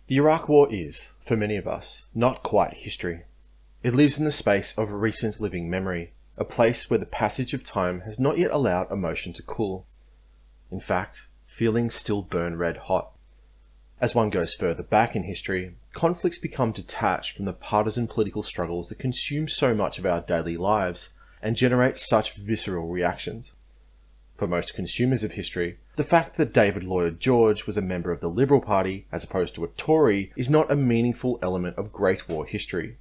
The Iraq War is, for many of us, not quite history. It lives in the space of recent living memory, a place where the passage of time has not yet allowed emotion to cool. In fact, feelings still burn red hot. As one goes further back in history, conflicts become detached from the partisan political struggles that consume so much of our daily lives and generate such visceral reactions. For most consumers of history, the fact that David Lloyd George was a member of the Liberal Party as opposed to a Tory is not a meaningful element of Great War history.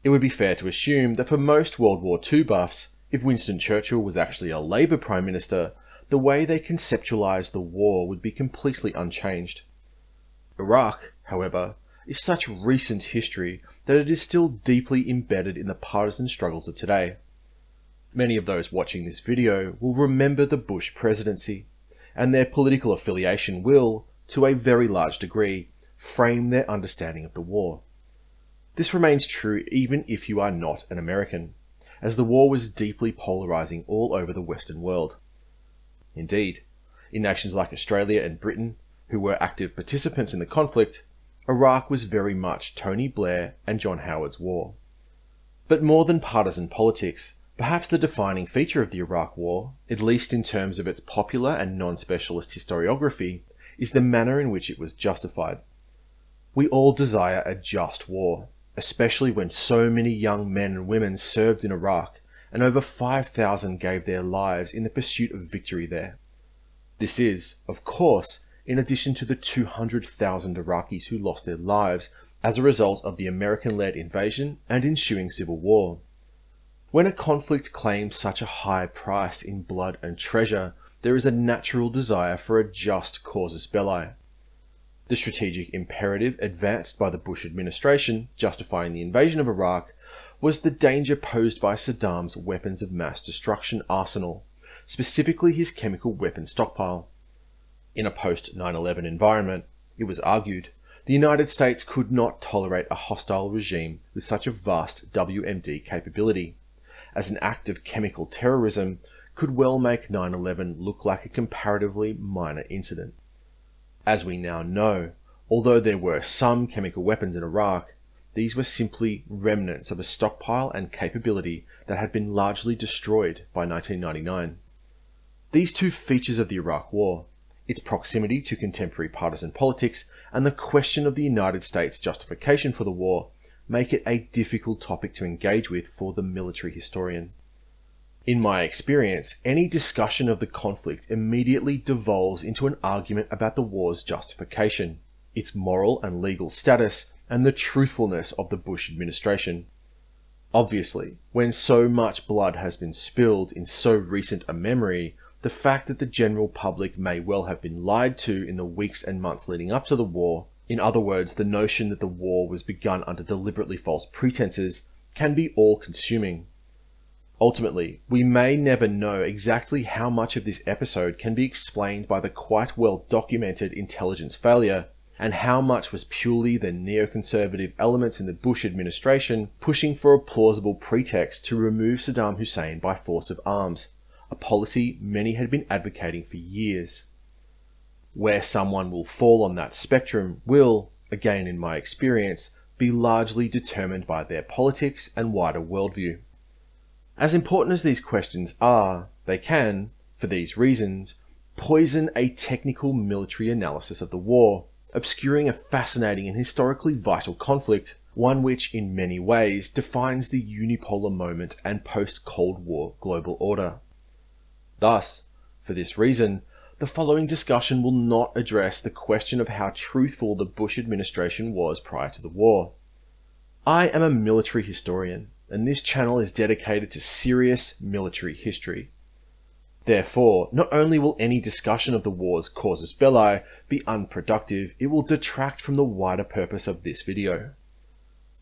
It would be fair to assume that for most World War II buffs, if Winston Churchill was actually a Labour Prime Minister, the way they conceptualised the war would be completely unchanged. Iraq, however, is such recent history that it is still deeply embedded in the partisan struggles of today. Many of those watching this video will remember the Bush presidency, and their political affiliation will, to a very large degree, frame their understanding of the war. This remains true even if you are not an American, as the war was deeply polarising all over the Western world. Indeed, in nations like Australia and Britain, who were active participants in the conflict, Iraq was very much Tony Blair and John Howard's war. But more than partisan politics, perhaps the defining feature of the Iraq War, at least in terms of its popular and non-specialist historiography, is the manner in which it was justified. We all desire a just war, especially when so many young men and women served in Iraq, and over 5,000 gave their lives in the pursuit of victory there. This is, of course, in addition to the 200,000 Iraqis who lost their lives as a result of the American-led invasion and ensuing civil war. When a conflict claims such a high price in blood and treasure, there is a natural desire for a just casus belli. The strategic imperative advanced by the Bush administration, justifying the invasion of Iraq, was the danger posed by Saddam's weapons of mass destruction arsenal, specifically his chemical weapon stockpile. In a post-9/11 environment, it was argued, the United States could not tolerate a hostile regime with such a vast WMD capability, as an act of chemical terrorism could well make 9/11 look like a comparatively minor incident. As we now know, although there were some chemical weapons in Iraq, these were simply remnants of a stockpile and capability that had been largely destroyed by 1999. These two features of the Iraq War, its proximity to contemporary partisan politics and the question of the United States' justification for the war, make it a difficult topic to engage with for the military historian. In my experience, any discussion of the conflict immediately devolves into an argument about the war's justification, its moral and legal status, and the truthfulness of the Bush administration. Obviously, when so much blood has been spilled in so recent a memory, the fact that the general public may well have been lied to in the weeks and months leading up to the war, in other words, the notion that the war was begun under deliberately false pretenses, can be all-consuming. Ultimately, we may never know exactly how much of this episode can be explained by the quite well-documented intelligence failure, and how much was purely the neoconservative elements in the Bush administration pushing for a plausible pretext to remove Saddam Hussein by force of arms, a policy many had been advocating for years. Where someone will fall on that spectrum will, again in my experience, be largely determined by their politics and wider worldview. As important as these questions are, they can, for these reasons, poison a technical military analysis of the war, obscuring a fascinating and historically vital conflict, one which in many ways defines the unipolar moment and post-Cold War global order. Thus, for this reason, the following discussion will not address the question of how truthful the Bush administration was prior to the war. I am a military historian, and this channel is dedicated to serious military history. Therefore, not only will any discussion of the war's casus belli be unproductive, it will detract from the wider purpose of this video.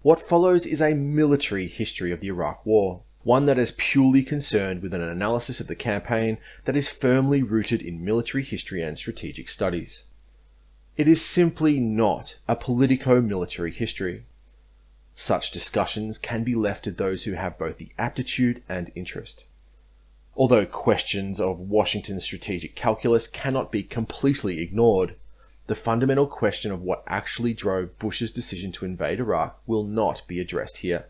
What follows is a military history of the Iraq War, one that is purely concerned with an analysis of the campaign that is firmly rooted in military history and strategic studies. It is simply not a politico-military history. Such discussions can be left to those who have both the aptitude and interest. Although questions of Washington's strategic calculus cannot be completely ignored, the fundamental question of what actually drove Bush's decision to invade Iraq will not be addressed here.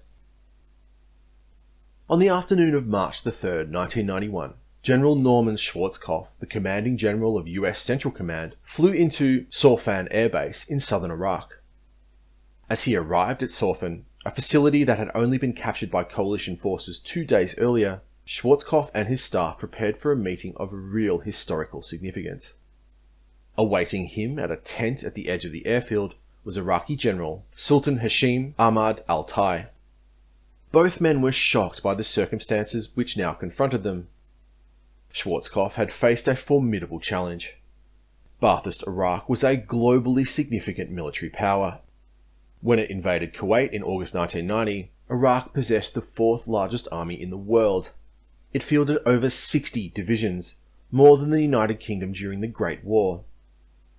On the afternoon of March 3rd, 1991, General Norman Schwarzkopf, the commanding general of US Central Command, flew into Sorfan Air Base in southern Iraq. As he arrived at Sorfan, a facility that had only been captured by coalition forces 2 days earlier, Schwarzkopf and his staff prepared for a meeting of real historical significance. Awaiting him at a tent at the edge of the airfield was Iraqi General Sultan Hashim Ahmad al-Tai. Both men were shocked by the circumstances which now confronted them. Schwarzkopf had faced a formidable challenge. Ba'athist Iraq was a globally significant military power. When it invaded Kuwait in August 1990, Iraq possessed the fourth largest army in the world. It fielded over 60 divisions, more than the United Kingdom during the Great War.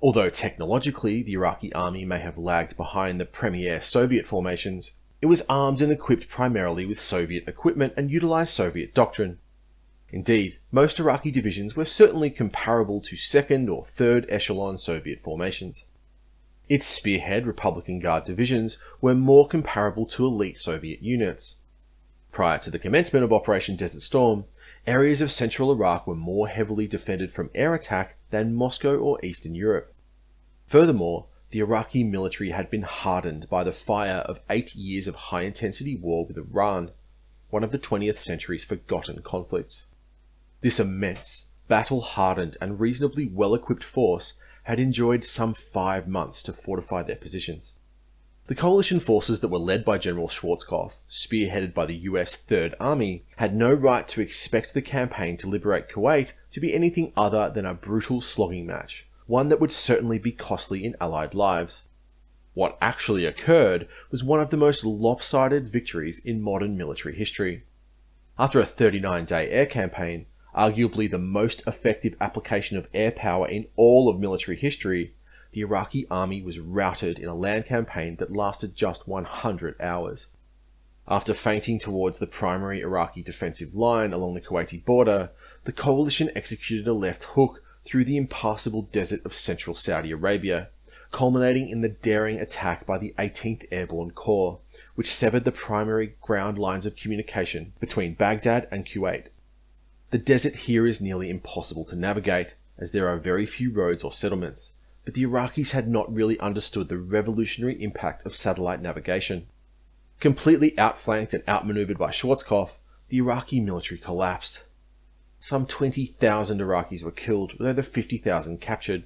Although technologically the Iraqi army may have lagged behind the premier Soviet formations, it was armed and equipped primarily with Soviet equipment and utilized Soviet doctrine. Indeed, most Iraqi divisions were certainly comparable to second or third echelon Soviet formations. Its spearhead Republican Guard divisions were more comparable to elite Soviet units. Prior to the commencement of Operation Desert Storm, areas of central Iraq were more heavily defended from air attack than Moscow or Eastern Europe. Furthermore, the Iraqi military had been hardened by the fire of 8 years of high-intensity war with Iran, one of the 20th century's forgotten conflicts. This immense, battle-hardened and reasonably well-equipped force had enjoyed some 5 months to fortify their positions. The coalition forces that were led by General Schwarzkopf, spearheaded by the US Third Army, had no right to expect the campaign to liberate Kuwait to be anything other than a brutal slogging match, one that would certainly be costly in Allied lives. What actually occurred was one of the most lopsided victories in modern military history. After a 39-day air campaign, arguably the most effective application of air power in all of military history, the Iraqi army was routed in a land campaign that lasted just 100 hours. After feinting towards the primary Iraqi defensive line along the Kuwaiti border, the coalition executed a left hook through the impassable desert of central Saudi Arabia, culminating in the daring attack by the 18th Airborne Corps, which severed the primary ground lines of communication between Baghdad and Kuwait. The desert here is nearly impossible to navigate, as there are very few roads or settlements, but the Iraqis had not really understood the revolutionary impact of satellite navigation. Completely outflanked and outmaneuvered by Schwarzkopf, the Iraqi military collapsed. Some 20,000 Iraqis were killed, with over 50,000 captured.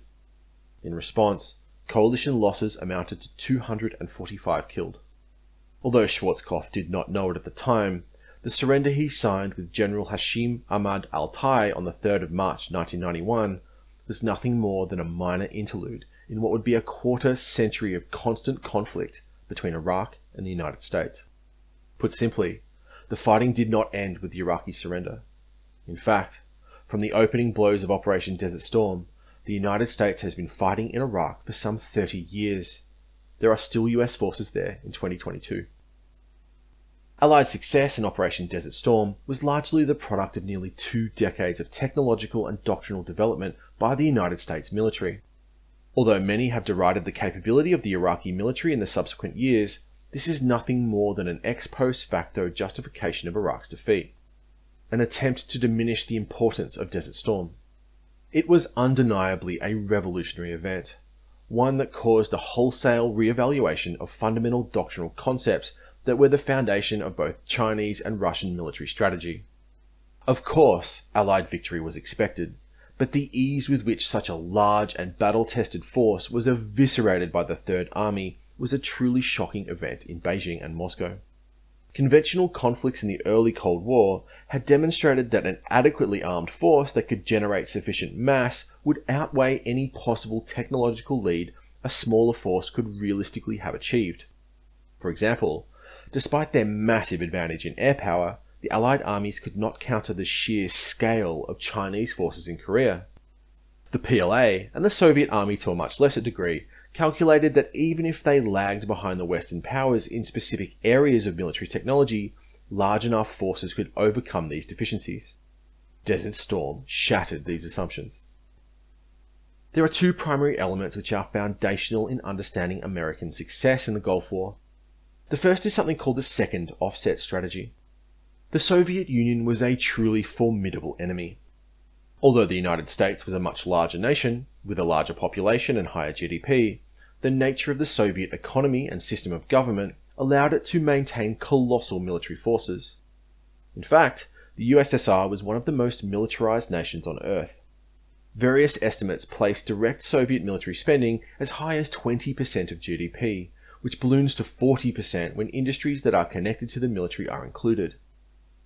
In response, coalition losses amounted to 245 killed. Although Schwarzkopf did not know it at the time, the surrender he signed with General Hashim Ahmad al-Tai on the 3rd of March 1991 was nothing more than a minor interlude in what would be a quarter-century of constant conflict between Iraq and the United States. Put simply, the fighting did not end with the Iraqi surrender. In fact, from the opening blows of Operation Desert Storm, the United States has been fighting in Iraq for some 30 years. There are still US forces there in 2022. Allied success in Operation Desert Storm was largely the product of nearly 2 decades of technological and doctrinal development by the United States military. Although many have derided the capability of the Iraqi military in the subsequent years, this is nothing more than an ex post facto justification of Iraq's defeat, an attempt to diminish the importance of Desert Storm. It was undeniably a revolutionary event, one that caused a wholesale re-evaluation of fundamental doctrinal concepts that were the foundation of both Chinese and Russian military strategy. Of course, Allied victory was expected, but the ease with which such a large and battle-tested force was eviscerated by the Third Army was a truly shocking event in Beijing and Moscow. Conventional conflicts in the early Cold War had demonstrated that an adequately armed force that could generate sufficient mass would outweigh any possible technological lead a smaller force could realistically have achieved. For example, despite their massive advantage in air power, the Allied armies could not counter the sheer scale of Chinese forces in Korea. The PLA, and the Soviet army to a much lesser degree, calculated that even if they lagged behind the Western powers in specific areas of military technology, large enough forces could overcome these deficiencies. Desert Storm shattered these assumptions. There are two primary elements which are foundational in understanding American success in the Gulf War. The first is something called the second offset strategy. The Soviet Union was a truly formidable enemy. Although the United States was a much larger nation, with a larger population and higher GDP, the nature of the Soviet economy and system of government allowed it to maintain colossal military forces. In fact, the USSR was one of the most militarized nations on Earth. Various estimates place direct Soviet military spending as high as 20% of GDP, which balloons to 40% when industries that are connected to the military are included.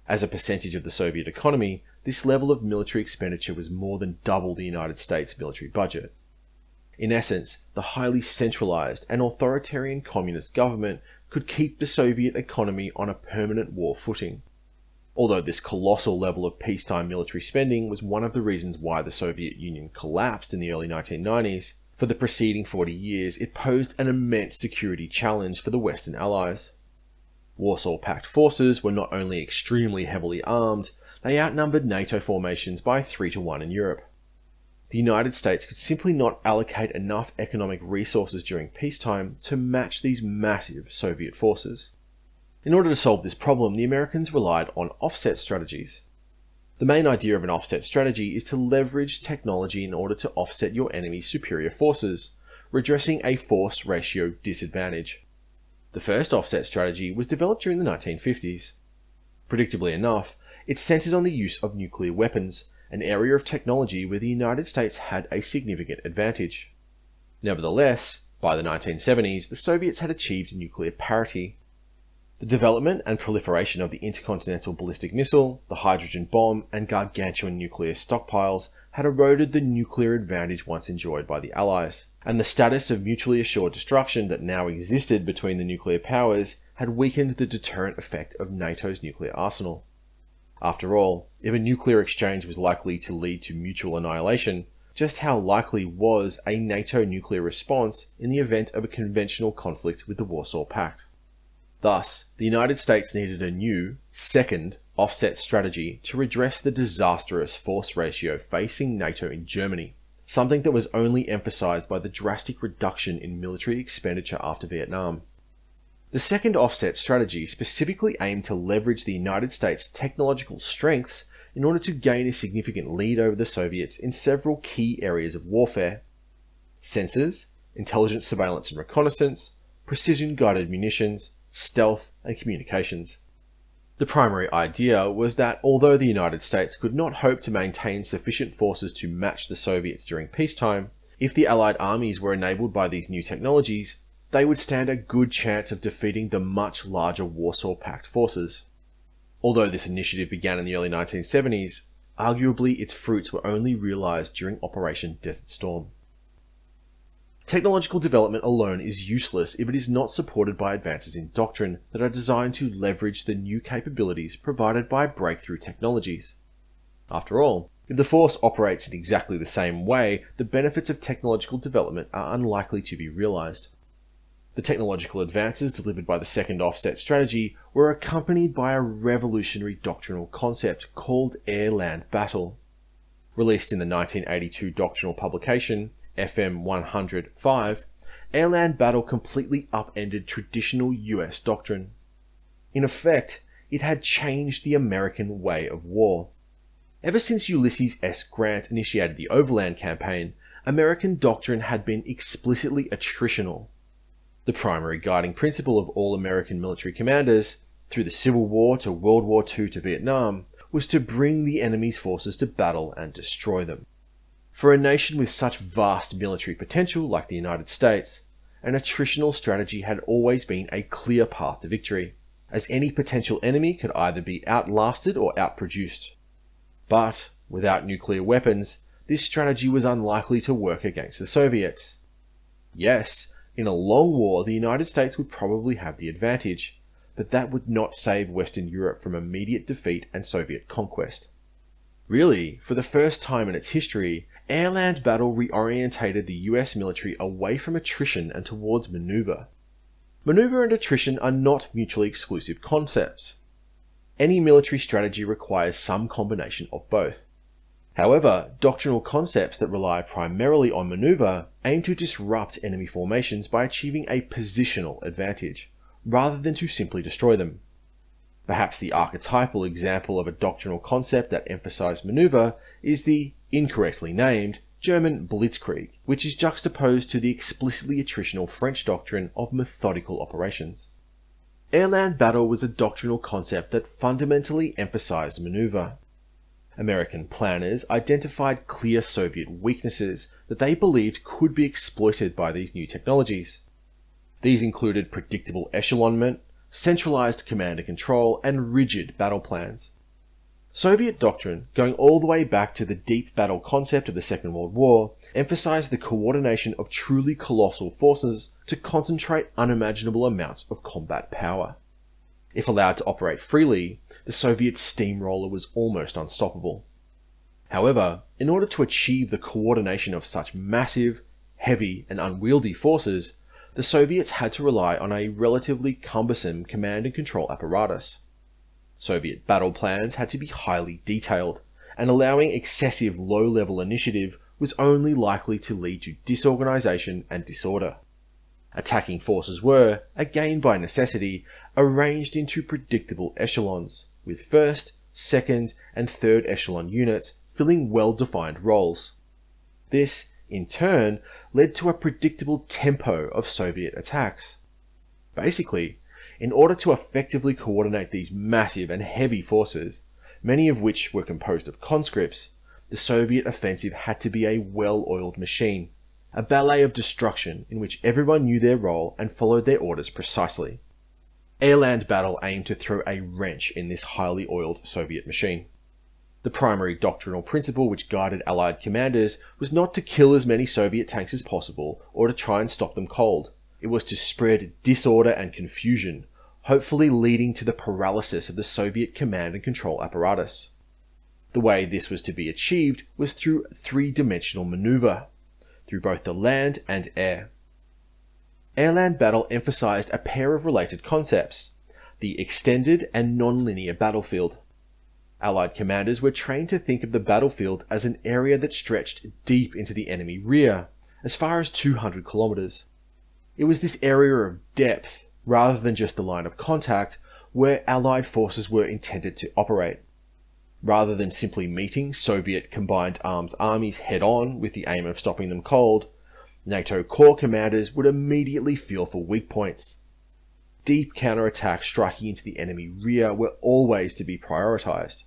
As a percentage of the Soviet economy, this level of military expenditure was more than double the United States military budget. In essence, the highly centralized and authoritarian communist government could keep the Soviet economy on a permanent war footing. Although this colossal level of peacetime military spending was one of the reasons why the Soviet Union collapsed in the early 1990s, for the preceding 40 years it posed an immense security challenge for the Western Allies. Warsaw Pact forces were not only extremely heavily armed, they outnumbered NATO formations by 3-1 in Europe. The United States could simply not allocate enough economic resources during peacetime to match these massive Soviet forces. In order to solve this problem, the Americans relied on offset strategies. The main idea of an offset strategy is to leverage technology in order to offset your enemy's superior forces, redressing a force ratio disadvantage. The first offset strategy was developed during the 1950s. Predictably enough, it centered on the use of nuclear weapons, an area of technology where the United States had a significant advantage. Nevertheless, by the 1970s, the Soviets had achieved nuclear parity. The development and proliferation of the intercontinental ballistic missile, the hydrogen bomb, and gargantuan nuclear stockpiles had eroded the nuclear advantage once enjoyed by the Allies, and the status of mutually assured destruction that now existed between the nuclear powers had weakened the deterrent effect of NATO's nuclear arsenal. After all, if a nuclear exchange was likely to lead to mutual annihilation, just how likely was a NATO nuclear response in the event of a conventional conflict with the Warsaw Pact? Thus, the United States needed a new, second, offset strategy to redress the disastrous force ratio facing NATO in Germany, something that was only emphasized by the drastic reduction in military expenditure after Vietnam. The second offset strategy specifically aimed to leverage the United States' technological strengths in order to gain a significant lead over the Soviets in several key areas of warfare: sensors, intelligence, surveillance and reconnaissance, precision-guided munitions, stealth, and communications. The primary idea was that although the United States could not hope to maintain sufficient forces to match the Soviets during peacetime, if the Allied armies were enabled by these new technologies, they would stand a good chance of defeating the much larger Warsaw Pact forces. Although this initiative began in the early 1970s, arguably its fruits were only realized during Operation Desert Storm. Technological development alone is useless if it is not supported by advances in doctrine that are designed to leverage the new capabilities provided by breakthrough technologies. After all, if the force operates in exactly the same way, the benefits of technological development are unlikely to be realized. The technological advances delivered by the second offset strategy were accompanied by a revolutionary doctrinal concept called AirLand battle. Released in the 1982 doctrinal publication, FM 105, AirLand battle completely upended traditional US doctrine. In effect, it had changed the American way of war. Ever since Ulysses S. Grant initiated the Overland Campaign, American doctrine had been explicitly attritional. The primary guiding principle of all American military commanders, through the Civil War to World War II to Vietnam, was to bring the enemy's forces to battle and destroy them. For a nation with such vast military potential like the United States, an attritional strategy had always been a clear path to victory, as any potential enemy could either be outlasted or outproduced. But, without nuclear weapons, this strategy was unlikely to work against the Soviets. Yes, in a long war the United States would probably have the advantage, but that would not save Western Europe from immediate defeat and Soviet conquest. Really, for the first time in its history, AirLand battle reorientated the US military away from attrition and towards maneuver. Maneuver and attrition are not mutually exclusive concepts. Any military strategy requires some combination of both. However, doctrinal concepts that rely primarily on maneuver aim to disrupt enemy formations by achieving a positional advantage, rather than to simply destroy them. Perhaps the archetypal example of a doctrinal concept that emphasized maneuver is the incorrectly named German Blitzkrieg, which is juxtaposed to the explicitly attritional French doctrine of methodical operations. AirLand battle was a doctrinal concept that fundamentally emphasized maneuver. American planners identified clear Soviet weaknesses that they believed could be exploited by these new technologies. These included predictable echelonment, centralized command and control, and rigid battle plans. Soviet doctrine, going all the way back to the deep battle concept of the Second World War, emphasized the coordination of truly colossal forces to concentrate unimaginable amounts of combat power. If allowed to operate freely, the Soviet steamroller was almost unstoppable. However, in order to achieve the coordination of such massive, heavy, and unwieldy forces, the Soviets had to rely on a relatively cumbersome command and control apparatus. Soviet battle plans had to be highly detailed, and allowing excessive low-level initiative was only likely to lead to disorganization and disorder. Attacking forces were, again by necessity, arranged into predictable echelons, with first, second, and third echelon units filling well-defined roles. This, in turn, led to a predictable tempo of Soviet attacks. Basically, in order to effectively coordinate these massive and heavy forces, many of which were composed of conscripts, the Soviet offensive had to be a well-oiled machine, a ballet of destruction in which everyone knew their role and followed their orders precisely. AirLand battle aimed to throw a wrench in this highly oiled Soviet machine. The primary doctrinal principle which guided Allied commanders was not to kill as many Soviet tanks as possible or to try and stop them cold. It was to spread disorder and confusion, hopefully leading to the paralysis of the Soviet command and control apparatus. The way this was to be achieved was through three-dimensional maneuver, through both the land and air. AirLand battle emphasized a pair of related concepts: the extended and non-linear battlefield. Allied commanders were trained to think of the battlefield as an area that stretched deep into the enemy rear, as far as 200 kilometers. It was this area of depth, rather than just the line of contact, where Allied forces were intended to operate. Rather than simply meeting Soviet combined arms armies head-on with the aim of stopping them cold, NATO corps commanders would immediately feel for weak points. Deep counterattacks striking into the enemy rear were always to be prioritized.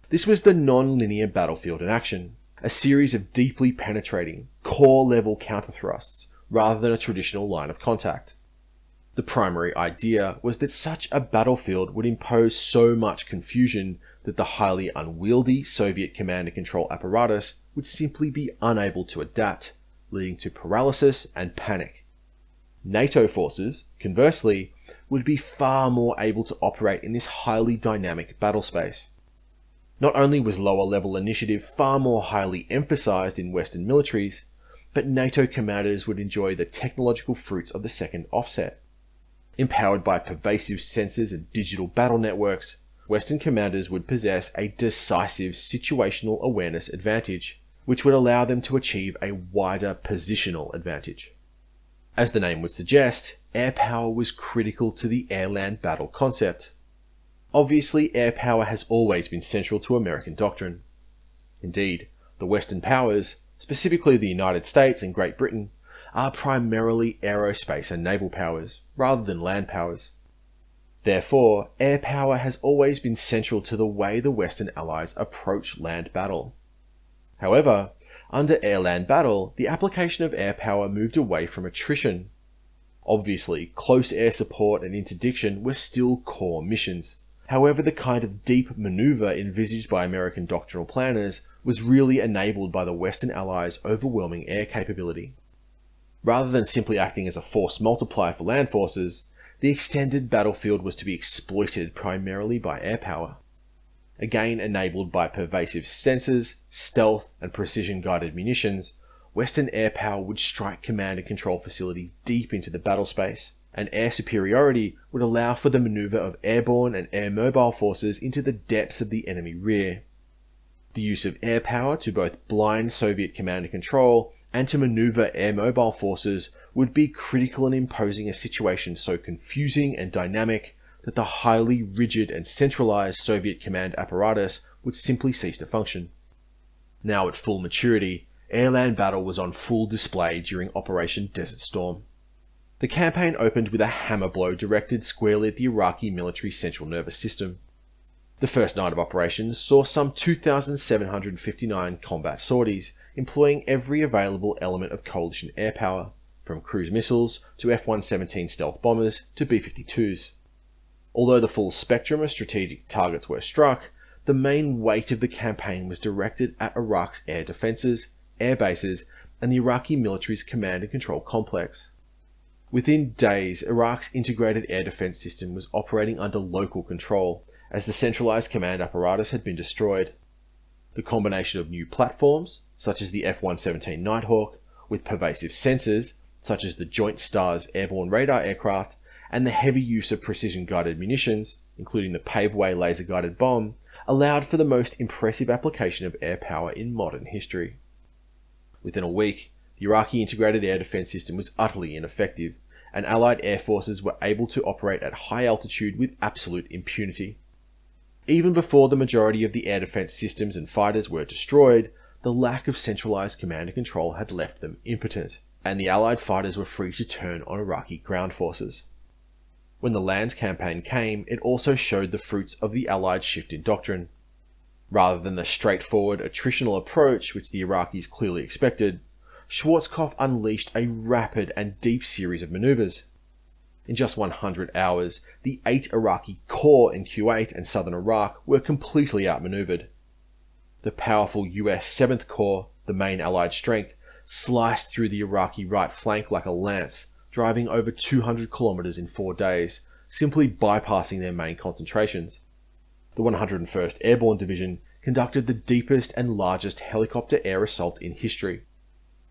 This was the non-linear battlefield in action, a series of deeply penetrating, core-level counterthrusts, rather than a traditional line of contact. The primary idea was that such a battlefield would impose so much confusion that the highly unwieldy Soviet command and control apparatus would simply be unable to adapt, leading to paralysis and panic. NATO forces, conversely, would be far more able to operate in this highly dynamic battle space. Not only was lower-level initiative far more highly emphasized in Western militaries, but NATO commanders would enjoy the technological fruits of the second offset. Empowered by pervasive sensors and digital battle networks, Western commanders would possess a decisive situational awareness advantage, which would allow them to achieve a wider positional advantage. As the name would suggest, air power was critical to the AirLand battle concept. Obviously, air power has always been central to American doctrine. Indeed, the Western powers, specifically the United States and Great Britain, are primarily aerospace and naval powers, rather than land powers. Therefore, air power has always been central to the way the Western Allies approach land battle. However, under AirLand battle, the application of air power moved away from attrition. Obviously, close air support and interdiction were still core missions. However, the kind of deep maneuver envisaged by American doctrinal planners was really enabled by the Western Allies' overwhelming air capability. Rather than simply acting as a force multiplier for land forces, the extended battlefield was to be exploited primarily by air power. Again enabled by pervasive sensors, stealth, and precision-guided munitions, Western air power would strike command and control facilities deep into the battle space, and air superiority would allow for the maneuver of airborne and air mobile forces into the depths of the enemy rear. The use of air power to both blind Soviet command and control and to maneuver air mobile forces would be critical in imposing a situation so confusing and dynamic that the highly rigid and centralized Soviet command apparatus would simply cease to function. Now at full maturity, air-land battle was on full display during Operation Desert Storm. The campaign opened with a hammer blow directed squarely at the Iraqi military central nervous system. The first night of operations saw some 2,759 combat sorties, employing every available element of coalition air power, from cruise missiles to F-117 stealth bombers to B-52s. Although the full spectrum of strategic targets were struck, the main weight of the campaign was directed at Iraq's air defences, air bases, and the Iraqi military's command and control complex. Within days, Iraq's integrated air defence system was operating under local control, as the centralised command apparatus had been destroyed. The combination of new platforms, such as the F-117 Nighthawk, with pervasive sensors, such as the Joint STARS airborne radar aircraft, and the heavy use of precision-guided munitions, including the Paveway laser-guided bomb, allowed for the most impressive application of air power in modern history. Within a week, the Iraqi integrated air defence system was utterly ineffective, and Allied air forces were able to operate at high altitude with absolute impunity. Even before the majority of the air defence systems and fighters were destroyed, the lack of centralised command and control had left them impotent, and the Allied fighters were free to turn on Iraqi ground forces. When the Lands campaign came, it also showed the fruits of the Allied shift in doctrine. Rather than the straightforward attritional approach which the Iraqis clearly expected, Schwarzkopf unleashed a rapid and deep series of manoeuvres. In just 100 hours, the 8 Iraqi corps in Kuwait and southern Iraq were completely outmanoeuvred. The powerful US 7th Corps, the main Allied strength, sliced through the Iraqi right flank like a lance, driving over 200 kilometers in 4 days, simply bypassing their main concentrations. The 101st Airborne Division conducted the deepest and largest helicopter air assault in history.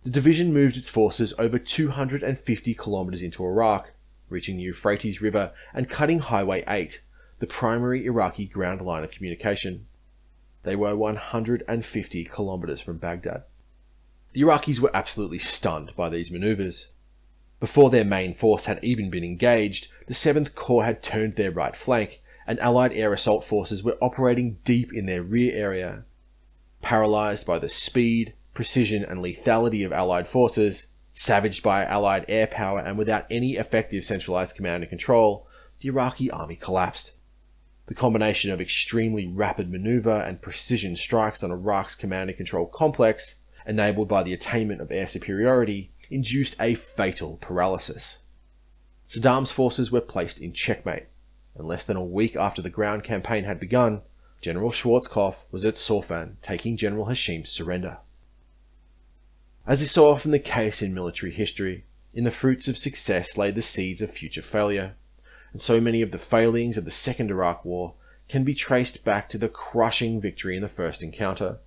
The division moved its forces over 250 kilometers into Iraq, reaching the Euphrates River and cutting Highway 8, the primary Iraqi ground line of communication. They were 150 kilometers from Baghdad. The Iraqis were absolutely stunned by these maneuvers. Before their main force had even been engaged, the 7th Corps had turned their right flank, and Allied air assault forces were operating deep in their rear area. Paralysed by the speed, precision and lethality of Allied forces, savaged by Allied air power and without any effective centralised command and control, the Iraqi army collapsed. The combination of extremely rapid manoeuvre and precision strikes on Iraq's command and control complex, enabled by the attainment of air superiority, induced a fatal paralysis. Saddam's forces were placed in checkmate, and less than a week after the ground campaign had begun, General Schwarzkopf was at Sorfan taking General Hashim's surrender. As is so often the case in military history, in the fruits of success lay the seeds of future failure, and so many of the failings of the Second Iraq War can be traced back to the crushing victory in the first encounter.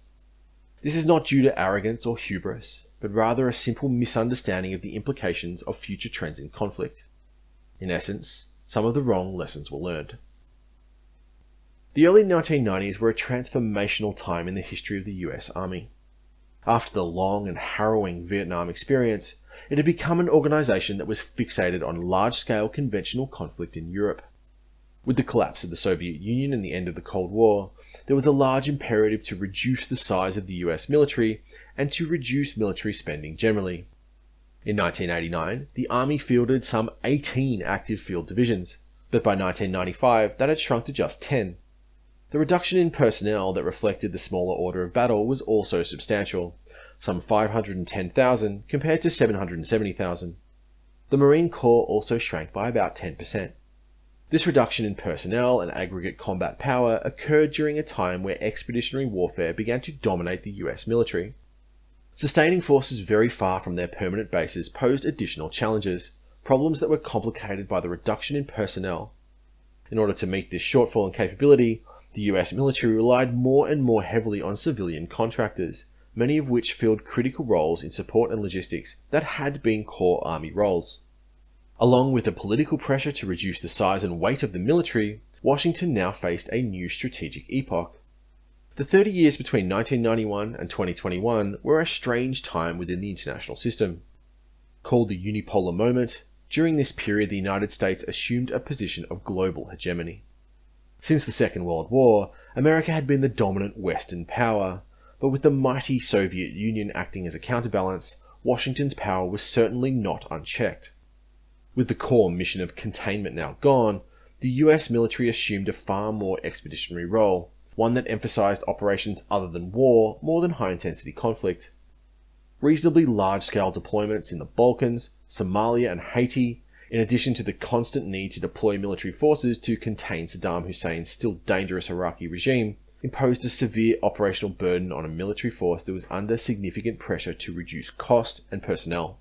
This is not due to arrogance or hubris, but rather a simple misunderstanding of the implications of future trends in conflict. In essence, some of the wrong lessons were learned. The early 1990s were a transformational time in the history of the US Army. After the long and harrowing Vietnam experience, it had become an organisation that was fixated on large-scale conventional conflict in Europe. With the collapse of the Soviet Union and the end of the Cold War, there was a large imperative to reduce the size of the US military and to reduce military spending generally. In 1989, the Army fielded some 18 active field divisions, but by 1995 that had shrunk to just 10. The reduction in personnel that reflected the smaller order of battle was also substantial, some 510,000 compared to 770,000. The Marine Corps also shrank by about 10%. This reduction in personnel and aggregate combat power occurred during a time where expeditionary warfare began to dominate the US military. Sustaining forces very far from their permanent bases posed additional challenges, problems that were complicated by the reduction in personnel. In order to meet this shortfall in capability, the US military relied more and more heavily on civilian contractors, many of which filled critical roles in support and logistics that had been core army roles. Along with the political pressure to reduce the size and weight of the military, Washington now faced a new strategic epoch. The 30 years between 1991 and 2021 were a strange time within the international system. Called the unipolar moment, during this period the United States assumed a position of global hegemony. Since the Second World War, America had been the dominant Western power, but with the mighty Soviet Union acting as a counterbalance, Washington's power was certainly not unchecked. With the core mission of containment now gone, the US military assumed a far more expeditionary role, one that emphasized operations other than war more than high-intensity conflict. Reasonably large-scale deployments in the Balkans, Somalia and Haiti, in addition to the constant need to deploy military forces to contain Saddam Hussein's still dangerous Iraqi regime, imposed a severe operational burden on a military force that was under significant pressure to reduce cost and personnel.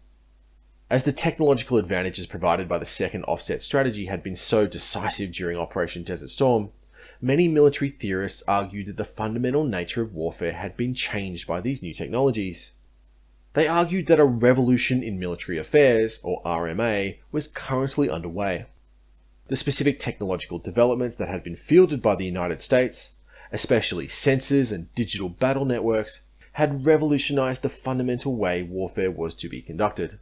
As the technological advantages provided by the second offset strategy had been so decisive during Operation Desert Storm, many military theorists argued that the fundamental nature of warfare had been changed by these new technologies. They argued that a revolution in military affairs, or RMA, was currently underway. The specific technological developments that had been fielded by the United States, especially sensors and digital battle networks, had revolutionized the fundamental way warfare was to be conducted.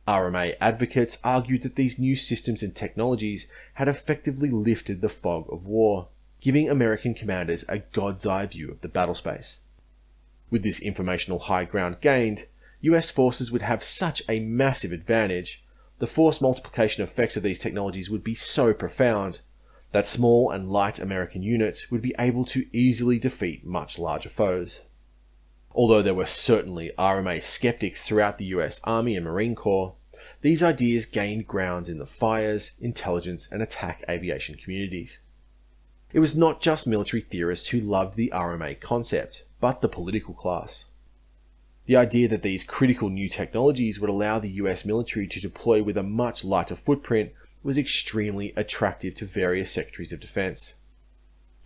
RMA advocates argued that these new systems and technologies had effectively lifted the fog of war, giving American commanders a god's-eye view of the battlespace. With this informational high ground gained, US forces would have such a massive advantage, the force multiplication effects of these technologies would be so profound, that small and light American units would be able to easily defeat much larger foes. Although there were certainly RMA skeptics throughout the US Army and Marine Corps, these ideas gained grounds in the fires, intelligence and attack aviation communities. It was not just military theorists who loved the RMA concept, but the political class. The idea that these critical new technologies would allow the US military to deploy with a much lighter footprint was extremely attractive to various secretaries of defense.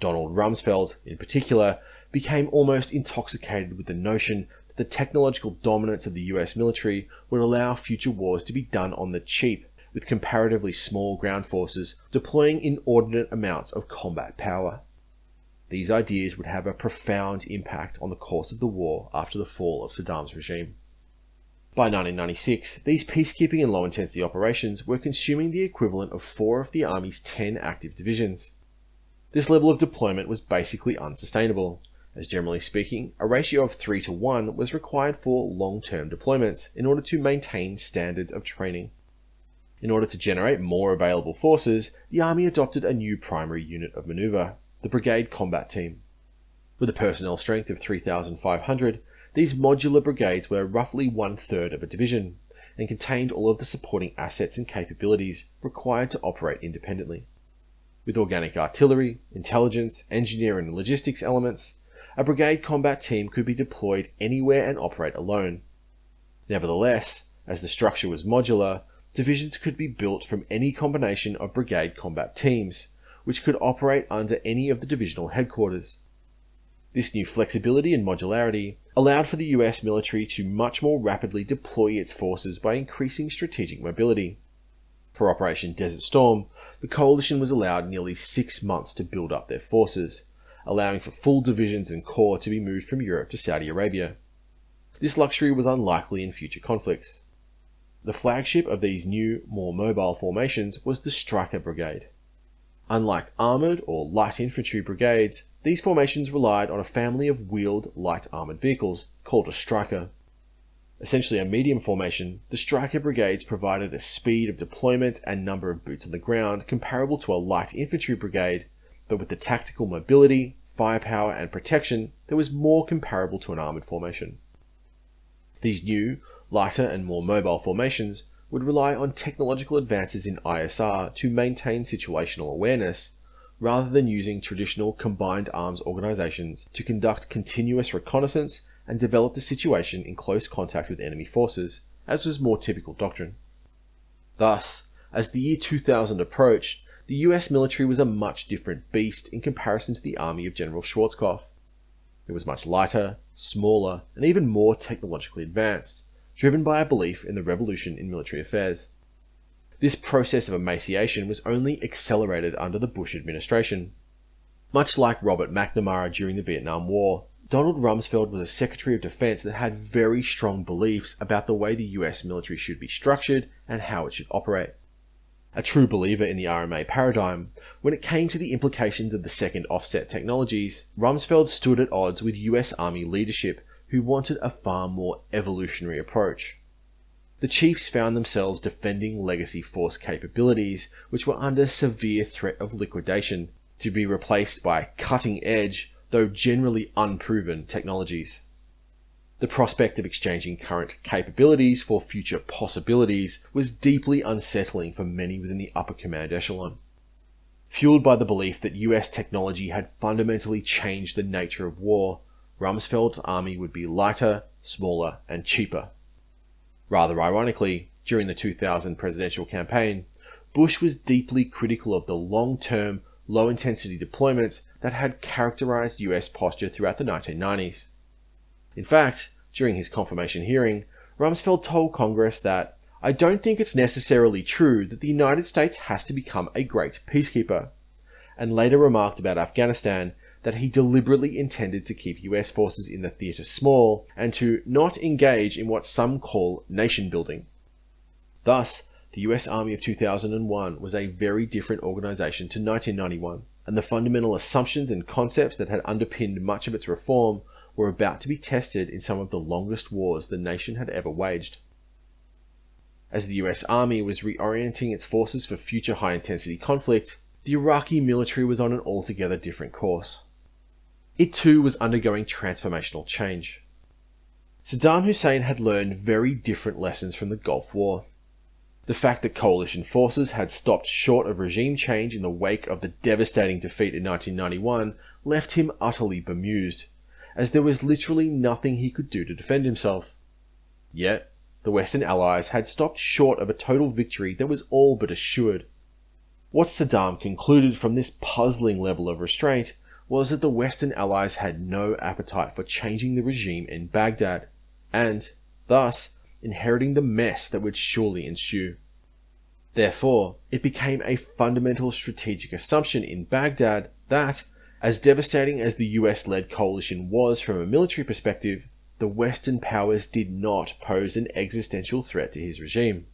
Donald Rumsfeld, in particular, became almost intoxicated with the notion that the technological dominance of the US military would allow future wars to be done on the cheap, with comparatively small ground forces deploying inordinate amounts of combat power. These ideas would have a profound impact on the course of the war after the fall of Saddam's regime. By 1996, these peacekeeping and low-intensity operations were consuming the equivalent of 4 of the Army's 10 active divisions. This level of deployment was basically unsustainable, as generally speaking, a ratio of 3 to 1 was required for long-term deployments in order to maintain standards of training. In order to generate more available forces, the Army adopted a new primary unit of maneuver, the Brigade Combat Team. With a personnel strength of 3,500, these modular brigades were roughly 1/3 of a division, and contained all of the supporting assets and capabilities required to operate independently. With organic artillery, intelligence, engineering and logistics elements, a brigade combat team could be deployed anywhere and operate alone. Nevertheless, as the structure was modular, divisions could be built from any combination of brigade combat teams, which could operate under any of the divisional headquarters. This new flexibility and modularity allowed for the US military to much more rapidly deploy its forces by increasing strategic mobility. For Operation Desert Storm, the coalition was allowed nearly 6 months to build up their forces, allowing for full divisions and corps to be moved from Europe to Saudi Arabia. This luxury was unlikely in future conflicts. The flagship of these new, more mobile formations was the Striker Brigade. Unlike armoured or light infantry brigades, these formations relied on a family of wheeled light armoured vehicles, called a Striker. Essentially a medium formation, the Striker Brigades provided a speed of deployment and number of boots on the ground comparable to a light infantry brigade, but with the tactical mobility, firepower and protection that was more comparable to an armoured formation. These new, lighter and more mobile formations would rely on technological advances in ISR to maintain situational awareness, rather than using traditional combined arms organizations to conduct continuous reconnaissance and develop the situation in close contact with enemy forces, as was more typical doctrine. Thus, as the year 2000 approached, the US military was a much different beast in comparison to the army of General Schwarzkopf. It was much lighter, smaller, and even more technologically advanced, driven by a belief in the revolution in military affairs. This process of emaciation was only accelerated under the Bush administration. Much like Robert McNamara during the Vietnam War, Donald Rumsfeld was a Secretary of Defense that had very strong beliefs about the way the US military should be structured and how it should operate. A true believer in the RMA paradigm, when it came to the implications of the second offset technologies, Rumsfeld stood at odds with US Army leadership who wanted a far more evolutionary approach. The chiefs found themselves defending legacy force capabilities which were under severe threat of liquidation, to be replaced by cutting-edge, though generally unproven, technologies. The prospect of exchanging current capabilities for future possibilities was deeply unsettling for many within the upper command echelon. Fueled by the belief that US technology had fundamentally changed the nature of war, Rumsfeld's army would be lighter, smaller, and cheaper. Rather ironically, during the 2000 presidential campaign, Bush was deeply critical of the long-term, low-intensity deployments that had characterized US posture throughout the 1990s. In fact, during his confirmation hearing, Rumsfeld told Congress that, "I don't think it's necessarily true that the United States has to become a great peacekeeper," and later remarked about Afghanistan that he deliberately intended to keep US forces in the theatre small and to not engage in what some call nation building. Thus, the US Army of 2001 was a very different organization to 1991, and the fundamental assumptions and concepts that had underpinned much of its reform were about to be tested in some of the longest wars the nation had ever waged. As the US Army was reorienting its forces for future high-intensity conflict, the Iraqi military was on an altogether different course. It too was undergoing transformational change. Saddam Hussein had learned very different lessons from the Gulf War. The fact that coalition forces had stopped short of regime change in the wake of the devastating defeat in 1991 left him utterly bemused, as there was literally nothing he could do to defend himself. Yet, the Western Allies had stopped short of a total victory that was all but assured. What Saddam concluded from this puzzling level of restraint was that the Western Allies had no appetite for changing the regime in Baghdad, and, thus, inheriting the mess that would surely ensue. Therefore, it became a fundamental strategic assumption in Baghdad that, as devastating as the US-led coalition was from a military perspective, the Western powers did not pose an existential threat to his regime.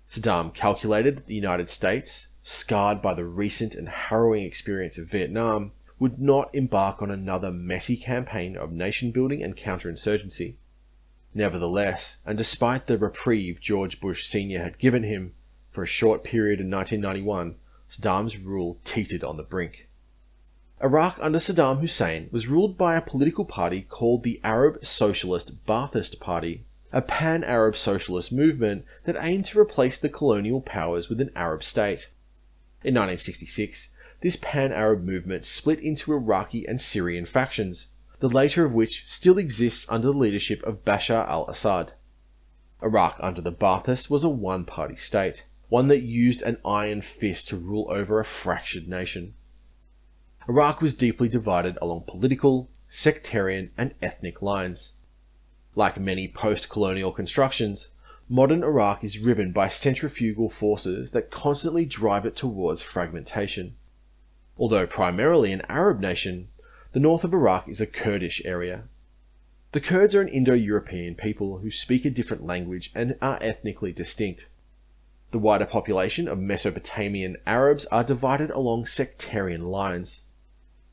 Saddam calculated that the United States, scarred by the recent and harrowing experience of Vietnam, would not embark on another messy campaign of nation-building and counterinsurgency. Nevertheless, and despite the reprieve George Bush Sr. had given him, for a short period in 1991, Saddam's rule teetered on the brink. Iraq under Saddam Hussein was ruled by a political party called the Arab Socialist Ba'athist Party, a pan-Arab socialist movement that aimed to replace the colonial powers with an Arab state. In 1966, this pan-Arab movement split into Iraqi and Syrian factions, the later of which still exists under the leadership of Bashar al-Assad. Iraq under the Ba'athists was a one-party state, one that used an iron fist to rule over a fractured nation. Iraq was deeply divided along political, sectarian, and ethnic lines. Like many post-colonial constructions, modern Iraq is riven by centrifugal forces that constantly drive it towards fragmentation. Although primarily an Arab nation, the north of Iraq is a Kurdish area. The Kurds are an Indo-European people who speak a different language and are ethnically distinct. The wider population of Mesopotamian Arabs are divided along sectarian lines.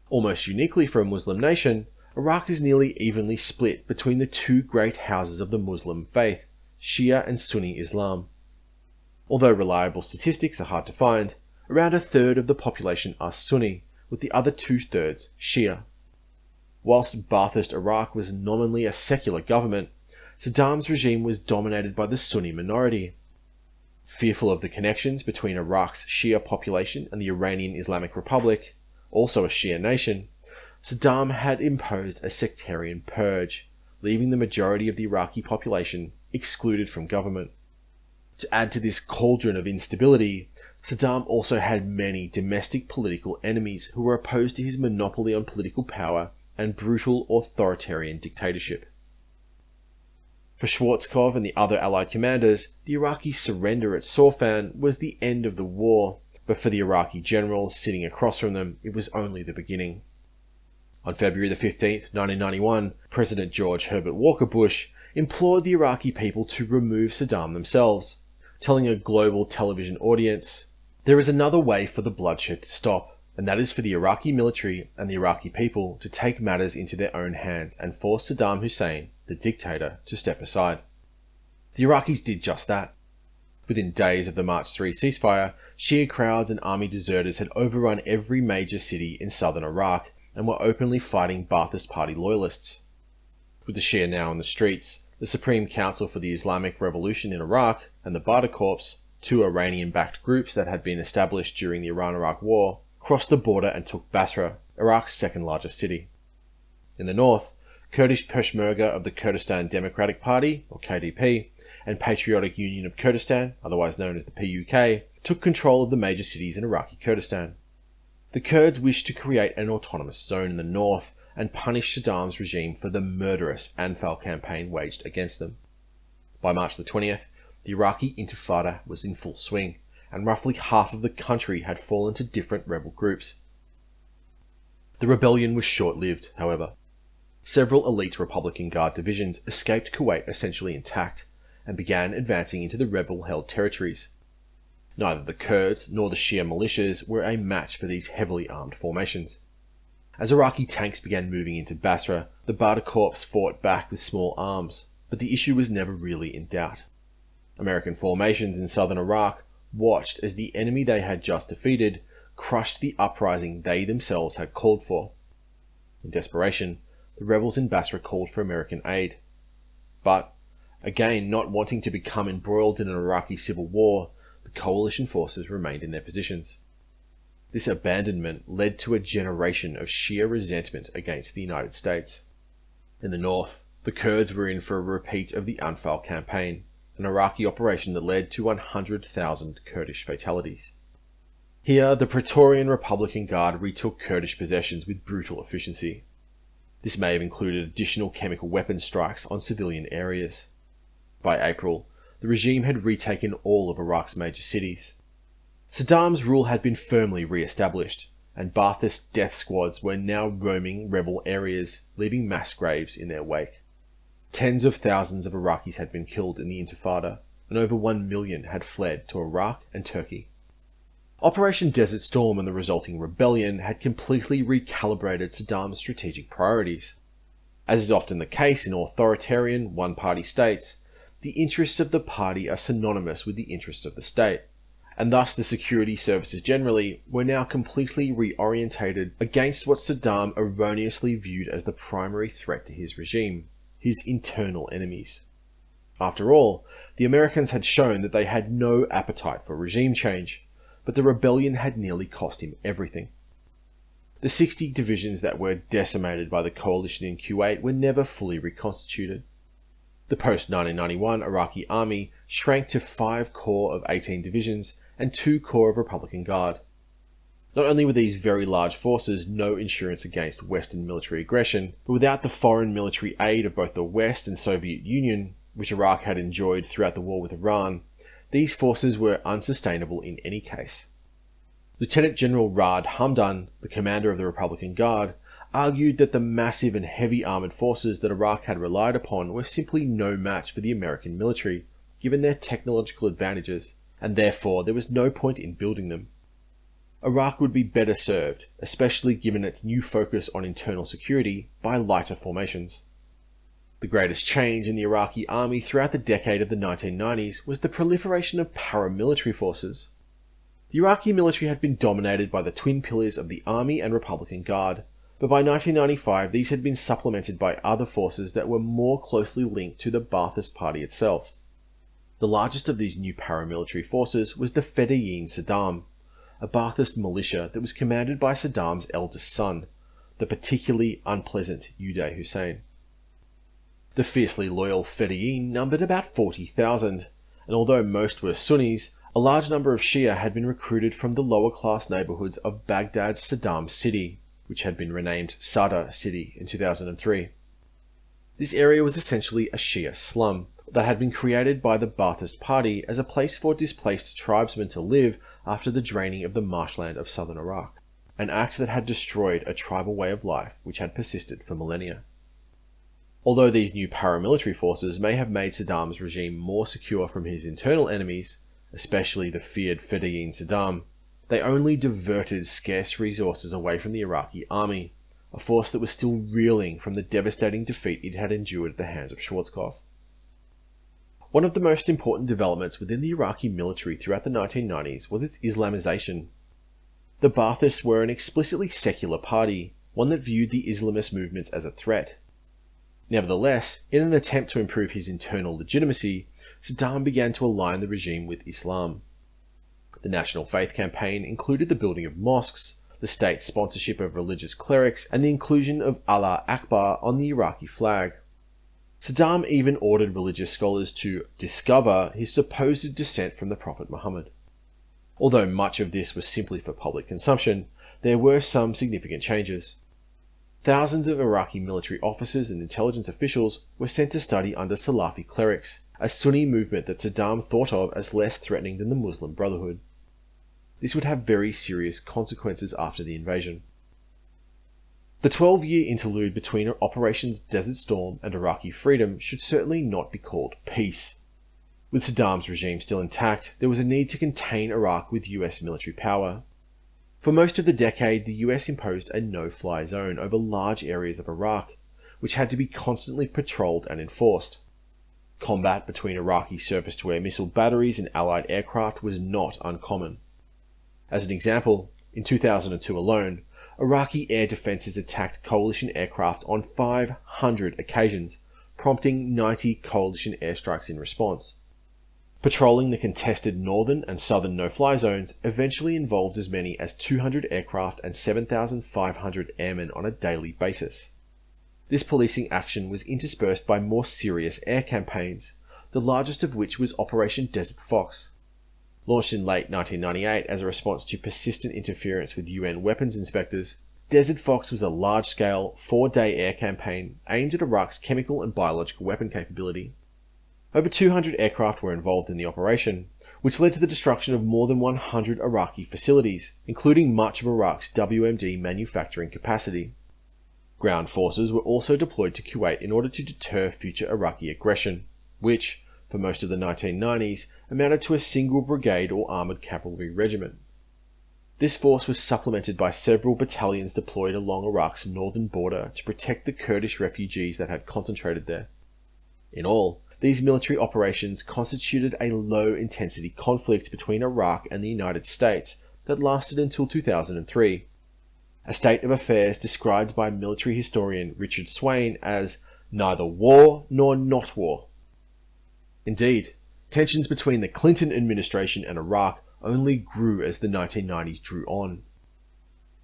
Almost uniquely for a Muslim nation, Iraq is nearly evenly split between the two great houses of the Muslim faith, Shia and Sunni Islam. Although reliable statistics are hard to find, around a third of the population are Sunni, with the other two-thirds Shia. Whilst Ba'athist Iraq was nominally a secular government, Saddam's regime was dominated by the Sunni minority. Fearful of the connections between Iraq's Shia population and the Iranian Islamic Republic, also a Shia nation, Saddam had imposed a sectarian purge, leaving the majority of the Iraqi population excluded from government. To add to this cauldron of instability, Saddam also had many domestic political enemies who were opposed to his monopoly on political power and brutal authoritarian dictatorship. For Schwarzkopf and the other Allied commanders, the Iraqi surrender at Sorfan was the end of the war, but for the Iraqi generals sitting across from them, it was only the beginning. On February the 15th, 1991, President George Herbert Walker Bush implored the Iraqi people to remove Saddam themselves, telling a global television audience, "There is another way for the bloodshed to stop, and that is for the Iraqi military and the Iraqi people to take matters into their own hands and force Saddam Hussein, the dictator, to step aside." The Iraqis did just that. Within days of the March 3 ceasefire, Shia crowds and army deserters had overrun every major city in southern Iraq and were openly fighting Ba'athist Party loyalists. With the Shia now in the streets, the Supreme Council for the Islamic Revolution in Iraq and the Badr Corps, two Iranian-backed groups that had been established during the Iran-Iraq War, crossed the border and took Basrah, Iraq's second largest city. In the north, Kurdish Peshmerga of the Kurdistan Democratic Party, or KDP, and Patriotic Union of Kurdistan, otherwise known as the PUK, took control of the major cities in Iraqi Kurdistan. The Kurds wished to create an autonomous zone in the north and punish Saddam's regime for the murderous Anfal campaign waged against them. By March the 20th, the Iraqi Intifada was in full swing, and roughly half of the country had fallen to different rebel groups. The rebellion was short-lived, however. Several elite Republican Guard divisions escaped Kuwait essentially intact, and began advancing into the rebel-held territories. Neither the Kurds nor the Shia militias were a match for these heavily armed formations. As Iraqi tanks began moving into Basrah, the Badr Corps fought back with small arms, but the issue was never really in doubt. American formations in southern Iraq watched as the enemy they had just defeated crushed the uprising they themselves had called for. In desperation, the rebels in Basrah called for American aid. But, again not wanting to become embroiled in an Iraqi civil war, the coalition forces remained in their positions. This abandonment led to a generation of Shia resentment against the United States. In the north, the Kurds were in for a repeat of the Anfal campaign, an Iraqi operation that led to 100,000 Kurdish fatalities. Here, the Praetorian Republican Guard retook Kurdish possessions with brutal efficiency. This may have included additional chemical weapon strikes on civilian areas. By April, the regime had retaken all of Iraq's major cities. Saddam's rule had been firmly re-established, and Ba'athist death squads were now roaming rebel areas, leaving mass graves in their wake. Tens of thousands of Iraqis had been killed in the Intifada, and over 1 million had fled to Iraq and Turkey. Operation Desert Storm and the resulting rebellion had completely recalibrated Saddam's strategic priorities. As is often the case in authoritarian, one-party states, the interests of the party are synonymous with the interests of the state, and thus the security services generally were now completely reorientated against what Saddam erroneously viewed as the primary threat to his regime, his internal enemies. After all, the Americans had shown that they had no appetite for regime change, but the rebellion had nearly cost him everything. The 60 divisions that were decimated by the coalition in Kuwait were never fully reconstituted. The post-1991 Iraqi army shrank to 5 corps of 18 divisions and 2 corps of Republican Guard. Not only were these very large forces no insurance against Western military aggression, but without the foreign military aid of both the West and Soviet Union, which Iraq had enjoyed throughout the war with Iran, these forces were unsustainable in any case. Lieutenant General Raad Hamdan, the commander of the Republican Guard, argued that the massive and heavy armoured forces that Iraq had relied upon were simply no match for the American military, given their technological advantages, and therefore there was no point in building them. Iraq would be better served, especially given its new focus on internal security, by lighter formations. The greatest change in the Iraqi army throughout the decade of the 1990s was the proliferation of paramilitary forces. The Iraqi military had been dominated by the twin pillars of the Army and Republican Guard, but by 1995 these had been supplemented by other forces that were more closely linked to the Ba'athist Party itself. The largest of these new paramilitary forces was the Fedayeen Saddam, a Ba'athist militia that was commanded by Saddam's eldest son, the particularly unpleasant Uday Hussein. The fiercely loyal Fedayeen numbered about 40,000, and although most were Sunnis, a large number of Shia had been recruited from the lower class neighbourhoods of Baghdad's Saddam City, which had been renamed Sadr City in 2003. This area was essentially a Shia slum, that had been created by the Ba'athist Party as a place for displaced tribesmen to live after the draining of the marshland of southern Iraq, an act that had destroyed a tribal way of life which had persisted for millennia. Although these new paramilitary forces may have made Saddam's regime more secure from his internal enemies, especially the feared Fedayeen Saddam, they only diverted scarce resources away from the Iraqi army, a force that was still reeling from the devastating defeat it had endured at the hands of Schwarzkopf. One of the most important developments within the Iraqi military throughout the 1990s was its Islamization. The Ba'athists were an explicitly secular party, one that viewed the Islamist movements as a threat. Nevertheless, in an attempt to improve his internal legitimacy, Saddam began to align the regime with Islam. The National Faith Campaign included the building of mosques, the state's sponsorship of religious clerics, and the inclusion of Allah Akbar on the Iraqi flag. Saddam even ordered religious scholars to discover his supposed descent from the Prophet Muhammad. Although much of this was simply for public consumption, there were some significant changes. Thousands of Iraqi military officers and intelligence officials were sent to study under Salafi clerics, a Sunni movement that Saddam thought of as less threatening than the Muslim Brotherhood. This would have very serious consequences after the invasion. The 12-year interlude between Operations Desert Storm and Iraqi freedom should certainly not be called peace. With Saddam's regime still intact, there was a need to contain Iraq with US military power. For most of the decade, the US imposed a no-fly zone over large areas of Iraq, which had to be constantly patrolled and enforced. Combat between Iraqi surface-to-air missile batteries and Allied aircraft was not uncommon. As an example, in 2002 alone, Iraqi air defenses attacked coalition aircraft on 500 occasions, prompting 90 coalition airstrikes in response. Patrolling the contested northern and southern no-fly zones eventually involved as many as 200 aircraft and 7,500 airmen on a daily basis. This policing action was interspersed by more serious air campaigns, the largest of which was Operation Desert Fox. Launched in late 1998 as a response to persistent interference with UN weapons inspectors, Desert Fox was a large-scale, 4-day air campaign aimed at Iraq's chemical and biological weapon capability. Over 200 aircraft were involved in the operation, which led to the destruction of more than 100 Iraqi facilities, including much of Iraq's WMD manufacturing capacity. Ground forces were also deployed to Kuwait in order to deter future Iraqi aggression, which, for most of the 1990s, amounted to a single brigade or armoured cavalry regiment. This force was supplemented by several battalions deployed along Iraq's northern border to protect the Kurdish refugees that had concentrated there. In all, these military operations constituted a low-intensity conflict between Iraq and the United States that lasted until 2003, a state of affairs described by military historian Richard Swain as neither war nor not war. Indeed, tensions between the Clinton administration and Iraq only grew as the 1990s drew on.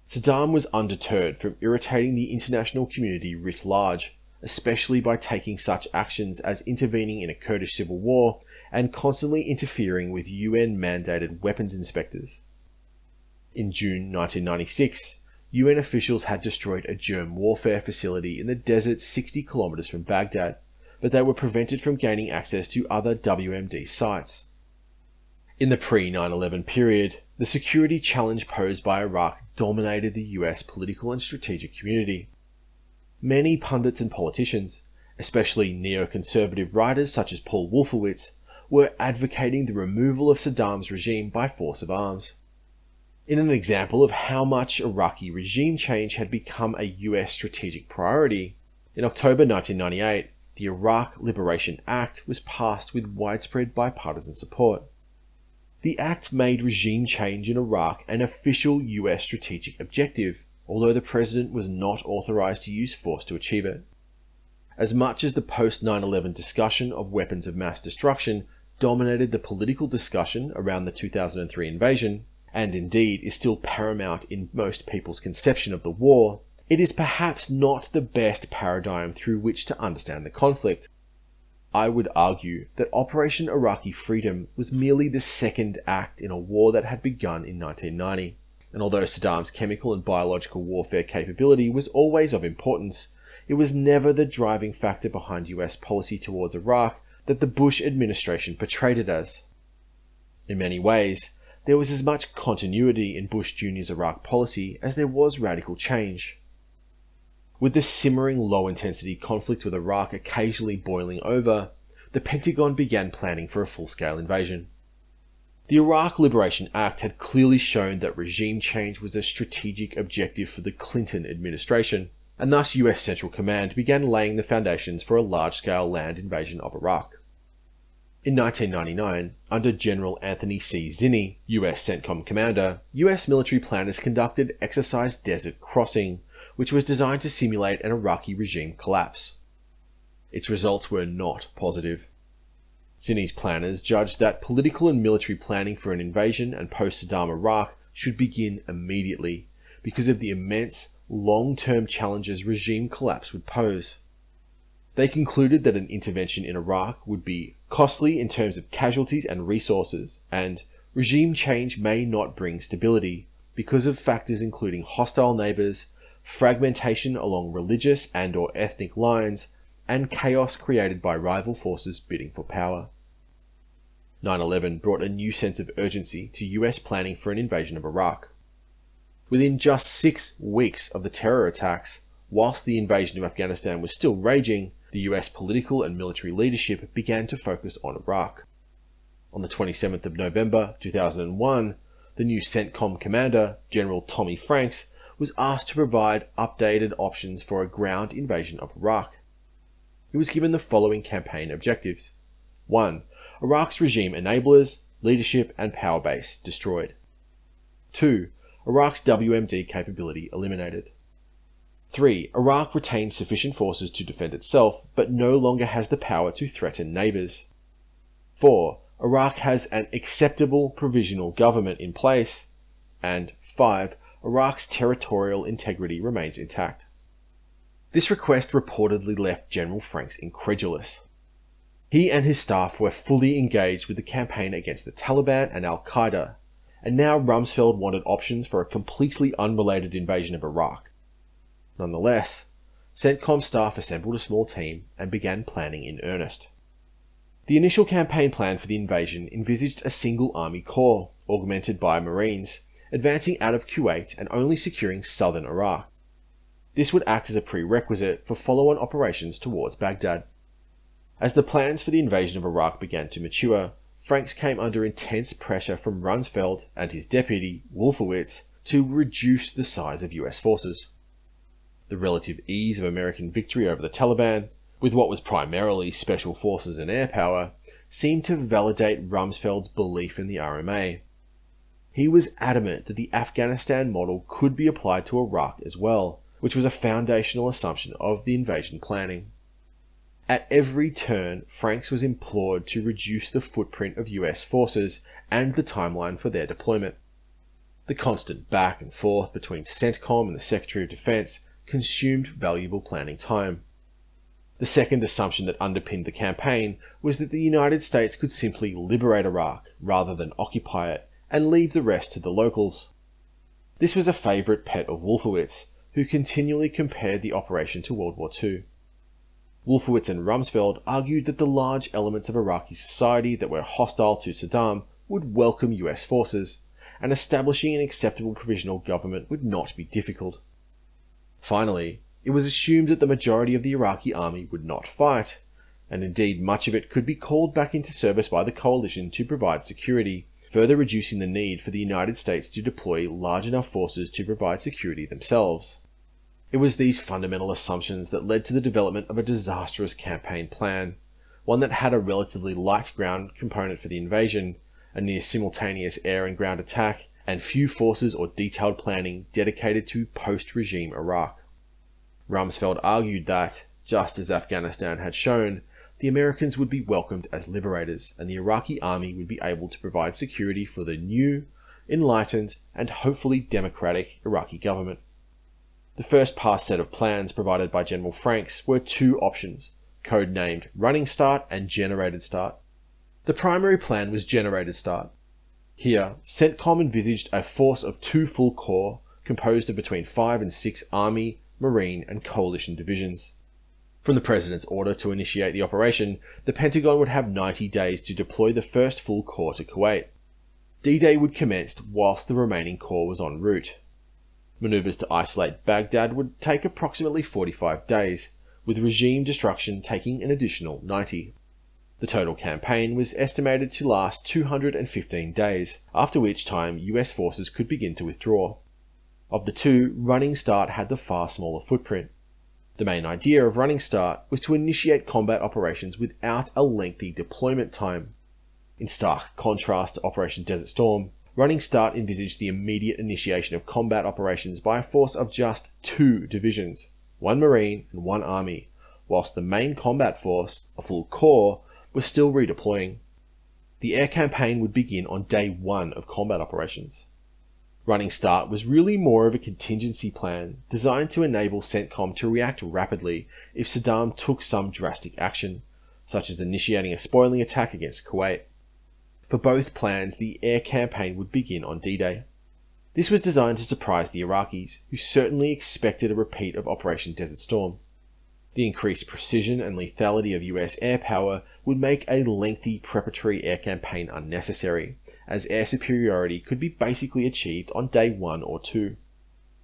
Saddam was undeterred from irritating the international community writ large, especially by taking such actions as intervening in a Kurdish civil war and constantly interfering with UN-mandated weapons inspectors. In June 1996, UN officials had destroyed a germ warfare facility in the desert 60 kilometers from Baghdad, but they were prevented from gaining access to other WMD sites. In the pre-9/11 period, the security challenge posed by Iraq dominated the US political and strategic community. Many pundits and politicians, especially neoconservative writers such as Paul Wolfowitz, were advocating the removal of Saddam's regime by force of arms. In an example of how much Iraqi regime change had become a US strategic priority, in October 1998, the Iraq Liberation Act was passed with widespread bipartisan support. The act made regime change in Iraq an official US strategic objective, although the president was not authorized to use force to achieve it. As much as the post-9/11 discussion of weapons of mass destruction dominated the political discussion around the 2003 invasion, and indeed is still paramount in most people's conception of the war, it is perhaps not the best paradigm through which to understand the conflict. I would argue that Operation Iraqi Freedom was merely the second act in a war that had begun in 1990, and although Saddam's chemical and biological warfare capability was always of importance, it was never the driving factor behind US policy towards Iraq that the Bush administration portrayed it as. In many ways, there was as much continuity in Bush Jr.'s Iraq policy as there was radical change. With the simmering low-intensity conflict with Iraq occasionally boiling over, the Pentagon began planning for a full-scale invasion. The Iraq Liberation Act had clearly shown that regime change was a strategic objective for the Clinton administration, and thus US Central Command began laying the foundations for a large-scale land invasion of Iraq. In 1999, under General Anthony C. Zinni, US CENTCOM commander, US military planners conducted Exercise Desert Crossing, which was designed to simulate an Iraqi regime collapse. Its results were not positive. Zinni's planners judged that political and military planning for an invasion and post-Saddam Iraq should begin immediately, because of the immense, long-term challenges regime collapse would pose. They concluded that an intervention in Iraq would be costly in terms of casualties and resources, and regime change may not bring stability because of factors including hostile neighbors, fragmentation along religious and/or ethnic lines, and chaos created by rival forces bidding for power. 9/11 brought a new sense of urgency to US planning for an invasion of Iraq. Within just 6 weeks of the terror attacks, whilst the invasion of Afghanistan was still raging, the US political and military leadership began to focus on Iraq. On the 27th of November 2001, the new CENTCOM commander, General Tommy Franks, was asked to provide updated options for a ground invasion of Iraq. He was given the following campaign objectives. 1. Iraq's regime enablers, leadership and power base destroyed. 2. Iraq's WMD capability eliminated. 3. Iraq retains sufficient forces to defend itself, but no longer has the power to threaten neighbors. 4. Iraq has an acceptable provisional government in place. And 5. Iraq's territorial integrity remains intact. This request reportedly left General Franks incredulous. He and his staff were fully engaged with the campaign against the Taliban and Al-Qaeda, and now Rumsfeld wanted options for a completely unrelated invasion of Iraq. Nonetheless, CENTCOM staff assembled a small team and began planning in earnest. The initial campaign plan for the invasion envisaged a single army corps, augmented by Marines, advancing out of Kuwait and only securing southern Iraq. This would act as a prerequisite for follow-on operations towards Baghdad. As the plans for the invasion of Iraq began to mature, Franks came under intense pressure from Rumsfeld and his deputy, Wolfowitz, to reduce the size of US forces. The relative ease of American victory over the Taliban, with what was primarily special forces and air power, seemed to validate Rumsfeld's belief in the RMA. He was adamant that the Afghanistan model could be applied to Iraq as well, which was a foundational assumption of the invasion planning. At every turn, Franks was implored to reduce the footprint of US forces and the timeline for their deployment. The constant back and forth between CENTCOM and the Secretary of Defense consumed valuable planning time. The second assumption that underpinned the campaign was that the United States could simply liberate Iraq rather than occupy it and leave the rest to the locals. This was a favourite pet of Wolfowitz, who continually compared the operation to World War II. Wolfowitz and Rumsfeld argued that the large elements of Iraqi society that were hostile to Saddam would welcome US forces, and establishing an acceptable provisional government would not be difficult. Finally, it was assumed that the majority of the Iraqi army would not fight, and indeed much of it could be called back into service by the coalition to provide security, further reducing the need for the United States to deploy large enough forces to provide security themselves. It was these fundamental assumptions that led to the development of a disastrous campaign plan, one that had a relatively light ground component for the invasion, a near simultaneous air and ground attack, and few forces or detailed planning dedicated to post-regime Iraq. Rumsfeld argued that, just as Afghanistan had shown, the Americans would be welcomed as liberators, and the Iraqi army would be able to provide security for the new, enlightened, and hopefully democratic Iraqi government. The first pass set of plans provided by General Franks were two options, codenamed Running Start and Generated Start. The primary plan was Generated Start. Here, CENTCOM envisaged a force of 2 full corps composed of between 5 and 6 Army, Marine, and Coalition divisions. From the President's order to initiate the operation, the Pentagon would have 90 days to deploy the first full corps to Kuwait. D-Day would commence whilst the remaining corps was en route. Maneuvers to isolate Baghdad would take approximately 45 days, with regime destruction taking an additional 90. The total campaign was estimated to last 215 days, after which time US forces could begin to withdraw. Of the two, Running Start had the far smaller footprint. The main idea of Running Start was to initiate combat operations without a lengthy deployment time. In stark contrast to Operation Desert Storm, Running Start envisaged the immediate initiation of combat operations by a force of just 2 divisions, 1 Marine and 1 Army, whilst the main combat force, a full corps, was still redeploying. The air campaign would begin on day 1 of combat operations. Running Start was really more of a contingency plan designed to enable CENTCOM to react rapidly if Saddam took some drastic action, such as initiating a spoiling attack against Kuwait. For both plans, the air campaign would begin on D-Day. This was designed to surprise the Iraqis, who certainly expected a repeat of Operation Desert Storm. The increased precision and lethality of US air power would make a lengthy preparatory air campaign unnecessary, as air superiority could be basically achieved on day 1 or 2.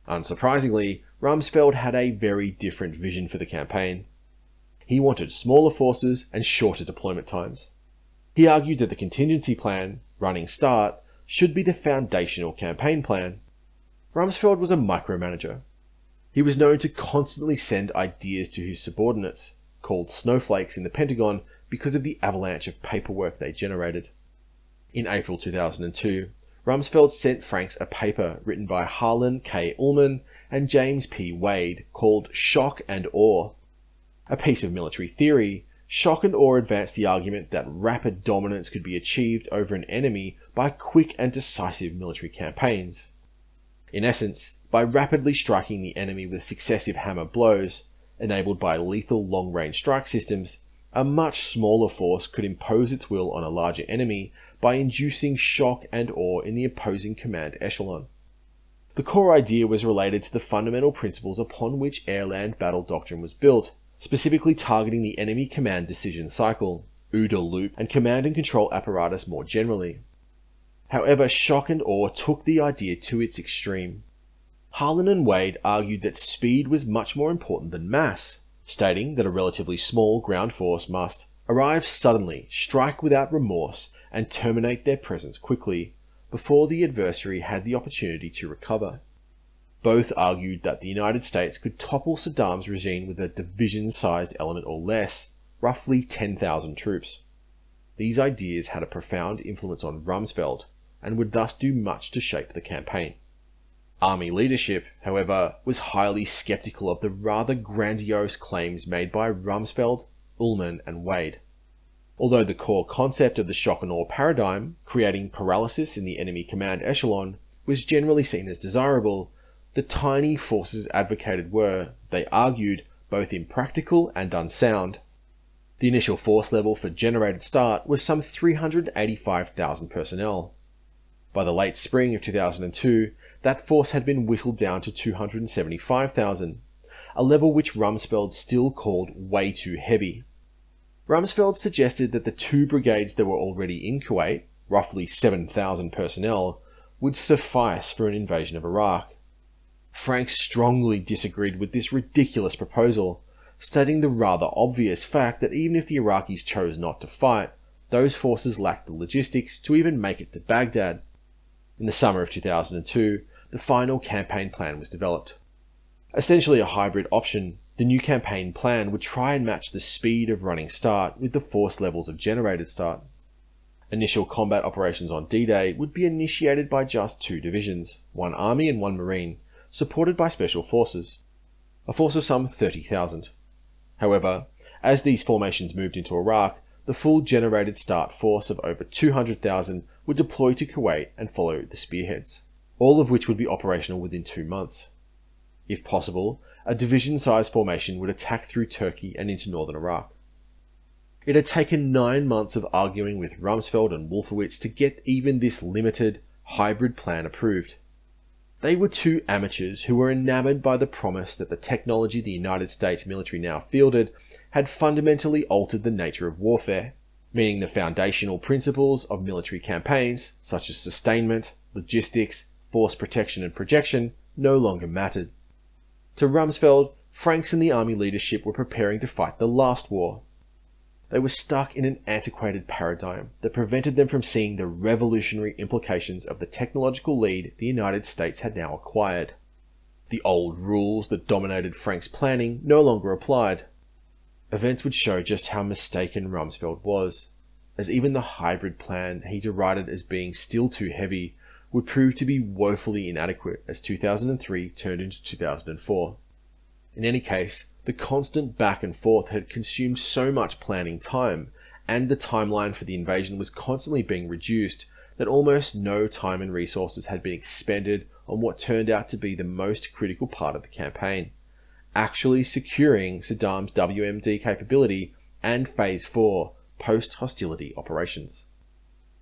Unsurprisingly, Rumsfeld had a very different vision for the campaign. He wanted smaller forces and shorter deployment times. He argued that the contingency plan, Running Start, should be the foundational campaign plan. Rumsfeld was a micromanager. He was known to constantly send ideas to his subordinates, called snowflakes in the Pentagon because of the avalanche of paperwork they generated. In April 2002, Rumsfeld sent Franks a paper written by Harlan K. Ullman and James P. Wade called Shock and Awe. A piece of military theory, Shock and Awe advanced the argument that rapid dominance could be achieved over an enemy by quick and decisive military campaigns. In essence, by rapidly striking the enemy with successive hammer blows, enabled by lethal long-range strike systems, a much smaller force could impose its will on a larger enemy by inducing shock and awe in the opposing command echelon. The core idea was related to the fundamental principles upon which AirLand battle doctrine was built, specifically targeting the enemy command decision cycle, OODA loop, and command and control apparatus more generally. However, shock and awe took the idea to its extreme. Harlan and Wade argued that speed was much more important than mass, stating that a relatively small ground force must arrive suddenly, strike without remorse, and terminate their presence quickly, before the adversary had the opportunity to recover. Both argued that the United States could topple Saddam's regime with a division-sized element or less, roughly 10,000 troops. These ideas had a profound influence on Rumsfeld, and would thus do much to shape the campaign. Army leadership, however, was highly skeptical of the rather grandiose claims made by Rumsfeld, Ullman, and Wade. Although the core concept of the shock and awe paradigm, creating paralysis in the enemy command echelon, was generally seen as desirable, the tiny forces advocated were, they argued, both impractical and unsound. The initial force level for generated start was some 385,000 personnel. By the late spring of 2002, that force had been whittled down to 275,000, a level which Rumsfeld still called way too heavy. Rumsfeld suggested that the 2 brigades that were already in Kuwait, roughly 7,000 personnel, would suffice for an invasion of Iraq. Franks strongly disagreed with this ridiculous proposal, stating the rather obvious fact that even if the Iraqis chose not to fight, those forces lacked the logistics to even make it to Baghdad. In the summer of 2002, the final campaign plan was developed. Essentially a hybrid option, the new campaign plan would try and match the speed of Running Start with the force levels of generated start. Initial combat operations on D-Day would be initiated by just 2 divisions, 1 Army and 1 Marine, supported by special forces, a force of some 30,000. However, as these formations moved into Iraq, the full generated start force of over 200,000 would deploy to Kuwait and follow the spearheads, all of which would be operational within 2 months. If possible, a division-sized formation would attack through Turkey and into northern Iraq. It had taken 9 months of arguing with Rumsfeld and Wolfowitz to get even this limited, hybrid plan approved. They were 2 amateurs who were enamored by the promise that the technology the United States military now fielded had fundamentally altered the nature of warfare, meaning the foundational principles of military campaigns, such as sustainment, logistics, force protection and projection, no longer mattered. To Rumsfeld, Franks and the army leadership were preparing to fight the last war. They were stuck in an antiquated paradigm that prevented them from seeing the revolutionary implications of the technological lead the United States had now acquired. The old rules that dominated Frank's planning no longer applied. Events would show just how mistaken Rumsfeld was, as even the hybrid plan he derided as being still too heavy would prove to be woefully inadequate as 2003 turned into 2004. In any case, the constant back and forth had consumed so much planning time, and the timeline for the invasion was constantly being reduced, that almost no time and resources had been expended on what turned out to be the most critical part of the campaign, actually securing Saddam's WMD capability and Phase 4 post-hostility operations.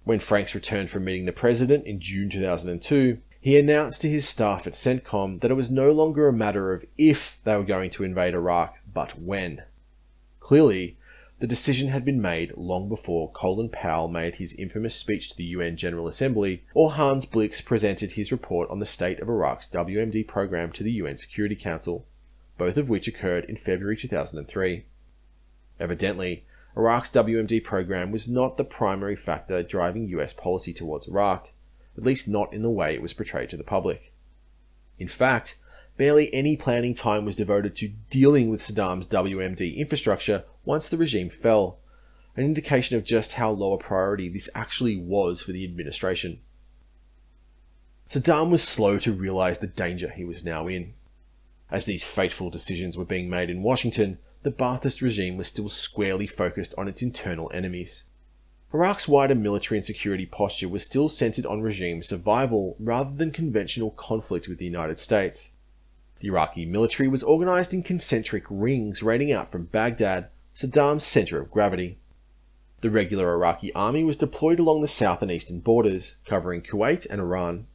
When Franks returned from meeting the president in June 2002, he announced to his staff at CENTCOM that it was no longer a matter of if they were going to invade Iraq, but when. Clearly, the decision had been made long before Colin Powell made his infamous speech to the UN General Assembly, or Hans Blix presented his report on the state of Iraq's WMD program to the UN Security Council, both of which occurred in February 2003. Evidently, Iraq's WMD program was not the primary factor driving US policy towards Iraq, at least not in the way it was portrayed to the public. In fact, barely any planning time was devoted to dealing with Saddam's WMD infrastructure once the regime fell, an indication of just how low a priority this actually was for the administration. Saddam was slow to realize the danger he was now in. As these fateful decisions were being made in Washington, the Ba'athist regime was still squarely focused on its internal enemies. Iraq's wider military and security posture was still centered on regime survival rather than conventional conflict with the United States. The Iraqi military was organized in concentric rings raining out from Baghdad, Saddam's center of gravity. The regular Iraqi army was deployed along the south and eastern borders, covering Kuwait and Iran.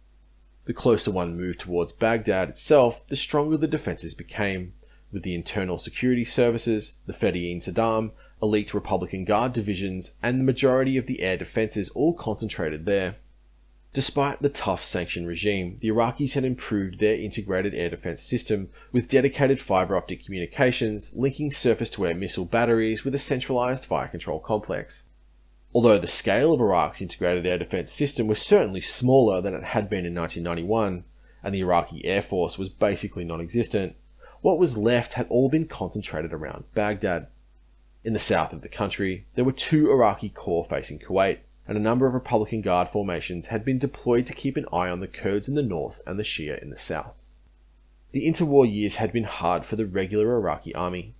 The closer one moved towards Baghdad itself, the stronger the defenses became, with the internal security services, the Fedayeen Saddam, elite Republican Guard divisions, and the majority of the air defences all concentrated there. Despite the tough sanction regime, the Iraqis had improved their integrated air defence system with dedicated fibre optic communications linking surface-to-air missile batteries with a centralised fire control complex. Although the scale of Iraq's integrated air defence system was certainly smaller than it had been in 1991, and the Iraqi Air Force was basically non-existent, what was left had all been concentrated around Baghdad. In the south of the country, there were 2 Iraqi corps facing Kuwait, and a number of Republican Guard formations had been deployed to keep an eye on the Kurds in the north and the Shia in the south. The interwar years had been hard for the regular Iraqi army.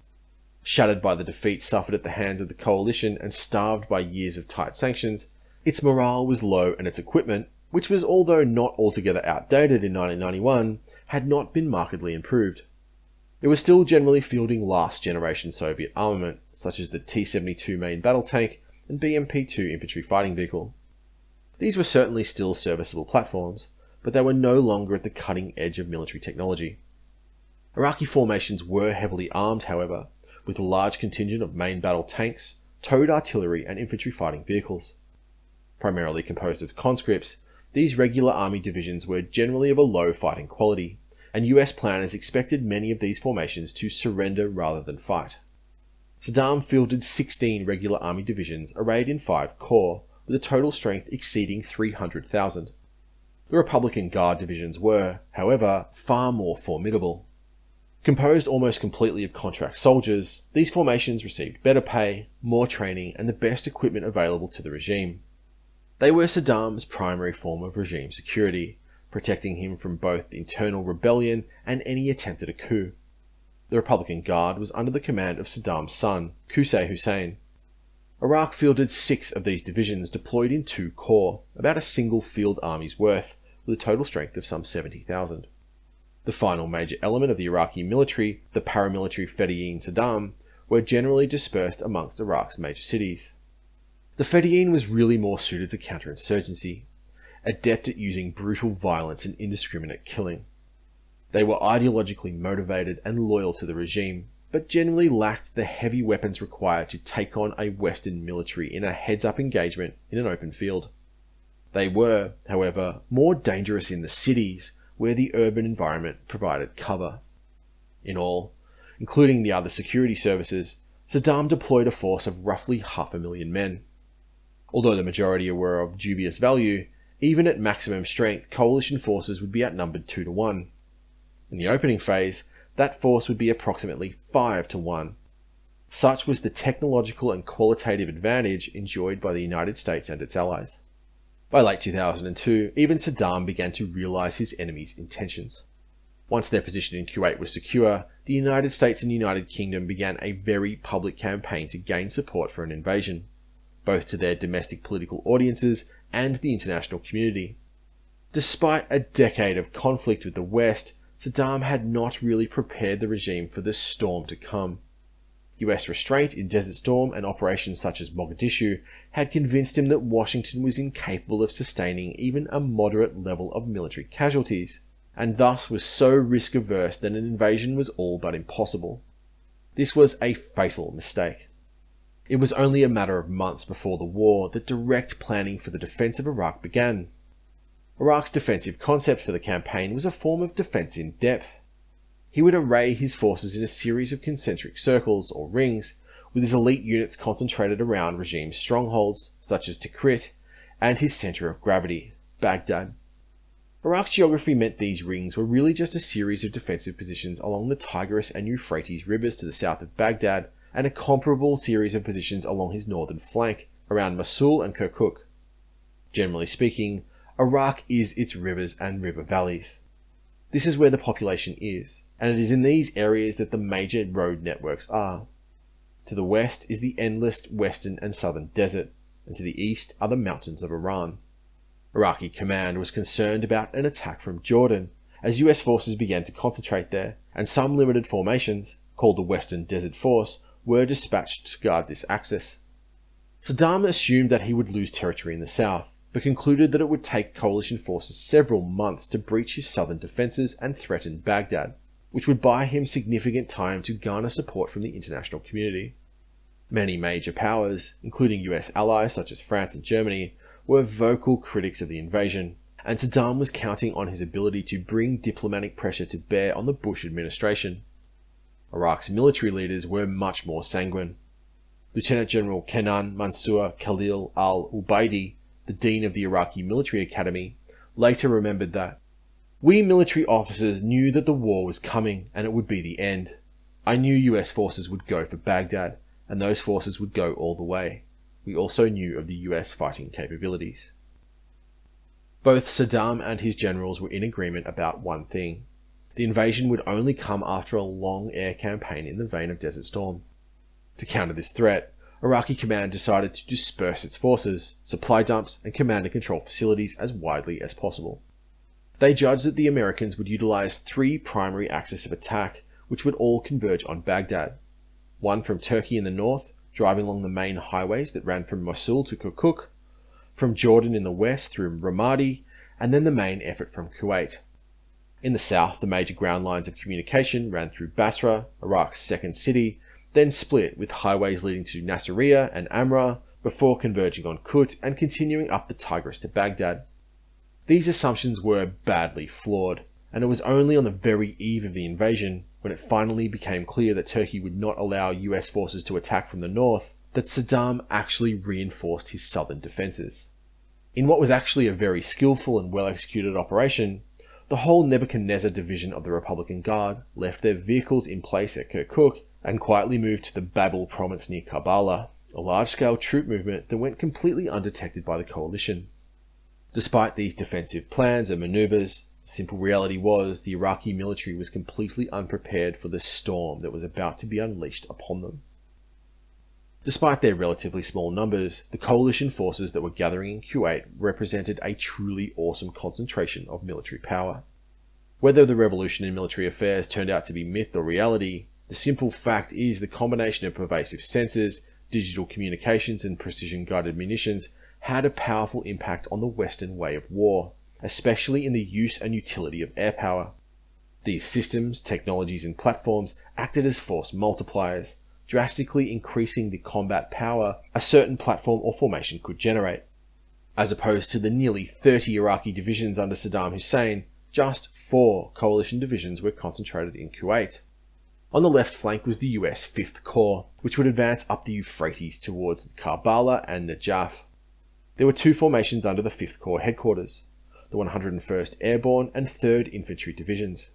Shattered by the defeat suffered at the hands of the coalition and starved by years of tight sanctions, its morale was low and its equipment, which was although not altogether outdated in 1991, had not been markedly improved. It was still generally fielding last-generation Soviet armament, such as the T-72 main battle tank and BMP-2 infantry fighting vehicle. These were certainly still serviceable platforms, but they were no longer at the cutting edge of military technology. Iraqi formations were heavily armed, however, with a large contingent of main battle tanks, towed artillery and infantry fighting vehicles. Primarily composed of conscripts, these regular army divisions were generally of a low fighting quality, and US planners expected many of these formations to surrender rather than fight. Saddam fielded 16 regular army divisions arrayed in 5 corps, with a total strength exceeding 300,000. The Republican Guard divisions were, however, far more formidable. Composed almost completely of contract soldiers, these formations received better pay, more training, and the best equipment available to the regime. They were Saddam's primary form of regime security, protecting him from both internal rebellion and any attempt at a coup. The Republican Guard was under the command of Saddam's son, Qasr Hussein. Iraq fielded 6 of these divisions deployed in 2 corps, about a single field army's worth, with a total strength of some 70,000. The final major element of the Iraqi military, the paramilitary Fedayeen Saddam, were generally dispersed amongst Iraq's major cities. The Fedayeen was really more suited to counterinsurgency, adept at using brutal violence and indiscriminate killing. They were ideologically motivated and loyal to the regime, but generally lacked the heavy weapons required to take on a Western military in a heads-up engagement in an open field. They were, however, more dangerous in the cities, where the urban environment provided cover. In all, including the other security services, Saddam deployed a force of roughly 500,000 men. Although the majority were of dubious value, even at maximum strength, coalition forces would be outnumbered 2 to 1. In the opening phase, that force would be approximately 5 to 1. Such was the technological and qualitative advantage enjoyed by the United States and its allies. By late 2002, even Saddam began to realize his enemy's intentions. Once their position in Kuwait was secure, the United States and United Kingdom began a very public campaign to gain support for an invasion, both to their domestic political audiences and the international community. Despite a decade of conflict with the West, Saddam had not really prepared the regime for the storm to come. US restraint in Desert Storm and operations such as Mogadishu had convinced him that Washington was incapable of sustaining even a moderate level of military casualties, and thus was so risk-averse that an invasion was all but impossible. This was a fatal mistake. It was only a matter of months before the war that direct planning for the defense of Iraq began. Iraq's defensive concept for the campaign was a form of defense in depth. He would array his forces in a series of concentric circles, or rings, with his elite units concentrated around regime strongholds, such as Tikrit, and his center of gravity, Baghdad. Iraq's geography meant these rings were really just a series of defensive positions along the Tigris and Euphrates rivers to the south of Baghdad, and a comparable series of positions along his northern flank, around Mosul and Kirkuk. Generally speaking, Iraq is its rivers and river valleys. This is where the population is, and it is in these areas that the major road networks are. To the west is the endless western and southern desert, and to the east are the mountains of Iran. Iraqi command was concerned about an attack from Jordan, as US forces began to concentrate there, and some limited formations, called the Western Desert Force, were dispatched to guard this axis. Saddam assumed that he would lose territory in the south, but concluded that it would take coalition forces several months to breach his southern defences and threaten Baghdad, which would buy him significant time to garner support from the international community. Many major powers, including US allies such as France and Germany, were vocal critics of the invasion, and Saddam was counting on his ability to bring diplomatic pressure to bear on the Bush administration. Iraq's military leaders were much more sanguine. Lieutenant General Kenan Mansour Khalil al-Ubaidi, the dean of the Iraqi Military Academy, later remembered that, "We military officers knew that the war was coming and it would be the end. I knew US forces would go for Baghdad, and those forces would go all the way. We also knew of the US fighting capabilities." Both Saddam and his generals were in agreement about one thing. The invasion would only come after a long air campaign in the vein of Desert Storm. To counter this threat, Iraqi command decided to disperse its forces, supply dumps, and command and control facilities as widely as possible. They judged that the Americans would utilize 3 primary axes of attack, which would all converge on Baghdad. One from Turkey in the north, driving along the main highways that ran from Mosul to Kirkuk, from Jordan in the west through Ramadi, and then the main effort from Kuwait. In the south, the major ground lines of communication ran through Basrah, Iraq's second city, then split with highways leading to Nasiriyah and Amrah, before converging on Kut and continuing up the Tigris to Baghdad. These assumptions were badly flawed, and it was only on the very eve of the invasion, when it finally became clear that Turkey would not allow US forces to attack from the north, that Saddam actually reinforced his southern defences. In what was actually a very skillful and well-executed operation, the whole Nebuchadnezzar division of the Republican Guard left their vehicles in place at Kirkuk and quietly moved to the Babel province near Karbala, a large-scale troop movement that went completely undetected by the coalition. Despite these defensive plans and maneuvers, the simple reality was the Iraqi military was completely unprepared for the storm that was about to be unleashed upon them. Despite their relatively small numbers, the coalition forces that were gathering in Kuwait represented a truly awesome concentration of military power. Whether the revolution in military affairs turned out to be myth or reality, the simple fact is the combination of pervasive sensors, digital communications, and precision-guided munitions had a powerful impact on the Western way of war, especially in the use and utility of air power. These systems, technologies, and platforms acted as force multipliers, drastically increasing the combat power a certain platform or formation could generate. As opposed to the nearly 30 Iraqi divisions under Saddam Hussein, just 4 coalition divisions were concentrated in Kuwait. On the left flank was the US 5th Corps, which would advance up the Euphrates towards Karbala and Najaf. There were 2 formations under the 5th Corps headquarters, the 101st Airborne and 3rd Infantry Divisions.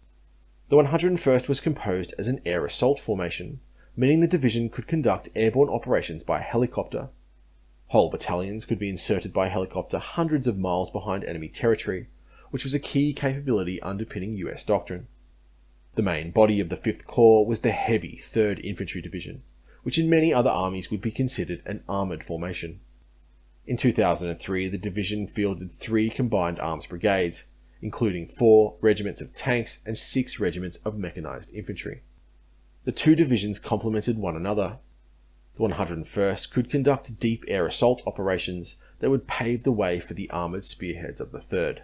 The 101st was composed as an air assault formation, meaning the division could conduct airborne operations by helicopter. Whole battalions could be inserted by helicopter hundreds of miles behind enemy territory, which was a key capability underpinning US doctrine. The main body of the 5th Corps was the heavy 3rd Infantry Division, which in many other armies would be considered an armoured formation. In 2003, the division fielded 3 combined arms brigades, including 4 regiments of tanks and 6 regiments of mechanised infantry. The 2 divisions complemented one another. The 101st could conduct deep air assault operations that would pave the way for the armoured spearheads of the 3rd.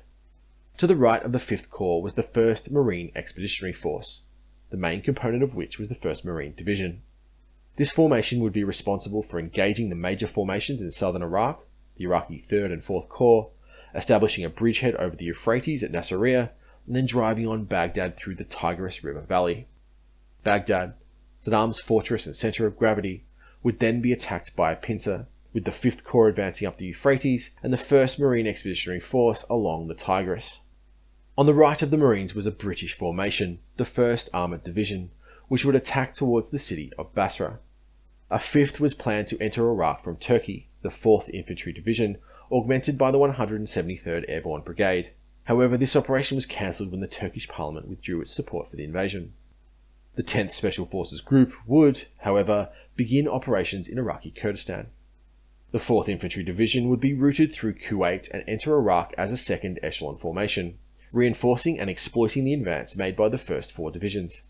To the right of the 5th Corps was the 1st Marine Expeditionary Force, the main component of which was the 1st Marine Division. This formation would be responsible for engaging the major formations in southern Iraq, the Iraqi 3rd and 4th Corps, establishing a bridgehead over the Euphrates at Nasiriyah, and then driving on Baghdad through the Tigris River Valley. Baghdad, Saddam's fortress and centre of gravity, would then be attacked by a pincer, with the 5th Corps advancing up the Euphrates and the 1st Marine Expeditionary Force along the Tigris. On the right of the Marines was a British formation, the 1st Armoured Division, which would attack towards the city of Basrah. A 5th was planned to enter Iraq from Turkey, the 4th Infantry Division, augmented by the 173rd Airborne Brigade. However, this operation was cancelled when the Turkish Parliament withdrew its support for the invasion. The 10th Special Forces Group would, however, begin operations in Iraqi Kurdistan. The 4th Infantry Division would be routed through Kuwait and enter Iraq as a second echelon formation, reinforcing and exploiting the advance made by the first 4 divisions.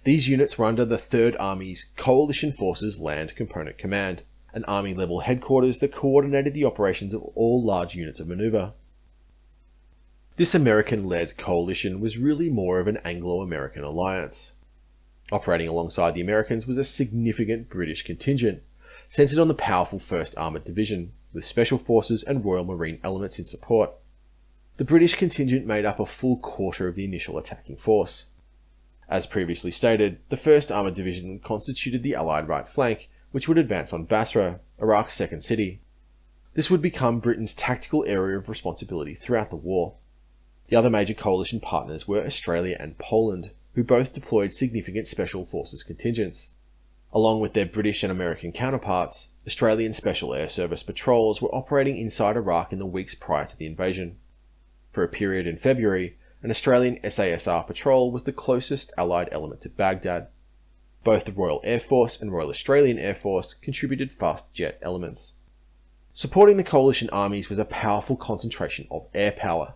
These units were under the 3rd Army's Coalition Forces Land Component Command, an army-level headquarters that coordinated the operations of all large units of manoeuvre. This American-led coalition was really more of an Anglo-American alliance. Operating alongside the Americans was a significant British contingent, centred on the powerful 1st Armoured Division, with Special Forces and Royal Marine elements in support. The British contingent made up a full quarter of the initial attacking force. As previously stated, the 1st Armoured Division constituted the Allied right flank, which would advance on Basrah, Iraq's second city. This would become Britain's tactical area of responsibility throughout the war. The other major coalition partners were Australia and Poland, who both deployed significant Special Forces contingents. Along with their British and American counterparts, Australian Special Air Service patrols were operating inside Iraq in the weeks prior to the invasion. For a period in February, an Australian SASR patrol was the closest Allied element to Baghdad. Both the Royal Air Force and Royal Australian Air Force contributed fast jet elements. Supporting the coalition armies was a powerful concentration of air power.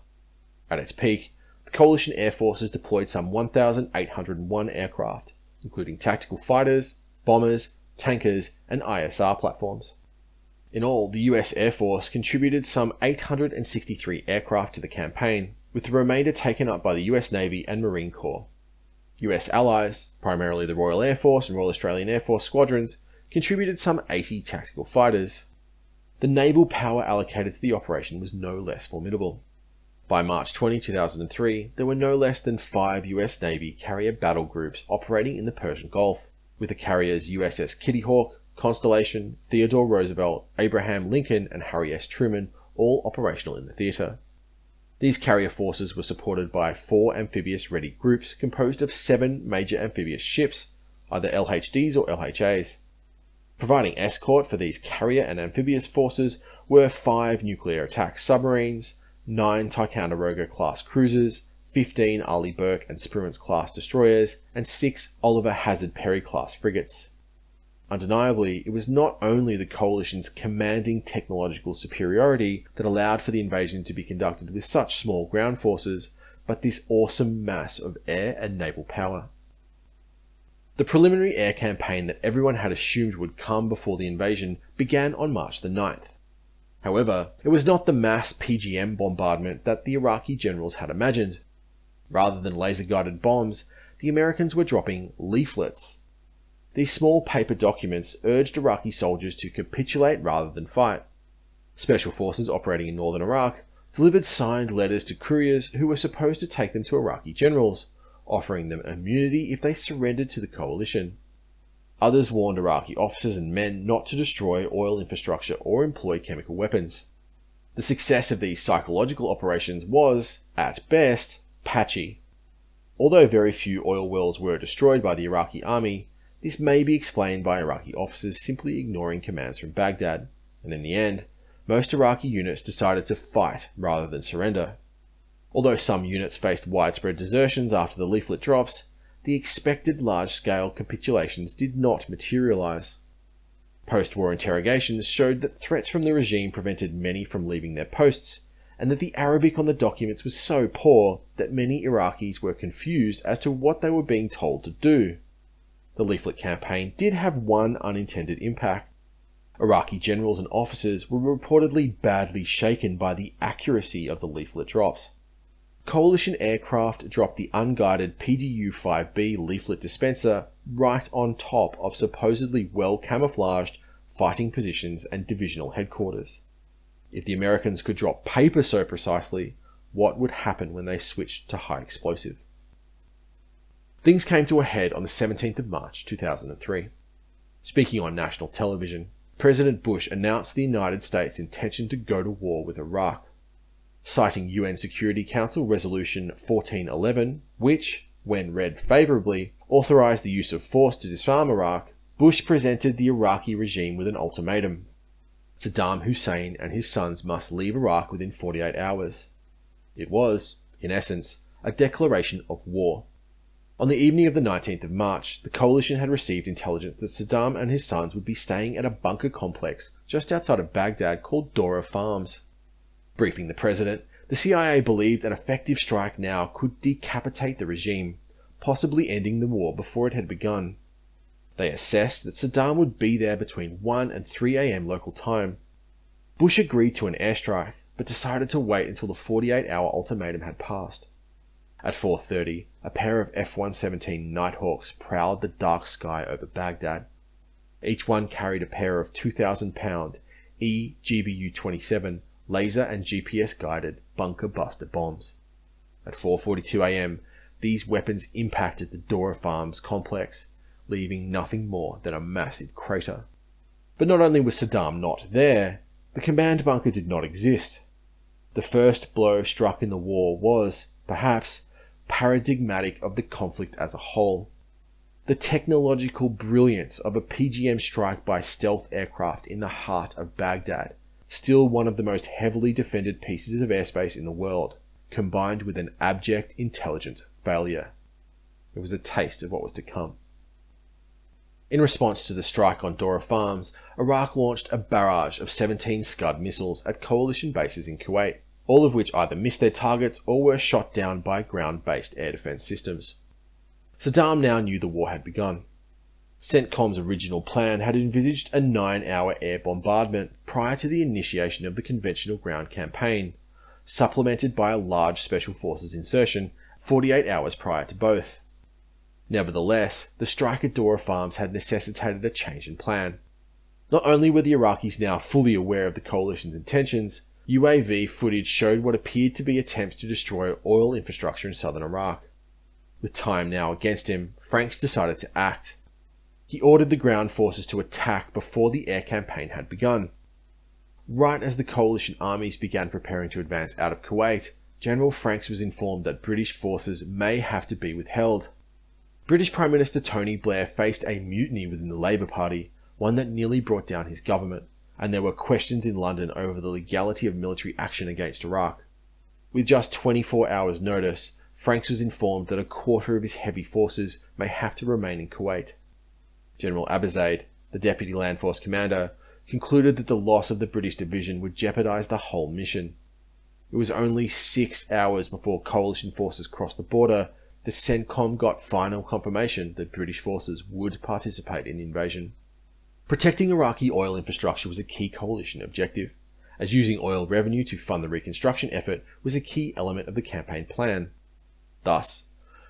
At its peak, the coalition air forces deployed some 1,801 aircraft, including tactical fighters, bombers, tankers, and ISR platforms. In all, the US Air Force contributed some 863 aircraft to the campaign, with the remainder taken up by the US Navy and Marine Corps. US allies, primarily the Royal Air Force and Royal Australian Air Force squadrons, contributed some 80 tactical fighters. The naval power allocated to the operation was no less formidable. By March 20, 2003, there were no less than 5 US Navy carrier battle groups operating in the Persian Gulf, with the carriers USS Kitty Hawk, Constellation, Theodore Roosevelt, Abraham Lincoln, and Harry S. Truman all operational in the theatre. These carrier forces were supported by 4 amphibious-ready groups composed of 7 major amphibious ships, either LHDs or LHAs. Providing escort for these carrier and amphibious forces were 5 nuclear attack submarines, 9 Ticonderoga-class cruisers, 15 Arleigh Burke and Spruance-class destroyers, and 6 Oliver Hazard Perry-class frigates. Undeniably, it was not only the coalition's commanding technological superiority that allowed for the invasion to be conducted with such small ground forces, but this awesome mass of air and naval power. The preliminary air campaign that everyone had assumed would come before the invasion began on March the 9th. However, it was not the mass PGM bombardment that the Iraqi generals had imagined. Rather than laser-guided bombs, the Americans were dropping leaflets. These small paper documents urged Iraqi soldiers to capitulate rather than fight. Special forces operating in northern Iraq delivered signed letters to couriers who were supposed to take them to Iraqi generals, offering them immunity if they surrendered to the coalition. Others warned Iraqi officers and men not to destroy oil infrastructure or employ chemical weapons. The success of these psychological operations was, at best, patchy. Although very few oil wells were destroyed by the Iraqi army, this may be explained by Iraqi officers simply ignoring commands from Baghdad, and in the end, most Iraqi units decided to fight rather than surrender. Although some units faced widespread desertions after the leaflet drops, the expected large-scale capitulations did not materialize. Post-war interrogations showed that threats from the regime prevented many from leaving their posts, and that the Arabic on the documents was so poor that many Iraqis were confused as to what they were being told to do. The leaflet campaign did have one unintended impact. Iraqi generals and officers were reportedly badly shaken by the accuracy of the leaflet drops. Coalition aircraft dropped the unguided PDU-5B leaflet dispenser right on top of supposedly well-camouflaged fighting positions and divisional headquarters. If the Americans could drop paper so precisely, what would happen when they switched to high explosive? Things came to a head on the 17th of March 2003. Speaking on national television, President Bush announced the United States' intention to go to war with Iraq. Citing UN Security Council Resolution 1411, which, when read favourably, authorised the use of force to disarm Iraq, Bush presented the Iraqi regime with an ultimatum. Saddam Hussein and his sons must leave Iraq within 48 hours. It was, in essence, a declaration of war. On the evening of the 19th of March, the coalition had received intelligence that Saddam and his sons would be staying at a bunker complex just outside of Baghdad called Dora Farms. Briefing the president, the CIA believed an effective strike now could decapitate the regime, possibly ending the war before it had begun. They assessed that Saddam would be there between 1 and 3 a.m. local time. Bush agreed to an airstrike, but decided to wait until the 48-hour ultimatum had passed. At 4:30, a pair of F-117 Nighthawks prowled the dark sky over Baghdad. Each one carried a pair of 2,000-pound EGBU-27 laser and GPS-guided bunker buster bombs. At 4:42 a.m., these weapons impacted the Dora Farms complex, leaving nothing more than a massive crater. But not only was Saddam not there, the command bunker did not exist. The first blow struck in the war was, perhaps, paradigmatic of the conflict as a whole. The technological brilliance of a PGM strike by stealth aircraft in the heart of Baghdad, still one of the most heavily defended pieces of airspace in the world, combined with an abject intelligence failure. It was a taste of what was to come. In response to the strike on Dora Farms, Iraq launched a barrage of 17 Scud missiles at coalition bases in Kuwait, all of which either missed their targets or were shot down by ground-based air defense systems. Saddam now knew the war had begun. CENTCOM's original plan had envisaged a 9-hour air bombardment prior to the initiation of the conventional ground campaign, supplemented by a large special forces insertion 48 hours prior to both. Nevertheless, the strike at Dora Farms had necessitated a change in plan. Not only were the Iraqis now fully aware of the coalition's intentions, UAV footage showed what appeared to be attempts to destroy oil infrastructure in southern Iraq. With time now against him, Franks decided to act. He ordered the ground forces to attack before the air campaign had begun. Right as the coalition armies began preparing to advance out of Kuwait, General Franks was informed that British forces may have to be withheld. British Prime Minister Tony Blair faced a mutiny within the Labour Party, one that nearly brought down his government, and there were questions in London over the legality of military action against Iraq. With just 24 hours' notice, Franks was informed that a quarter of his heavy forces may have to remain in Kuwait. General Abizaid, the Deputy Land Force Commander, concluded that the loss of the British division would jeopardise the whole mission. It was only 6 hours before coalition forces crossed the border that CENTCOM got final confirmation that British forces would participate in the invasion. Protecting Iraqi oil infrastructure was a key coalition objective, as using oil revenue to fund the reconstruction effort was a key element of the campaign plan. Thus,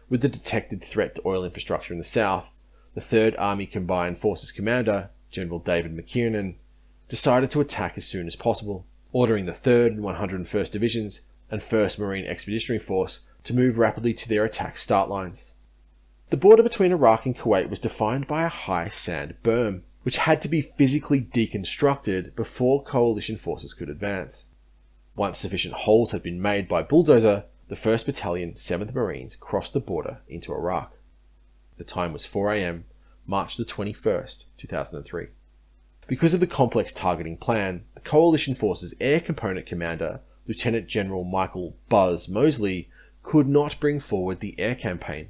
with the detected threat to oil infrastructure in the south, the 3rd Army Combined Forces Commander, General David McKiernan, decided to attack as soon as possible, ordering the 3rd and 101st Divisions and 1st Marine Expeditionary Force to move rapidly to their attack start lines. The border between Iraq and Kuwait was defined by a high sand berm, which had to be physically deconstructed before coalition forces could advance. Once sufficient holes had been made by bulldozer, the 1st Battalion, 7th Marines crossed the border into Iraq. The time was 4 AM, March the 21st, 2003. Because of the complex targeting plan, the Coalition Forces Air Component Commander, Lieutenant General Michael Buzz Mosley, could not bring forward the air campaign.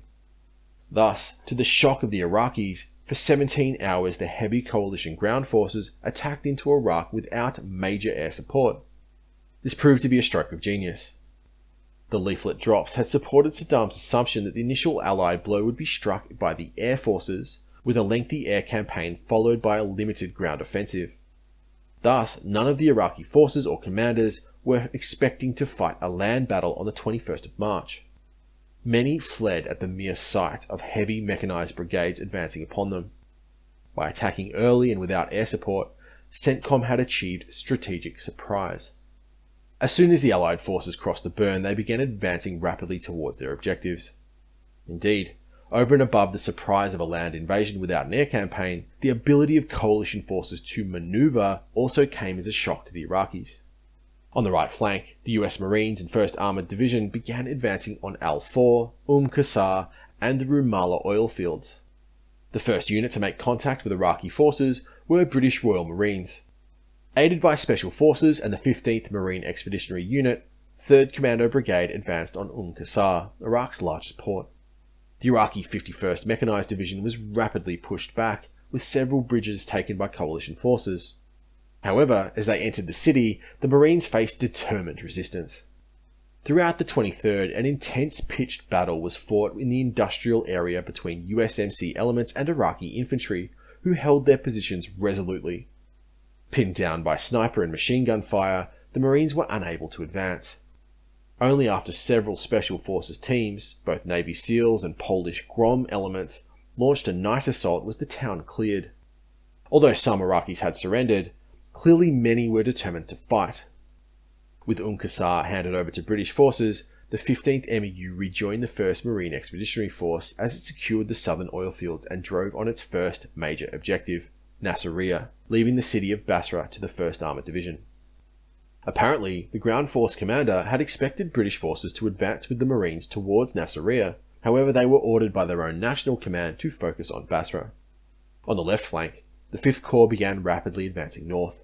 Thus, to the shock of the Iraqis, for 17 hours the heavy coalition ground forces attacked into Iraq without major air support. This proved to be a stroke of genius. The leaflet drops had supported Saddam's assumption that the initial Allied blow would be struck by the air forces, with a lengthy air campaign followed by a limited ground offensive. Thus, none of the Iraqi forces or commanders were expecting to fight a land battle on the 21st of March. Many fled at the mere sight of heavy mechanized brigades advancing upon them. By attacking early and without air support, CENTCOM had achieved strategic surprise. As soon as the Allied forces crossed the burn, they began advancing rapidly towards their objectives. Indeed, over and above the surprise of a land invasion without an air campaign, the ability of coalition forces to maneuver also came as a shock to the Iraqis. On the right flank, the US Marines and 1st Armoured Division began advancing on Al-4, Qasr, and the Rumaila oil fields. The first unit to make contact with Iraqi forces were British Royal Marines. Aided by Special Forces and the 15th Marine Expeditionary Unit, 3rd Commando Brigade advanced on Qasr, Iraq's largest port. The Iraqi 51st Mechanized Division was rapidly pushed back, with several bridges taken by coalition forces. However, as they entered the city, the Marines faced determined resistance. Throughout the 23rd, an intense pitched battle was fought in the industrial area between USMC elements and Iraqi infantry, who held their positions resolutely. Pinned down by sniper and machine gun fire, the Marines were unable to advance. Only after several Special Forces teams, both Navy SEALs and Polish GROM elements, launched a night assault was the town cleared. Although some Iraqis had surrendered, clearly many were determined to fight. With Qasr handed over to British forces, the 15th MEU rejoined the 1st Marine Expeditionary Force as it secured the southern oil fields and drove on its first major objective, Nasiriyah, leaving the city of Basrah to the 1st Armoured Division. Apparently, the ground force commander had expected British forces to advance with the Marines towards Nasiriyah, however they were ordered by their own national command to focus on Basrah. On the left flank, the 5th Corps began rapidly advancing north.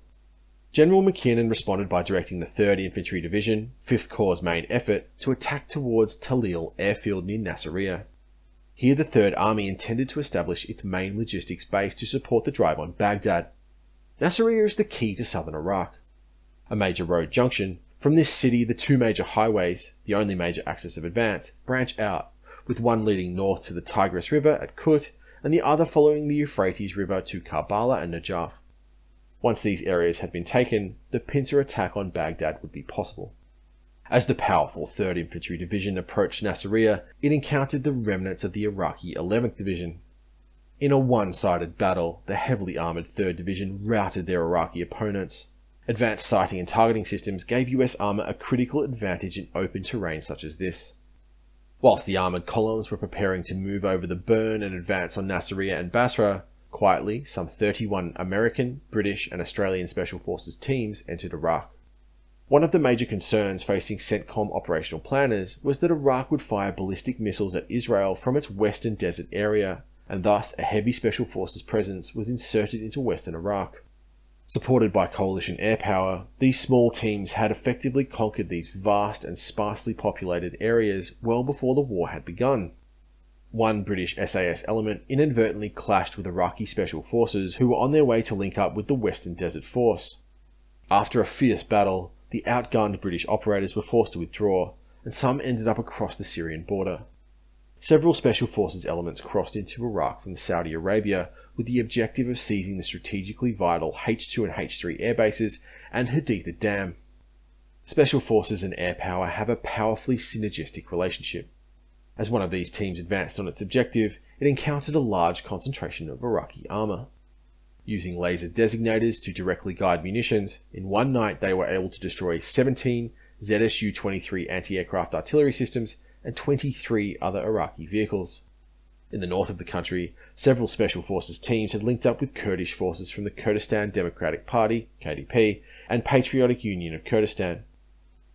General McKiernan responded by directing the 3rd Infantry Division, 5th Corps' main effort, to attack towards Talil airfield near Nasiriyah. Here the 3rd Army intended to establish its main logistics base to support the drive on Baghdad. Nasiriyah is the key to southern Iraq. A major road junction, from this city the two major highways, the only major axis of advance, branch out, with one leading north to the Tigris River at Kut, and the other following the Euphrates River to Karbala and Najaf. Once these areas had been taken, the pincer attack on Baghdad would be possible. As the powerful 3rd Infantry Division approached Nasiriyah, it encountered the remnants of the Iraqi 11th Division. In a one-sided battle, the heavily armoured 3rd Division routed their Iraqi opponents. Advanced sighting and targeting systems gave US armour a critical advantage in open terrain such as this. Whilst the armoured columns were preparing to move over the burn and advance on Nasiriyah and Basrah, quietly some 31 American, British and Australian Special Forces teams entered Iraq. One of the major concerns facing CENTCOM operational planners was that Iraq would fire ballistic missiles at Israel from its western desert area, and thus a heavy Special Forces presence was inserted into western Iraq. Supported by coalition air power, these small teams had effectively conquered these vast and sparsely populated areas well before the war had begun. One British SAS element inadvertently clashed with Iraqi Special Forces who were on their way to link up with the Western Desert Force. After a fierce battle, the outgunned British operators were forced to withdraw, and some ended up across the Syrian border. Several Special Forces elements crossed into Iraq from Saudi Arabia with the objective of seizing the strategically vital H2 and H3 airbases and Haditha Dam. Special Forces and air power have a powerfully synergistic relationship. As one of these teams advanced on its objective, it encountered a large concentration of Iraqi armour. Using laser designators to directly guide munitions, in one night they were able to destroy 17 ZSU-23 anti-aircraft artillery systems and 23 other Iraqi vehicles. In the north of the country, several Special Forces teams had linked up with Kurdish forces from the Kurdistan Democratic Party, KDP, and Patriotic Union of Kurdistan.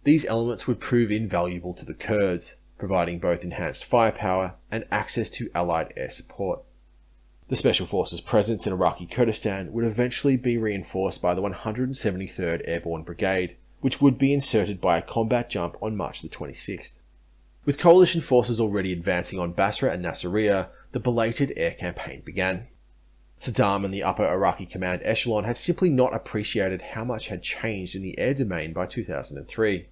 These elements would prove invaluable to the Kurds, providing both enhanced firepower and access to Allied air support. The Special Forces' presence in Iraqi Kurdistan would eventually be reinforced by the 173rd Airborne Brigade, which would be inserted by a combat jump on March the 26th. With coalition forces already advancing on Basrah and Nasiriyah, the belated air campaign began. Saddam and the upper Iraqi command echelon had simply not appreciated how much had changed in the air domain by 2003.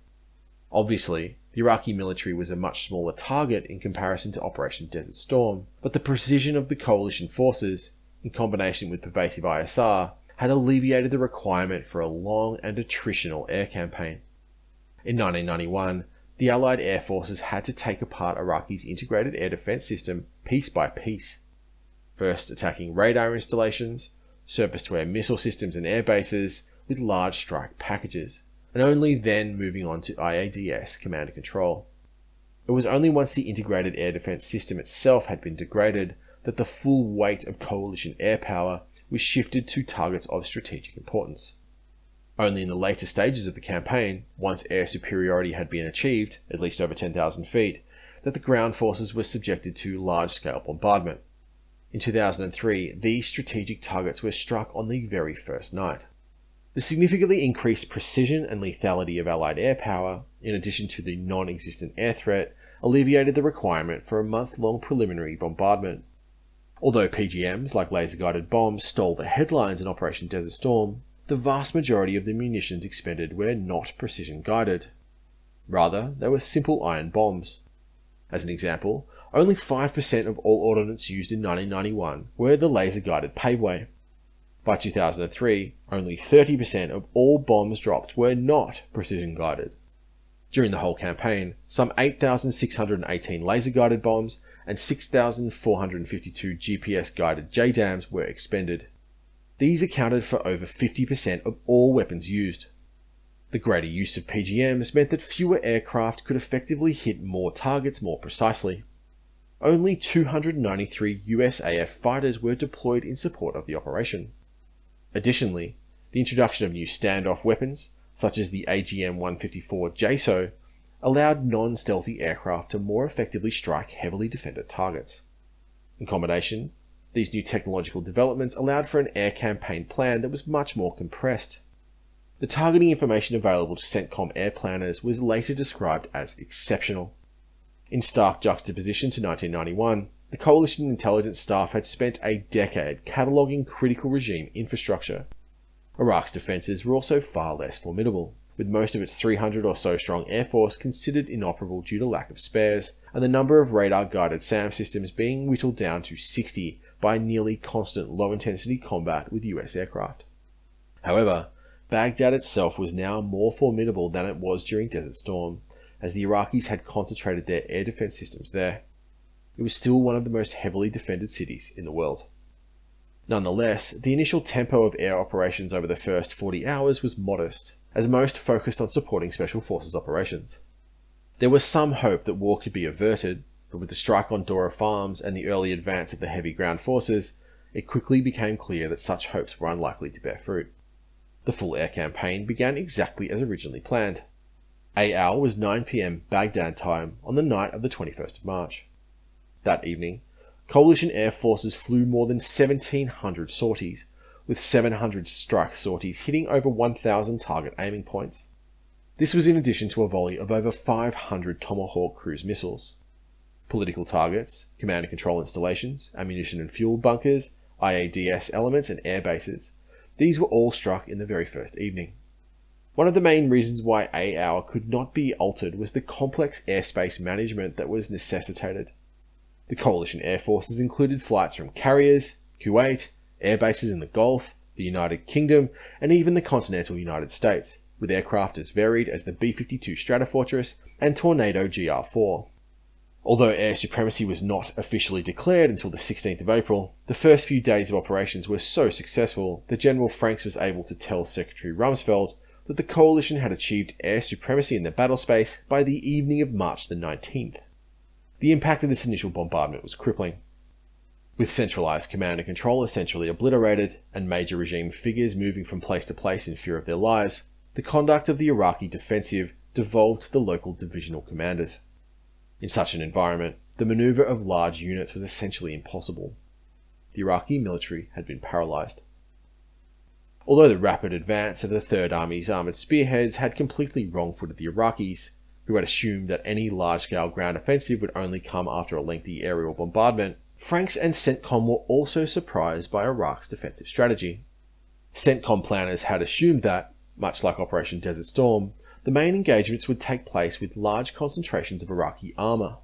Obviously, the Iraqi military was a much smaller target in comparison to Operation Desert Storm, but the precision of the coalition forces, in combination with pervasive ISR, had alleviated the requirement for a long and attritional air campaign. In 1991, the Allied air forces had to take apart Iraqi's integrated air defense system piece by piece, first attacking radar installations, surface-to-air missile systems and air bases with large strike packages, and only then moving on to IADS command and control. It was only once the integrated air defense system itself had been degraded that the full weight of coalition air power was shifted to targets of strategic importance. Only in the later stages of the campaign, once air superiority had been achieved, at least over 10,000 feet, that the ground forces were subjected to large-scale bombardment. In 2003, these strategic targets were struck on the very first night. The significantly increased precision and lethality of Allied air power, in addition to the non-existent air threat, alleviated the requirement for a month-long preliminary bombardment. Although PGMs, like laser-guided bombs, stole the headlines in Operation Desert Storm, the vast majority of the munitions expended were not precision-guided. Rather, they were simple iron bombs. As an example, only 5% of all ordnance used in 1991 were the laser-guided paveway. By 2003, only 30% of all bombs dropped were not precision-guided. During the whole campaign, some 8,618 laser-guided bombs and 6,452 GPS-guided JDAMs were expended. These accounted for over 50% of all weapons used. The greater use of PGMs meant that fewer aircraft could effectively hit more targets more precisely. Only 293 USAF fighters were deployed in support of the operation. Additionally, the introduction of new standoff weapons, such as the AGM-154 JSO, allowed non-stealthy aircraft to more effectively strike heavily defended targets. In combination, these new technological developments allowed for an air campaign plan that was much more compressed. The targeting information available to CENTCOM air planners was later described as exceptional. In stark juxtaposition to 1991, the coalition intelligence staff had spent a decade cataloguing critical regime infrastructure. Iraq's defences were also far less formidable, with most of its 300 or so strong air force considered inoperable due to lack of spares, and the number of radar-guided SAM systems being whittled down to 60 by nearly constant low-intensity combat with US aircraft. However, Baghdad itself was now more formidable than it was during Desert Storm, as the Iraqis had concentrated their air defense systems there. It was still one of the most heavily defended cities in the world. Nonetheless, the initial tempo of air operations over the first 40 hours was modest, as most focused on supporting Special Forces operations. There was some hope that war could be averted, but with the strike on Dora Farms and the early advance of the heavy ground forces, it quickly became clear that such hopes were unlikely to bear fruit. The full air campaign began exactly as originally planned. AL was 9 PM Baghdad time on the night of the 21st of March. That evening, coalition air forces flew more than 1,700 sorties, with 700 strike sorties hitting over 1,000 target aiming points. This was in addition to a volley of over 500 Tomahawk cruise missiles. Political targets, command and control installations, ammunition and fuel bunkers, IADS elements and air bases, these were all struck in the very first evening. One of the main reasons why AL could not be altered was the complex airspace management that was necessitated. The coalition air forces included flights from carriers, Kuwait, air bases in the Gulf, the United Kingdom, and even the continental United States, with aircraft as varied as the B-52 Stratofortress and Tornado GR-4. Although air supremacy was not officially declared until the 16th of April, the first few days of operations were so successful that General Franks was able to tell Secretary Rumsfeld that the coalition had achieved air supremacy in the battle space by the evening of March the 19th. The impact of this initial bombardment was crippling. With centralized command and control essentially obliterated, and major regime figures moving from place to place in fear of their lives, the conduct of the Iraqi defensive devolved to the local divisional commanders. In such an environment, the maneuver of large units was essentially impossible. The Iraqi military had been paralyzed. Although the rapid advance of the Third Army's armoured spearheads had completely wrong-footed the Iraqis, who had assumed that any large-scale ground offensive would only come after a lengthy aerial bombardment, Franks and CENTCOM were also surprised by Iraq's defensive strategy. CENTCOM planners had assumed that, much like Operation Desert Storm, the main engagements would take place with large concentrations of Iraqi armour.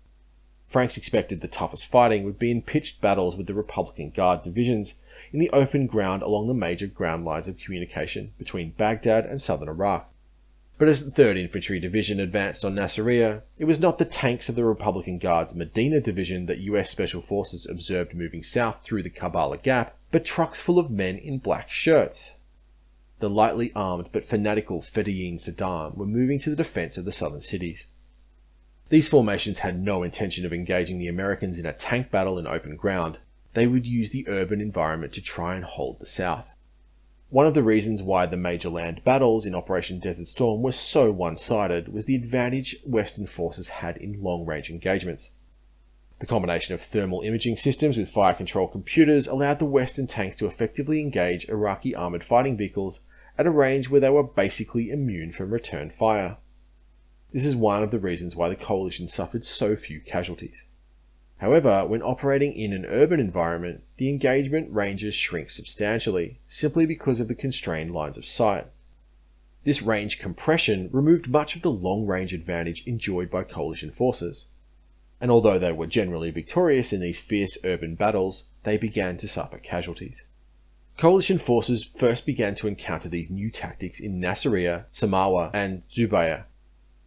Franks expected the toughest fighting would be in pitched battles with the Republican Guard divisions in the open ground along the major ground lines of communication between Baghdad and southern Iraq. But as the 3rd Infantry Division advanced on Nasiriyah, it was not the tanks of the Republican Guard's Medina Division that US Special Forces observed moving south through the Karbala Gap, but trucks full of men in black shirts. The lightly armed but fanatical Fedayeen Saddam were moving to the defense of the southern cities. These formations had no intention of engaging the Americans in a tank battle in open ground. They would use the urban environment to try and hold the south. One of the reasons why the major land battles in Operation Desert Storm were so one-sided was the advantage Western forces had in long-range engagements. The combination of thermal imaging systems with fire control computers allowed the Western tanks to effectively engage Iraqi armoured fighting vehicles at a range where they were basically immune from return fire. This is one of the reasons why the coalition suffered so few casualties. However, when operating in an urban environment, the engagement ranges shrink substantially, simply because of the constrained lines of sight. This range compression removed much of the long-range advantage enjoyed by coalition forces. And although they were generally victorious in these fierce urban battles, they began to suffer casualties. Coalition forces first began to encounter these new tactics in Nasiriyah, Samawa, and Zubayah.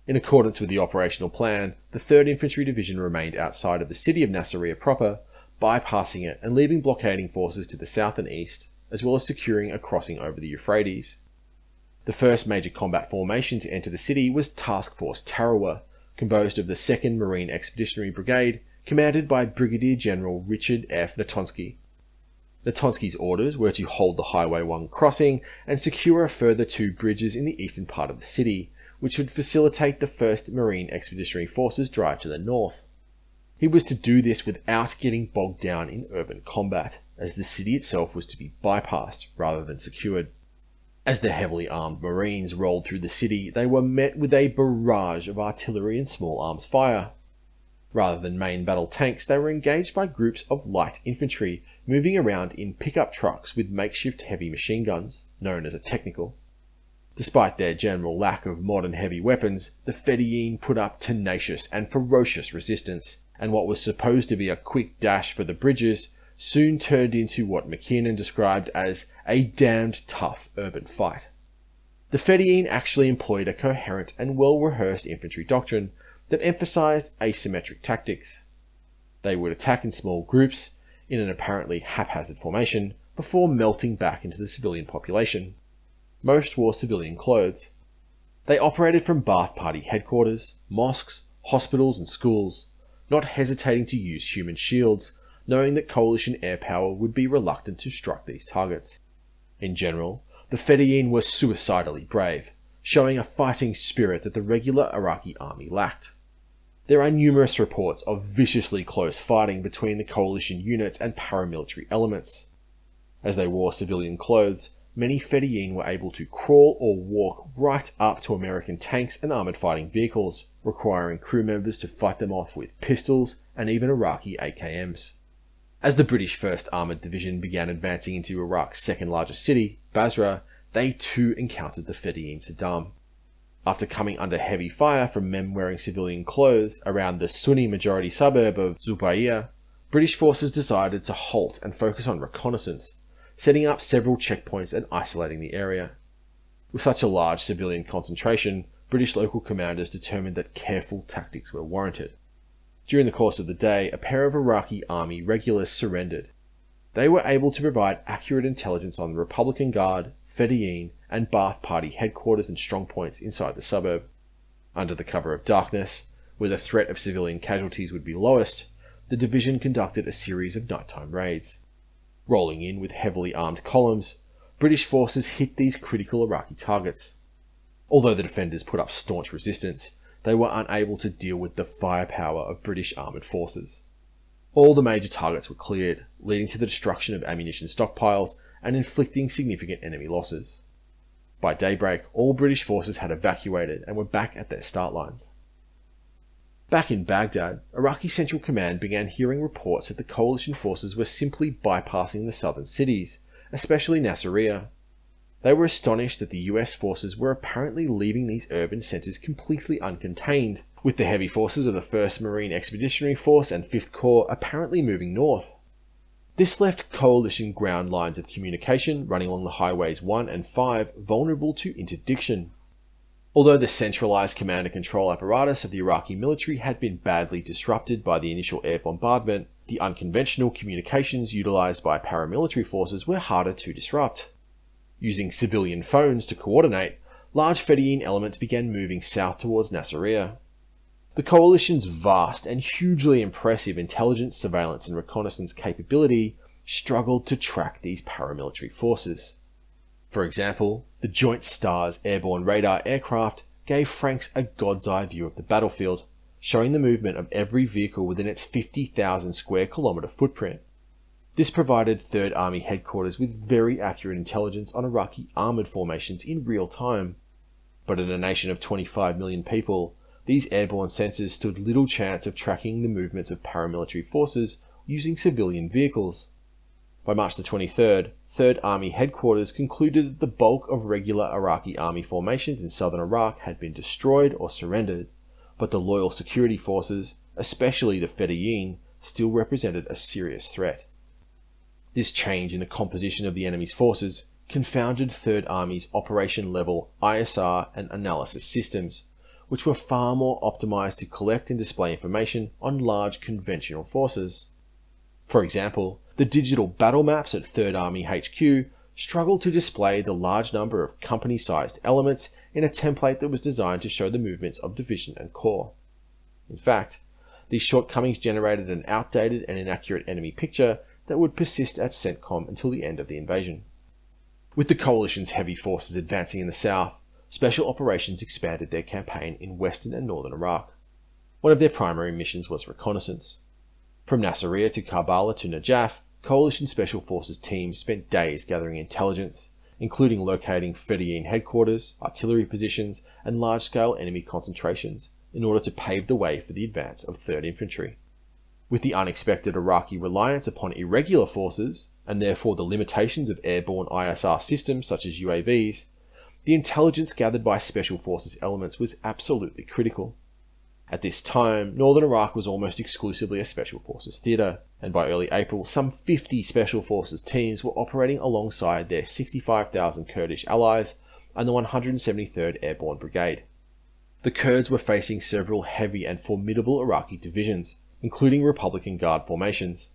In accordance with the operational plan, the 3rd Infantry Division remained outside of the city of Nasiriyah proper, bypassing it and leaving blockading forces to the south and east, as well as securing a crossing over the Euphrates. The first major combat formation to enter the city was Task Force Tarawa, composed of the 2nd Marine Expeditionary Brigade, commanded by Brigadier General Richard F. Natonsky. Natonsky's orders were to hold the Highway 1 crossing and secure a further 2 bridges in the eastern part of the city, which would facilitate the 1st Marine Expeditionary Force's drive to the north. He was to do this without getting bogged down in urban combat, as the city itself was to be bypassed rather than secured. As the heavily armed Marines rolled through the city, they were met with a barrage of artillery and small arms fire. Rather than main battle tanks, they were engaged by groups of light infantry moving around in pickup trucks with makeshift heavy machine guns, known as a technical. Despite their general lack of modern heavy weapons, the Fedayeen put up tenacious and ferocious resistance, and what was supposed to be a quick dash for the bridges soon turned into what McKinnon described as a damned tough urban fight. The Fedayeen actually employed a coherent and well-rehearsed infantry doctrine that emphasized asymmetric tactics. They would attack in small groups, in an apparently haphazard formation, before melting back into the civilian population. Most wore civilian clothes. They operated from Ba'ath Party headquarters, mosques, hospitals and schools, not hesitating to use human shields, knowing that coalition air power would be reluctant to strike these targets. In general, the Fedayeen were suicidally brave, showing a fighting spirit that the regular Iraqi army lacked. There are numerous reports of viciously close fighting between the coalition units and paramilitary elements. As they wore civilian clothes, many Fedayeen were able to crawl or walk right up to American tanks and armoured fighting vehicles, requiring crew members to fight them off with pistols and even Iraqi AKMs. As the British 1st Armoured Division began advancing into Iraq's second largest city, Basrah, they too encountered the Fedayeen Saddam. After coming under heavy fire from men wearing civilian clothes around the Sunni-majority suburb of Zubayah, British forces decided to halt and focus on reconnaissance, setting up several checkpoints and isolating the area. With such a large civilian concentration, British local commanders determined that careful tactics were warranted. During the course of the day, a pair of Iraqi army regulars surrendered. They were able to provide accurate intelligence on the Republican Guard, Fedayeen, and Ba'ath Party headquarters and strongpoints inside the suburb. Under the cover of darkness, where the threat of civilian casualties would be lowest, the division conducted a series of nighttime raids. Rolling in with heavily armed columns, British forces hit these critical Iraqi targets. Although the defenders put up staunch resistance, they were unable to deal with the firepower of British armoured forces. All the major targets were cleared, leading to the destruction of ammunition stockpiles and inflicting significant enemy losses. By daybreak, all British forces had evacuated and were back at their start lines. Back in Baghdad, Iraqi Central Command began hearing reports that the coalition forces were simply bypassing the southern cities, especially Nasiriyah. They were astonished that the US forces were apparently leaving these urban centres completely uncontained, with the heavy forces of the 1st Marine Expeditionary Force and 5th Corps apparently moving north. This left coalition ground lines of communication running along the highways 1 and 5 vulnerable to interdiction. Although the centralised command and control apparatus of the Iraqi military had been badly disrupted by the initial air bombardment, the unconventional communications utilised by paramilitary forces were harder to disrupt. Using civilian phones to coordinate, large Fedayeen elements began moving south towards Nasiriyah. The coalition's vast and hugely impressive intelligence, surveillance and reconnaissance capability struggled to track these paramilitary forces. For example, the Joint STARS airborne radar aircraft gave Franks a god's eye view of the battlefield, showing the movement of every vehicle within its 50,000 square kilometre footprint. This provided 3rd Army headquarters with very accurate intelligence on Iraqi armoured formations in real time. But in a nation of 25 million people, these airborne sensors stood little chance of tracking the movements of paramilitary forces using civilian vehicles. By March the 23rd, 3rd Army headquarters concluded that the bulk of regular Iraqi army formations in southern Iraq had been destroyed or surrendered, but the loyal security forces, especially the Fedayeen, still represented a serious threat. This change in the composition of the enemy's forces confounded 3rd Army's operation-level ISR and analysis systems, which were far more optimized to collect and display information on large conventional forces. For example, the digital battle maps at 3rd Army HQ struggled to display the large number of company-sized elements in a template that was designed to show the movements of division and corps. In fact, these shortcomings generated an outdated and inaccurate enemy picture that would persist at CENTCOM until the end of the invasion. With the coalition's heavy forces advancing in the south, Special Operations expanded their campaign in western and northern Iraq. One of their primary missions was reconnaissance. From Nasiriyah to Karbala to Najaf, Coalition Special Forces teams spent days gathering intelligence, including locating Fedayeen headquarters, artillery positions, and large-scale enemy concentrations, in order to pave the way for the advance of 3rd Infantry. With the unexpected Iraqi reliance upon irregular forces, and therefore the limitations of airborne ISR systems such as UAVs, the intelligence gathered by Special Forces elements was absolutely critical. At this time, northern Iraq was almost exclusively a Special Forces theatre, and by early April, some 50 Special Forces teams were operating alongside their 65,000 Kurdish allies and the 173rd Airborne Brigade. The Kurds were facing several heavy and formidable Iraqi divisions, including Republican Guard formations.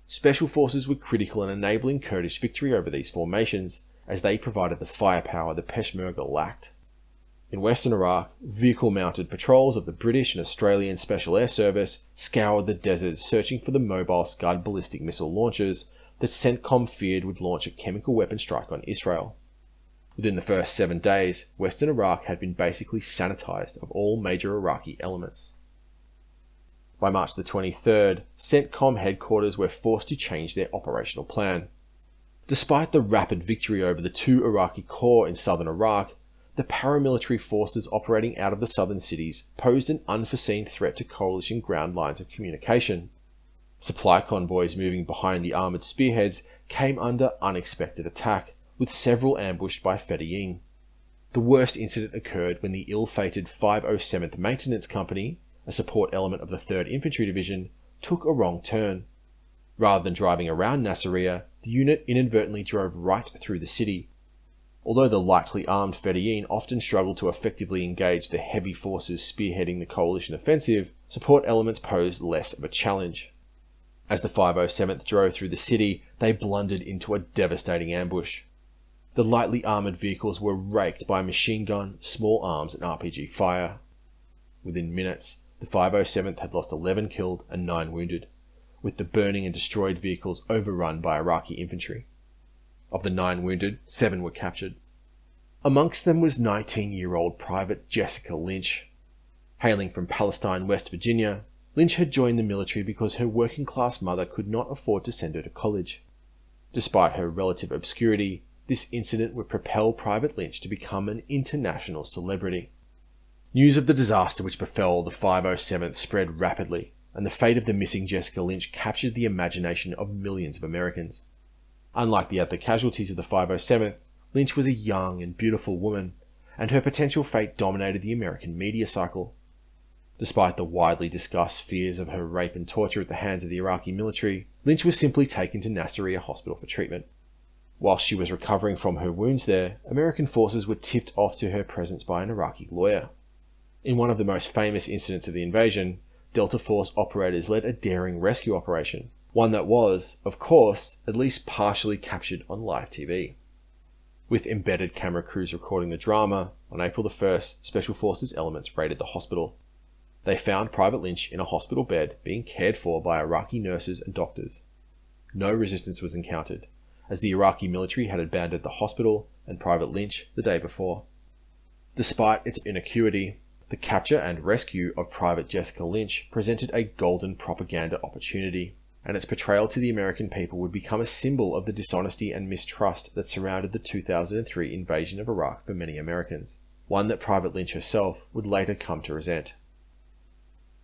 Special Forces were critical in enabling Kurdish victory over these formations, as they provided the firepower the Peshmerga lacked. In western Iraq, vehicle-mounted patrols of the British and Australian Special Air Service scoured the desert searching for the mobile Scud ballistic missile launchers that CENTCOM feared would launch a chemical weapon strike on Israel. Within the first 7 days, western Iraq had been basically sanitized of all major Iraqi elements. By March the 23rd, CENTCOM headquarters were forced to change their operational plan. Despite the rapid victory over the 2 Iraqi corps in southern Iraq, the paramilitary forces operating out of the southern cities posed an unforeseen threat to coalition ground lines of communication. Supply convoys moving behind the armoured spearheads came under unexpected attack, with several ambushed by Fedayeen. The worst incident occurred when the ill-fated 507th Maintenance Company, a support element of the 3rd Infantry Division, took a wrong turn. Rather than driving around Nasiriyah, the unit inadvertently drove right through the city. Although the lightly armed Fedayeen often struggled to effectively engage the heavy forces spearheading the coalition offensive, support elements posed less of a challenge. As the 507th drove through the city, they blundered into a devastating ambush. The lightly armoured vehicles were raked by machine gun, small arms and RPG fire. Within minutes, the 507th had lost 11 killed and 9 wounded, with the burning and destroyed vehicles overrun by Iraqi infantry. Of the 9 wounded, 7 were captured. Amongst them was 19-year-old Private Jessica Lynch. Hailing from Palestine, West Virginia, Lynch had joined the military because her working-class mother could not afford to send her to college. Despite her relative obscurity, this incident would propel Private Lynch to become an international celebrity. News of the disaster which befell the 507th spread rapidly, and the fate of the missing Jessica Lynch captured the imagination of millions of Americans. Unlike the other casualties of the 507th, Lynch was a young and beautiful woman, and her potential fate dominated the American media cycle. Despite the widely discussed fears of her rape and torture at the hands of the Iraqi military, Lynch was simply taken to Nasiriyah hospital for treatment. Whilst she was recovering from her wounds there, American forces were tipped off to her presence by an Iraqi lawyer. In one of the most famous incidents of the invasion, Delta Force operators led a daring rescue operation, one that was, of course, at least partially captured on live TV. With embedded camera crews recording the drama, on April 1st, Special Forces elements raided the hospital. They found Private Lynch in a hospital bed being cared for by Iraqi nurses and doctors. No resistance was encountered, as the Iraqi military had abandoned the hospital and Private Lynch the day before. Despite its inacuity, the capture and rescue of Private Jessica Lynch presented a golden propaganda opportunity, and its portrayal to the American people would become a symbol of the dishonesty and mistrust that surrounded the 2003 invasion of Iraq for many Americans, one that Private Lynch herself would later come to resent.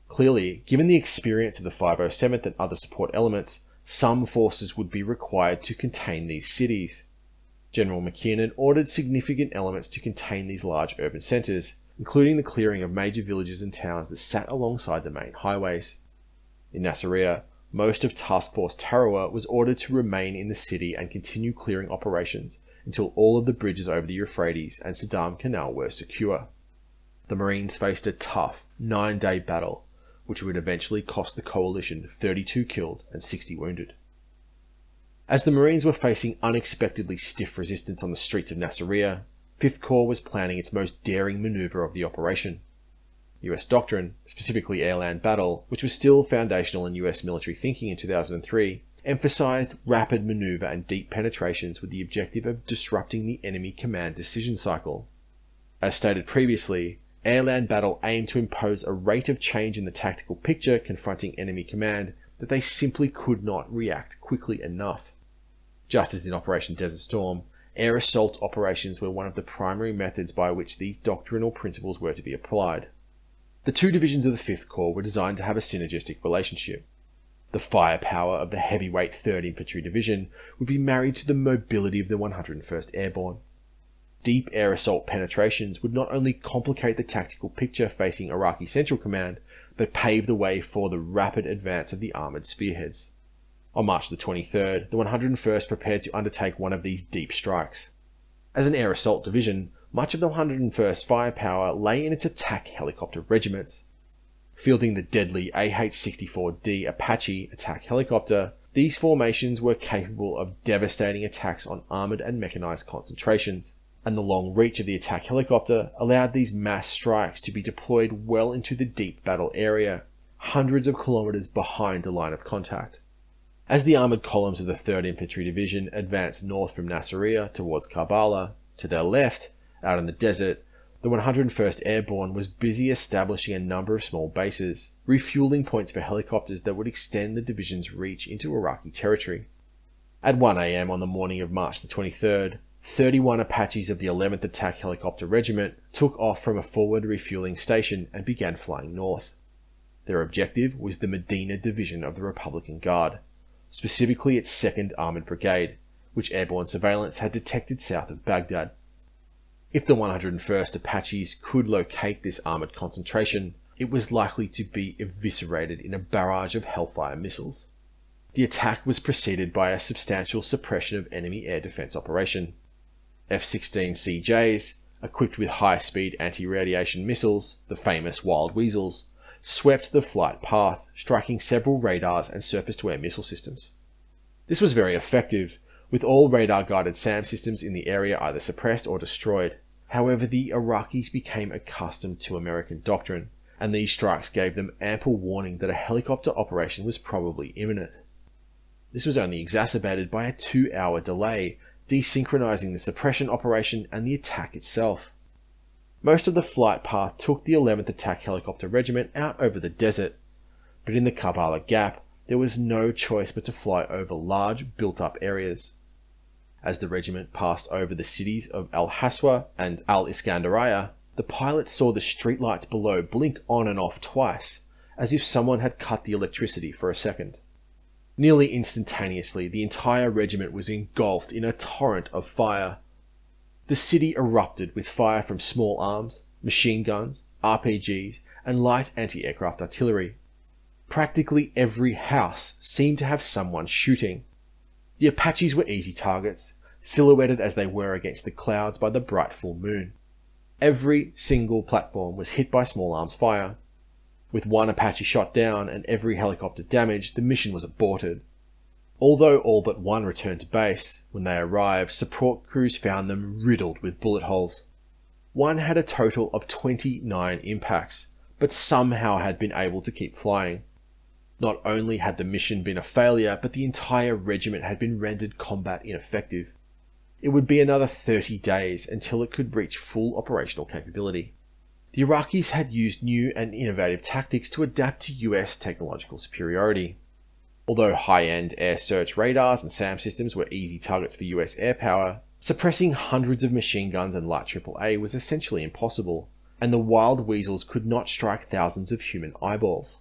Clearly, given the experience of the 507th and other support elements, some forces would be required to contain these cities. General McKinnon ordered significant elements to contain these large urban centres, including the clearing of major villages and towns that sat alongside the main highways. In Nasiriyah, most of Task Force Tarawa was ordered to remain in the city and continue clearing operations until all of the bridges over the Euphrates and Saddam Canal were secure. The Marines faced a tough 9-day battle, which would eventually cost the coalition 32 killed and 60 wounded. As the Marines were facing unexpectedly stiff resistance on the streets of Nasiriyah, 5th Corps was planning its most daring manoeuvre of the operation. US Doctrine, specifically AirLand battle, which was still foundational in US military thinking in 2003, emphasized rapid maneuver and deep penetrations with the objective of disrupting the enemy command decision cycle. As stated previously, AirLand battle aimed to impose a rate of change in the tactical picture confronting enemy command that they simply could not react quickly enough. Just as in Operation Desert Storm, air assault operations were one of the primary methods by which these doctrinal principles were to be applied. The two divisions of the 5th Corps were designed to have a synergistic relationship. The firepower of the heavyweight 3rd Infantry Division would be married to the mobility of the 101st Airborne. Deep air assault penetrations would not only complicate the tactical picture facing Iraqi Central Command, but pave the way for the rapid advance of the armoured spearheads. On March the 23rd, the 101st prepared to undertake one of these deep strikes. As an air assault division, much of the 101st firepower lay in its attack helicopter regiments. Fielding the deadly AH-64D Apache attack helicopter, these formations were capable of devastating attacks on armoured and mechanized concentrations, and the long reach of the attack helicopter allowed these mass strikes to be deployed well into the deep battle area, hundreds of kilometers behind the line of contact. As the armoured columns of the 3rd Infantry Division advanced north from Nasiriyah towards Karbala, to their left, out in the desert, the 101st Airborne was busy establishing a number of small bases, refueling points for helicopters that would extend the division's reach into Iraqi territory. At 1 AM on the morning of March the 23rd, 31 Apaches of the 11th Attack Helicopter Regiment took off from a forward refueling station and began flying north. Their objective was the Medina Division of the Republican Guard, specifically its 2nd Armoured Brigade, which airborne surveillance had detected south of Baghdad. If the 101st Apaches could locate this armoured concentration, it was likely to be eviscerated in a barrage of Hellfire missiles. The attack was preceded by a substantial suppression of enemy air defence operation. F-16CJs, equipped with high-speed anti-radiation missiles, the famous Wild Weasels, swept the flight path, striking several radars and surface-to-air missile systems. This was very effective, with all radar-guided SAM systems in the area either suppressed or destroyed. However, the Iraqis became accustomed to American doctrine, and these strikes gave them ample warning that a helicopter operation was probably imminent. This was only exacerbated by a 2-hour delay, desynchronizing the suppression operation and the attack itself. Most of the flight path took the 11th Attack Helicopter Regiment out over the desert, but in the Karbala Gap, there was no choice but to fly over large, built-up areas. As the regiment passed over the cities of Al-Haswa and Al-Iskandariyah, the pilots saw the streetlights below blink on and off twice, as if someone had cut the electricity for a second. Nearly instantaneously, the entire regiment was engulfed in a torrent of fire. The city erupted with fire from small arms, machine guns, RPGs, and light anti-aircraft artillery. Practically every house seemed to have someone shooting. The Apaches were easy targets, silhouetted as they were against the clouds by the bright full moon. Every single platform was hit by small arms fire. With one Apache shot down and every helicopter damaged, the mission was aborted. Although all but one returned to base, when they arrived, support crews found them riddled with bullet holes. One had a total of 29 impacts, but somehow had been able to keep flying. Not only had the mission been a failure, but the entire regiment had been rendered combat ineffective. It would be another 30 days until it could reach full operational capability. The Iraqis had used new and innovative tactics to adapt to US technological superiority. Although high-end air search radars and SAM systems were easy targets for US air power, suppressing hundreds of machine guns and light AAA was essentially impossible, and the Wild Weasels could not strike thousands of human eyeballs.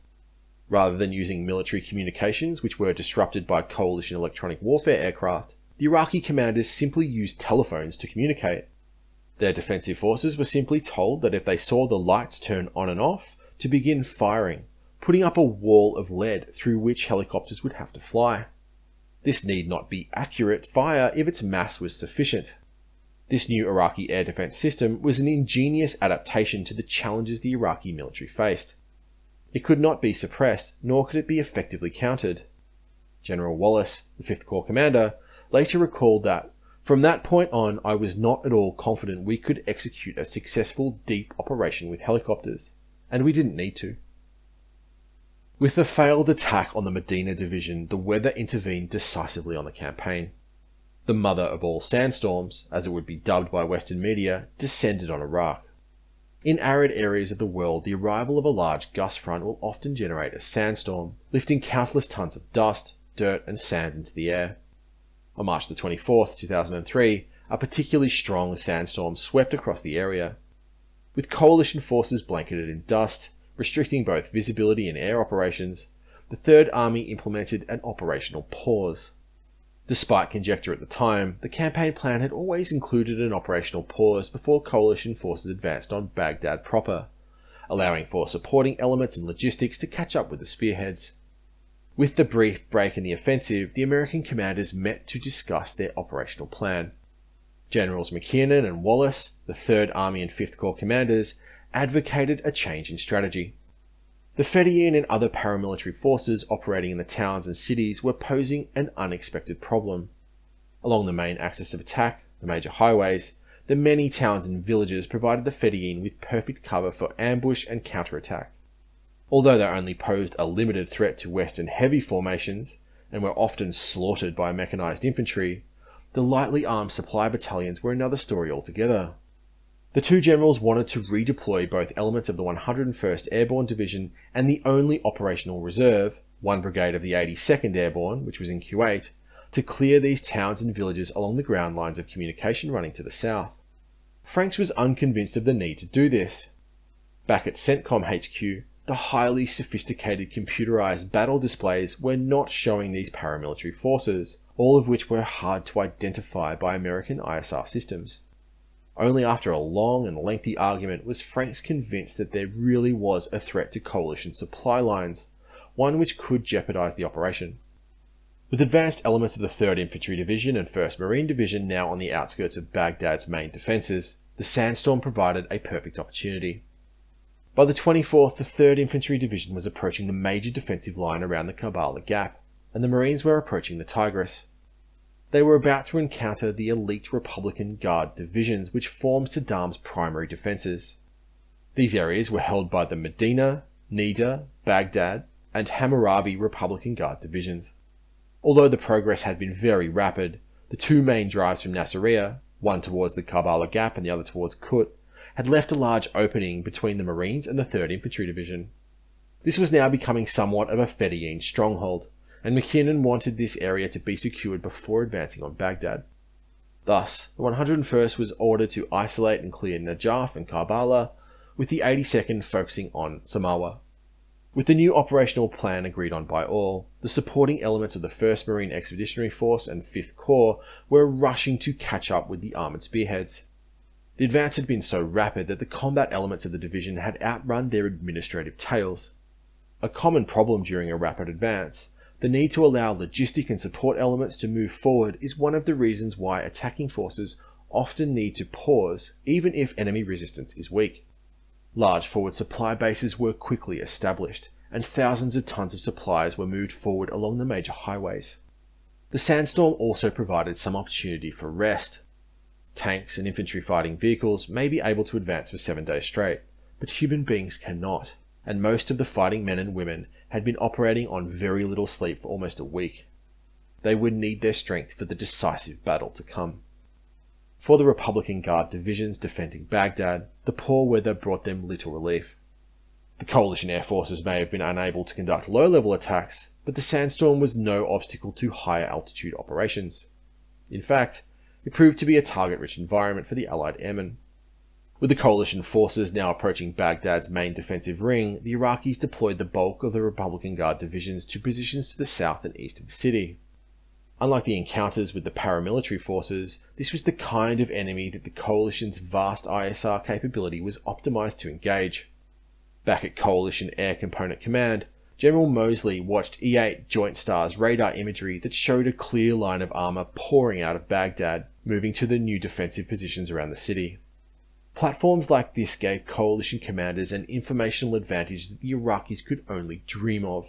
Rather than using military communications, which were disrupted by coalition electronic warfare aircraft, the Iraqi commanders simply used telephones to communicate. Their defensive forces were simply told that if they saw the lights turn on and off, to begin firing, putting up a wall of lead through which helicopters would have to fly. This need not be accurate fire if its mass was sufficient. This new Iraqi air defense system was an ingenious adaptation to the challenges the Iraqi military faced. It could not be suppressed, nor could it be effectively countered. General Wallace, the 5th Corps commander, later recalled that, "From that point on, I was not at all confident we could execute a successful deep operation with helicopters, and we didn't need to." With the failed attack on the Medina division, the weather intervened decisively on the campaign. The mother of all sandstorms, as it would be dubbed by Western media, descended on Iraq. In arid areas of the world, the arrival of a large gust front will often generate a sandstorm, lifting countless tons of dust, dirt, and sand into the air. On March the 24th, 2003, a particularly strong sandstorm swept across the area. With coalition forces blanketed in dust, restricting both visibility and air operations, the Third Army implemented an operational pause. Despite conjecture at the time, the campaign plan had always included an operational pause before coalition forces advanced on Baghdad proper, allowing for supporting elements and logistics to catch up with the spearheads. With the brief break in the offensive, the American commanders met to discuss their operational plan. Generals McKiernan and Wallace, the 3rd Army and 5th Corps commanders, advocated a change in strategy. The Fedayeen and other paramilitary forces operating in the towns and cities were posing an unexpected problem. Along the main axis of attack, the major highways, the many towns and villages provided the Fedayeen with perfect cover for ambush and counterattack. Although they only posed a limited threat to Western heavy formations, and were often slaughtered by mechanized infantry, the lightly armed supply battalions were another story altogether. The two generals wanted to redeploy both elements of the 101st Airborne Division and the only operational reserve, one brigade of the 82nd Airborne, which was in Kuwait, to clear these towns and villages along the ground lines of communication running to the south. Franks was unconvinced of the need to do this. Back at CENTCOM HQ, the highly sophisticated computerized battle displays were not showing these paramilitary forces, all of which were hard to identify by American ISR systems. Only after a long and lengthy argument was Franks convinced that there really was a threat to coalition supply lines, one which could jeopardize the operation. With advanced elements of the 3rd Infantry Division and 1st Marine Division now on the outskirts of Baghdad's main defences, the Sandstorm provided a perfect opportunity. By the 24th, the 3rd Infantry Division was approaching the major defensive line around the Karbala Gap, and the Marines were approaching the Tigris. They were about to encounter the elite Republican Guard divisions which formed Saddam's primary defences. These areas were held by the Medina, Nida, Baghdad, and Hammurabi Republican Guard divisions. Although the progress had been very rapid, the two main drives from Nasiriyah, one towards the Karbala Gap and the other towards Kut, had left a large opening between the Marines and the 3rd Infantry Division. This was now becoming somewhat of a Fedayeen stronghold, and McKinnon wanted this area to be secured before advancing on Baghdad. Thus, the 101st was ordered to isolate and clear Najaf and Karbala, with the 82nd focusing on Samawa. With the new operational plan agreed on by all, the supporting elements of the 1st Marine Expeditionary Force and 5th Corps were rushing to catch up with the armoured spearheads. The advance had been so rapid that the combat elements of the division had outrun their administrative tails. A common problem during a rapid advance, the need to allow logistic and support elements to move forward is one of the reasons why attacking forces often need to pause even if enemy resistance is weak. Large forward supply bases were quickly established, and thousands of tons of supplies were moved forward along the major highways. The Sandstorm also provided some opportunity for rest. Tanks and infantry fighting vehicles may be able to advance for 7 days straight, but human beings cannot, and most of the fighting men and women had been operating on very little sleep for almost a week. They would need their strength for the decisive battle to come. For the Republican Guard divisions defending Baghdad, the poor weather brought them little relief. The coalition air forces may have been unable to conduct low-level attacks, but the Sandstorm was no obstacle to higher altitude operations. In fact, it proved to be a target-rich environment for the Allied airmen. With the coalition forces now approaching Baghdad's main defensive ring, the Iraqis deployed the bulk of the Republican Guard divisions to positions to the south and east of the city. Unlike the encounters with the paramilitary forces, this was the kind of enemy that the coalition's vast ISR capability was optimized to engage. Back at Coalition Air Component Command, General Moseley watched E-8 Joint Stars radar imagery that showed a clear line of armor pouring out of Baghdad, moving to the new defensive positions around the city. Platforms like this gave coalition commanders an informational advantage that the Iraqis could only dream of.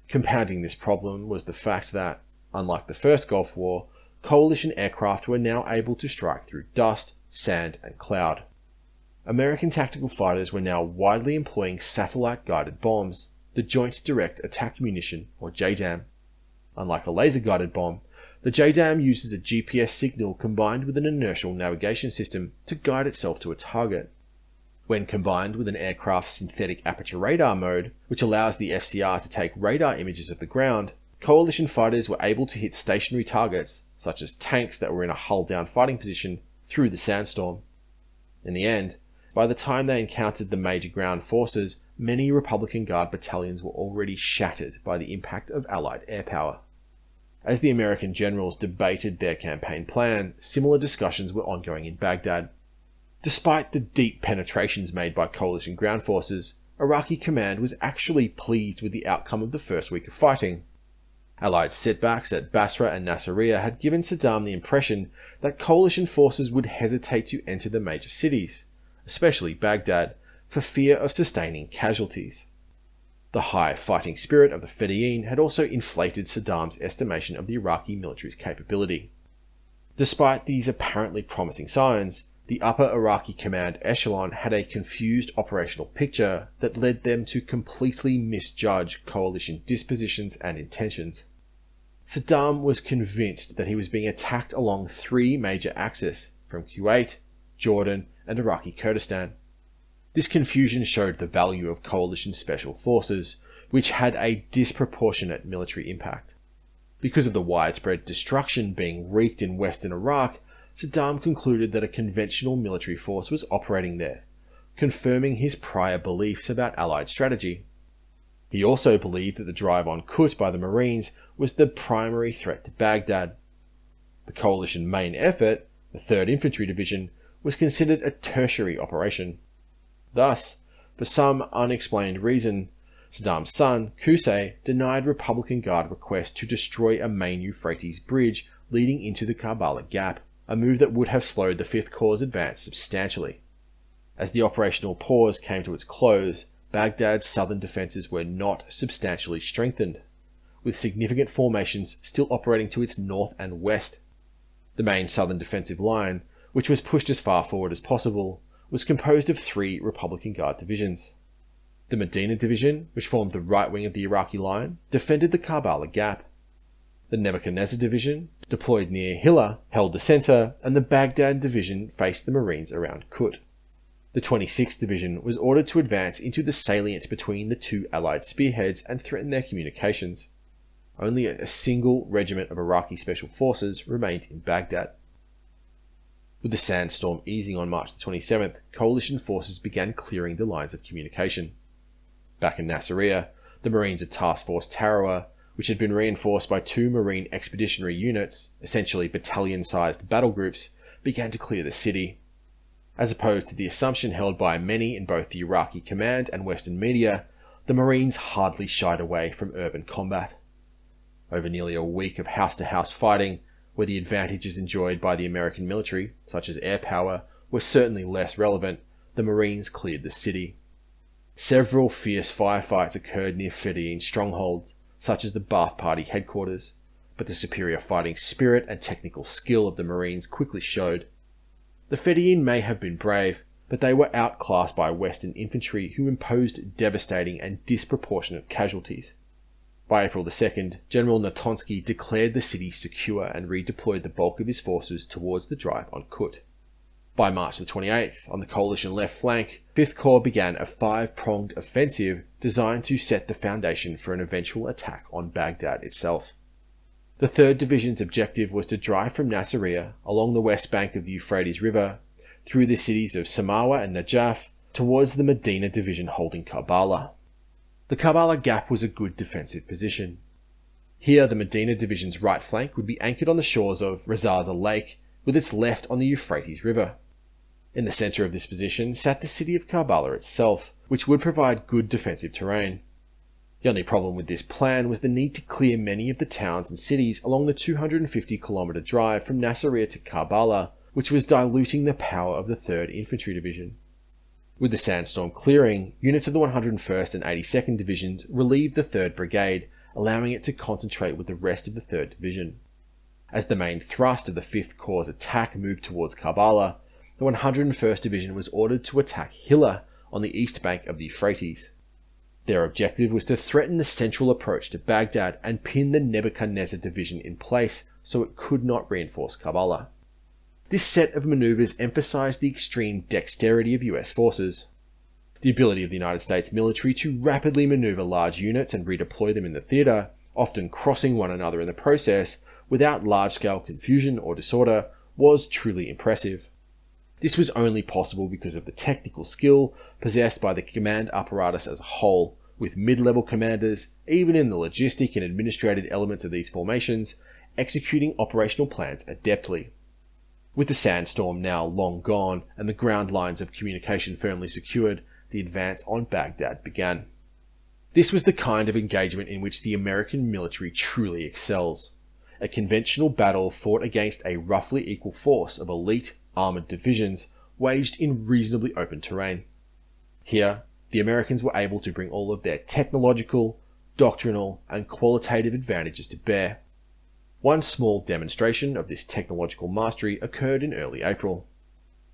Compounding this problem was the fact that, unlike the First Gulf War, coalition aircraft were now able to strike through dust, sand, and cloud. American tactical fighters were now widely employing satellite-guided bombs, the Joint Direct Attack Munition, or JDAM. Unlike a laser-guided bomb, the JDAM uses a GPS signal combined with an inertial navigation system to guide itself to a target. When combined with an aircraft's synthetic aperture radar mode, which allows the FCR to take radar images of the ground, coalition fighters were able to hit stationary targets, such as tanks that were in a hull-down fighting position, through the Sandstorm. In the end, by the time they encountered the major ground forces, many Republican Guard battalions were already shattered by the impact of Allied air power. As the American generals debated their campaign plan, similar discussions were ongoing in Baghdad. Despite the deep penetrations made by coalition ground forces, Iraqi command was actually pleased with the outcome of the first week of fighting. Allied setbacks at Basrah and Nasiriyah had given Saddam the impression that coalition forces would hesitate to enter the major cities, especially Baghdad, for fear of sustaining casualties. The high fighting spirit of the Fedayeen had also inflated Saddam's estimation of the Iraqi military's capability. Despite these apparently promising signs, the upper Iraqi command echelon had a confused operational picture that led them to completely misjudge coalition dispositions and intentions. Saddam was convinced that he was being attacked along three major axes, from Kuwait, Jordan, and Iraqi Kurdistan. This confusion showed the value of coalition special forces, which had a disproportionate military impact. Because of the widespread destruction being wreaked in western Iraq, Saddam concluded that a conventional military force was operating there, confirming his prior beliefs about Allied strategy. He also believed that the drive on Kut by the Marines was the primary threat to Baghdad. The coalition main effort, the 3rd Infantry Division, was considered a tertiary operation. Thus, for some unexplained reason, Saddam's son, Qasr, denied Republican Guard requests to destroy a main Euphrates bridge leading into the Karbala Gap, a move that would have slowed the 5th Corps' advance substantially. As the operational pause came to its close, Baghdad's southern defences were not substantially strengthened, with significant formations still operating to its north and west. The main southern defensive line, which was pushed as far forward as possible, was composed of 3 Republican Guard divisions. The Medina Division, which formed the right wing of the Iraqi line, defended the Karbala Gap. The Nebuchadnezzar Division, deployed near Hilla, held the centre, and the Baghdad Division faced the Marines around Kut. The 26th Division was ordered to advance into the salient between the 2 Allied spearheads and threaten their communications. Only a single regiment of Iraqi Special Forces remained in Baghdad. With the sandstorm easing on March 27th, coalition forces began clearing the lines of communication. Back in Nasiriyah, the Marines of Task Force Tarawa, which had been reinforced by 2 Marine expeditionary units, essentially battalion-sized battle groups, began to clear the city. As opposed to the assumption held by many in both the Iraqi command and Western media, the Marines hardly shied away from urban combat. Over nearly a week of house-to-house fighting, where the advantages enjoyed by the American military, such as air power, were certainly less relevant, the Marines cleared the city. Several fierce firefights occurred near Fedayeen strongholds, such as the Ba'ath Party headquarters, but the superior fighting spirit and technical skill of the Marines quickly showed. The Fedayeen may have been brave, but they were outclassed by Western infantry who imposed devastating and disproportionate casualties. By April 2nd, General Natonsky declared the city secure and redeployed the bulk of his forces towards the drive on Kut. By March 28th, on the coalition left flank, 5th Corps began a 5-pronged offensive designed to set the foundation for an eventual attack on Baghdad itself. The 3rd Division's objective was to drive from Nasiriyah along the west bank of the Euphrates River, through the cities of Samawa and Najaf, towards the Medina Division holding Karbala. The Karbala Gap was a good defensive position. Here, the Medina Division's right flank would be anchored on the shores of Razaza Lake, with its left on the Euphrates River. In the centre of this position sat the city of Karbala itself, which would provide good defensive terrain. The only problem with this plan was the need to clear many of the towns and cities along the 250-kilometre drive from Nasiriyah to Karbala, which was diluting the power of the 3rd Infantry Division. With the sandstorm clearing, units of the 101st and 82nd Divisions relieved the 3rd Brigade, allowing it to concentrate with the rest of the 3rd Division. As the main thrust of the 5th Corps' attack moved towards Karbala, the 101st Division was ordered to attack Hilla on the east bank of the Euphrates. Their objective was to threaten the central approach to Baghdad and pin the Nebuchadnezzar Division in place so it could not reinforce Karbala. This set of maneuvers emphasized the extreme dexterity of US forces. The ability of the United States military to rapidly maneuver large units and redeploy them in the theater, often crossing one another in the process, without large-scale confusion or disorder, was truly impressive. This was only possible because of the technical skill possessed by the command apparatus as a whole, with mid-level commanders, even in the logistic and administrative elements of these formations, executing operational plans adeptly. With the sandstorm now long gone and the ground lines of communication firmly secured, the advance on Baghdad began. This was the kind of engagement in which the American military truly excels. A conventional battle fought against a roughly equal force of elite, armoured divisions waged in reasonably open terrain. Here, the Americans were able to bring all of their technological, doctrinal, and qualitative advantages to bear. One small demonstration of this technological mastery occurred in early April.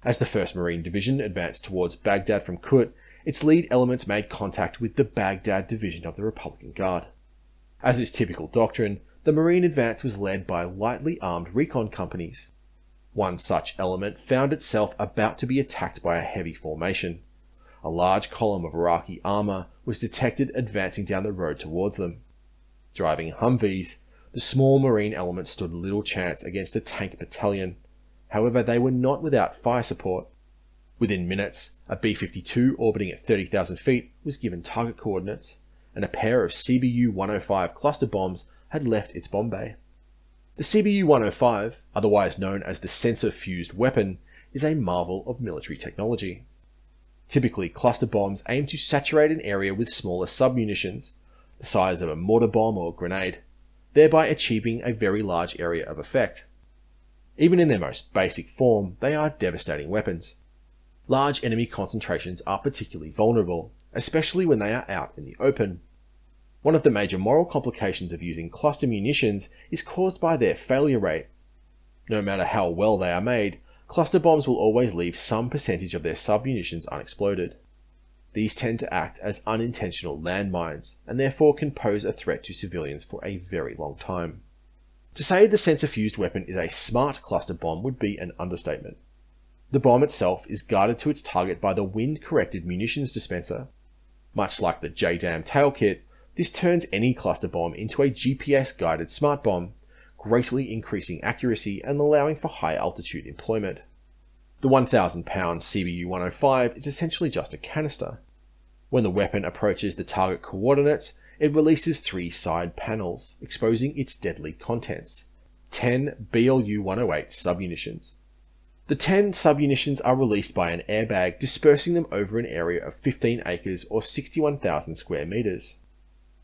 As the 1st Marine Division advanced towards Baghdad from Kut, its lead elements made contact with the Baghdad Division of the Republican Guard. As is typical doctrine, the Marine advance was led by lightly armed recon companies. One such element found itself about to be attacked by a heavy formation. A large column of Iraqi armour was detected advancing down the road towards them. Driving Humvees, the small Marine element stood little chance against a tank battalion. However, they were not without fire support. Within minutes, a B-52 orbiting at 30,000 feet was given target coordinates, and a pair of CBU-105 cluster bombs had left its bomb bay. The CBU-105, otherwise known as the sensor-fused weapon, is a marvel of military technology. Typically, cluster bombs aim to saturate an area with smaller submunitions, the size of a mortar bomb or grenade, thereby achieving a very large area of effect. Even in their most basic form, they are devastating weapons. Large enemy concentrations are particularly vulnerable, especially when they are out in the open. One of the major moral complications of using cluster munitions is caused by their failure rate. No matter how well they are made, cluster bombs will always leave some percentage of their submunitions unexploded. These tend to act as unintentional landmines, and therefore can pose a threat to civilians for a very long time. To say the sensor-fused weapon is a smart cluster bomb would be an understatement. The bomb itself is guided to its target by the wind-corrected munitions dispenser. Much like the JDAM tail kit, this turns any cluster bomb into a GPS-guided smart bomb, greatly increasing accuracy and allowing for high-altitude employment. The 1,000-pound CBU-105 is essentially just a canister. When the weapon approaches the target coordinates, it releases 3 side panels, exposing its deadly contents: 10 BLU-108 submunitions. The 10 submunitions are released by an airbag, dispersing them over an area of 15 acres or 61,000 square meters.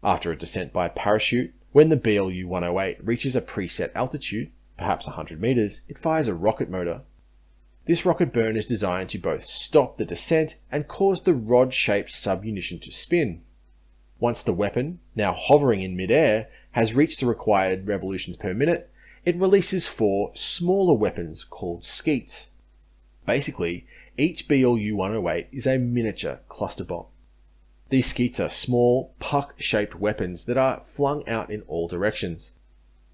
After a descent by parachute, when the BLU-108 reaches a preset altitude, perhaps 100 meters, it fires a rocket motor. This rocket burn is designed to both stop the descent and cause the rod-shaped submunition to spin. Once the weapon, now hovering in mid-air, has reached the required revolutions per minute, it releases 4 smaller weapons called skeets. Basically, each BLU-108 is a miniature cluster bomb. These skeets are small, puck-shaped weapons that are flung out in all directions.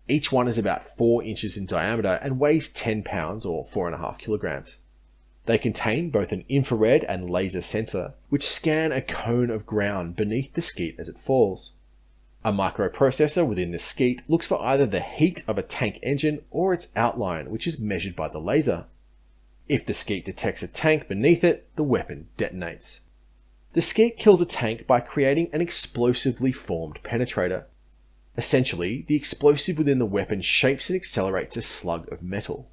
Each one is about 4 inches in diameter and weighs 10 pounds or 4.5 kilograms. They contain both an infrared and laser sensor, which scan a cone of ground beneath the skeet as it falls. A microprocessor within the skeet looks for either the heat of a tank engine or its outline, which is measured by the laser. If the skeet detects a tank beneath it, the weapon detonates. The skeet kills a tank by creating an explosively formed penetrator. Essentially, the explosive within the weapon shapes and accelerates a slug of metal.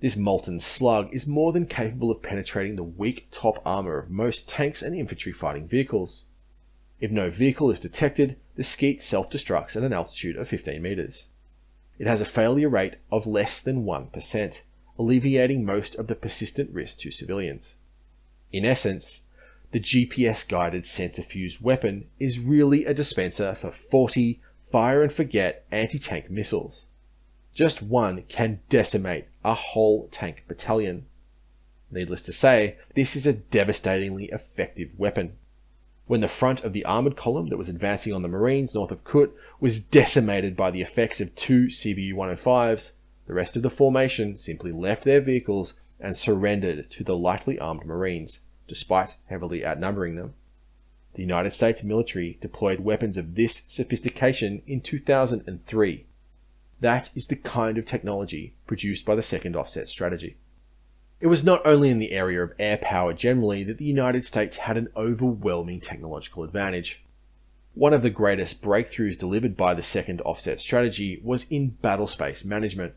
This molten slug is more than capable of penetrating the weak top armor of most tanks and infantry fighting vehicles. If no vehicle is detected, the skeet self-destructs at an altitude of 15 meters. It has a failure rate of less than 1%, alleviating most of the persistent risk to civilians. In essence, the GPS-guided sensor-fused weapon is really a dispenser for 40 fire-and-forget anti-tank missiles. Just one can decimate a whole tank battalion. Needless to say, this is a devastatingly effective weapon. When the front of the armoured column that was advancing on the Marines north of Kut was decimated by the effects of 2 CBU-105s, the rest of the formation simply left their vehicles and surrendered to the lightly armed Marines, despite heavily outnumbering them. The United States military deployed weapons of this sophistication in 2003. That is the kind of technology produced by the second offset strategy. It was not only in the area of air power generally that the United States had an overwhelming technological advantage. One of the greatest breakthroughs delivered by the second offset strategy was in battlespace management.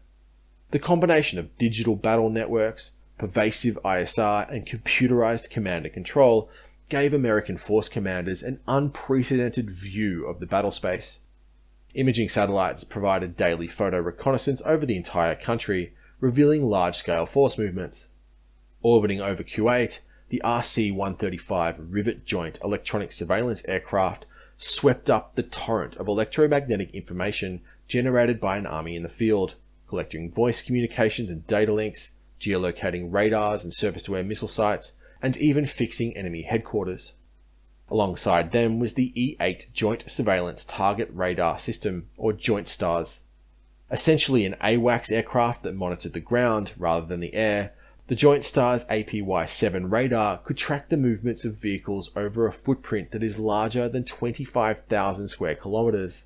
The combination of digital battle networks, pervasive ISR, and computerized command and control gave American force commanders an unprecedented view of the battlespace. Imaging satellites provided daily photo reconnaissance over the entire country, revealing large-scale force movements. Orbiting over Kuwait, the RC-135 rivet joint electronic surveillance aircraft swept up the torrent of electromagnetic information generated by an army in the field, collecting voice communications and data links, geolocating radars and surface-to-air missile sites, and even fixing enemy headquarters. Alongside them was the E-8 Joint Surveillance Target Radar System, or Joint STARS. Essentially an AWACS aircraft that monitored the ground rather than the air, the Joint STARS APY-7 radar could track the movements of vehicles over a footprint that is larger than 25,000 square kilometers.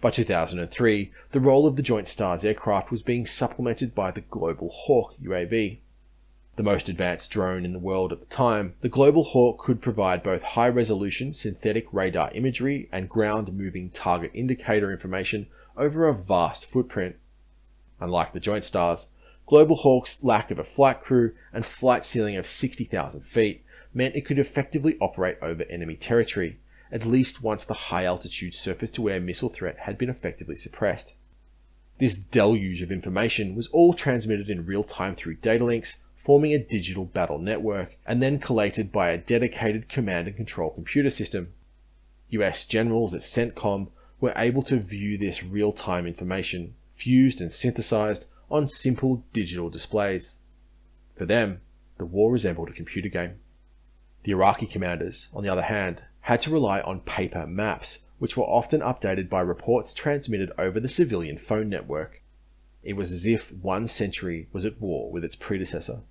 By 2003, the role of the Joint STARS aircraft was being supplemented by the Global Hawk UAV. The most advanced drone in the world at the time, the Global Hawk could provide both high-resolution synthetic radar imagery and ground-moving target indicator information over a vast footprint. Unlike the Joint STARS, Global Hawk's lack of a flight crew and flight ceiling of 60,000 feet meant it could effectively operate over enemy territory, at least once the high-altitude surface-to-air missile threat had been effectively suppressed. This deluge of information was all transmitted in real time through data links, forming a digital battle network, and then collated by a dedicated command and control computer system. US generals at CENTCOM were able to view this real-time information, fused and synthesized on simple digital displays. For them, the war resembled a computer game. The Iraqi commanders, on the other hand, had to rely on paper maps, which were often updated by reports transmitted over the civilian phone network. It was as if one century was at war with its predecessor.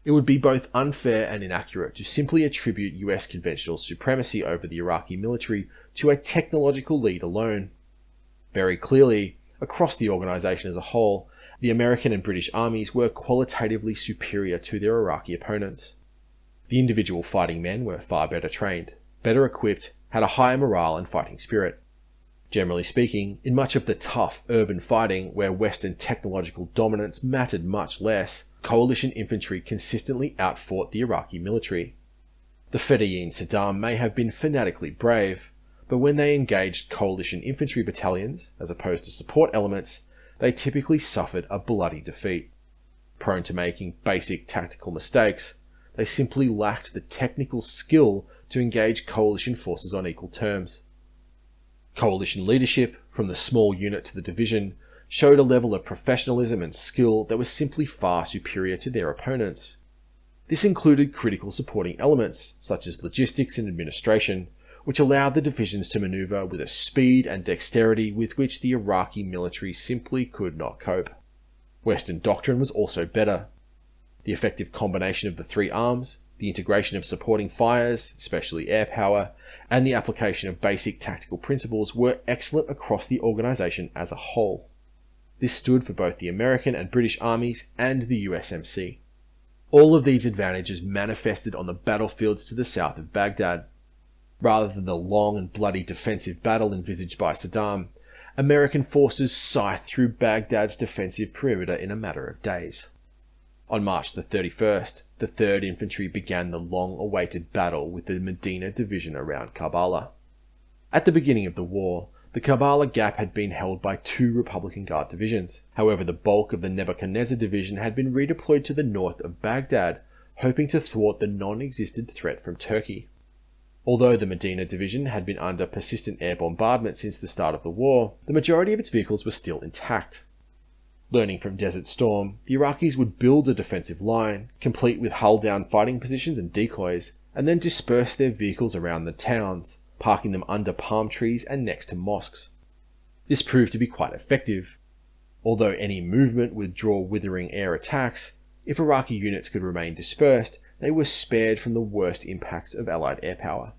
It would be both unfair and inaccurate to simply attribute US conventional supremacy over the Iraqi military to a technological lead alone. Very clearly, across the organization as a whole, the American and British armies were qualitatively superior to their Iraqi opponents. The individual fighting men were far better trained, better equipped, had a higher morale and fighting spirit. Generally speaking, in much of the tough urban fighting where Western technological dominance mattered much less, coalition infantry consistently outfought the Iraqi military. The Fedayeen Saddam may have been fanatically brave, but when they engaged coalition infantry battalions, as opposed to support elements, they typically suffered a bloody defeat. Prone to making basic tactical mistakes, they simply lacked the technical skill to engage coalition forces on equal terms. Coalition leadership, from the small unit to the division, showed a level of professionalism and skill that was simply far superior to their opponents. This included critical supporting elements, such as logistics and administration, which allowed the divisions to maneuver with a speed and dexterity with which the Iraqi military simply could not cope. Western doctrine was also better. The effective combination of the three arms, the integration of supporting fires, especially air power, and the application of basic tactical principles were excellent across the organization as a whole. This stood for both the American and British armies and the USMC. All of these advantages manifested on the battlefields to the south of Baghdad. Rather than the long and bloody defensive battle envisaged by Saddam, American forces scythed through Baghdad's defensive perimeter in a matter of days. On March the 31st, the 3rd Infantry began the long-awaited battle with the Medina Division around Karbala. At the beginning of the war, the Karbala gap had been held by 2 Republican Guard divisions. However, the bulk of the Nebuchadnezzar Division had been redeployed to the north of Baghdad, hoping to thwart the non-existent threat from Turkey. Although the Medina Division had been under persistent air bombardment since the start of the war, the majority of its vehicles were still intact. Learning from Desert Storm, the Iraqis would build a defensive line, complete with hull-down fighting positions and decoys, and then disperse their vehicles around the towns, parking them under palm trees and next to mosques. This proved to be quite effective. Although any movement would draw withering air attacks, if Iraqi units could remain dispersed, they were spared from the worst impacts of Allied air power.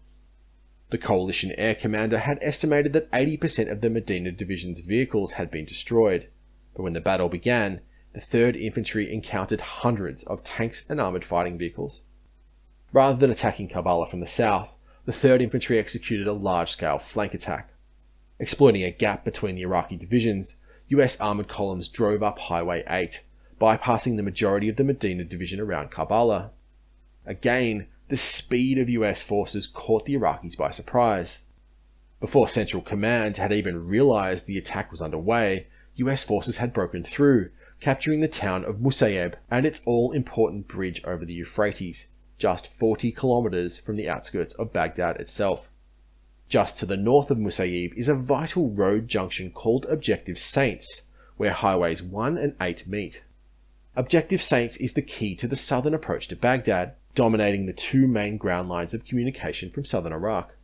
The Coalition Air Commander had estimated that 80% of the Medina Division's vehicles had been destroyed, but when the battle began, the 3rd Infantry encountered hundreds of tanks and armoured fighting vehicles. Rather than attacking Karbala from the south, the 3rd Infantry executed a large-scale flank attack. Exploiting a gap between the Iraqi divisions, US armoured columns drove up Highway 8, bypassing the majority of the Medina Division around Karbala. Again, the speed of US forces caught the Iraqis by surprise. Before Central Command had even realised the attack was underway, US forces had broken through, capturing the town of Musayyib and its all-important bridge over the Euphrates, just 40 kilometers from the outskirts of Baghdad itself. Just to the north of Musayyib is a vital road junction called Objective Saints, where highways 1 and 8 meet. Objective Saints is the key to the southern approach to Baghdad, dominating the 2 main ground lines of communication from southern Iraq.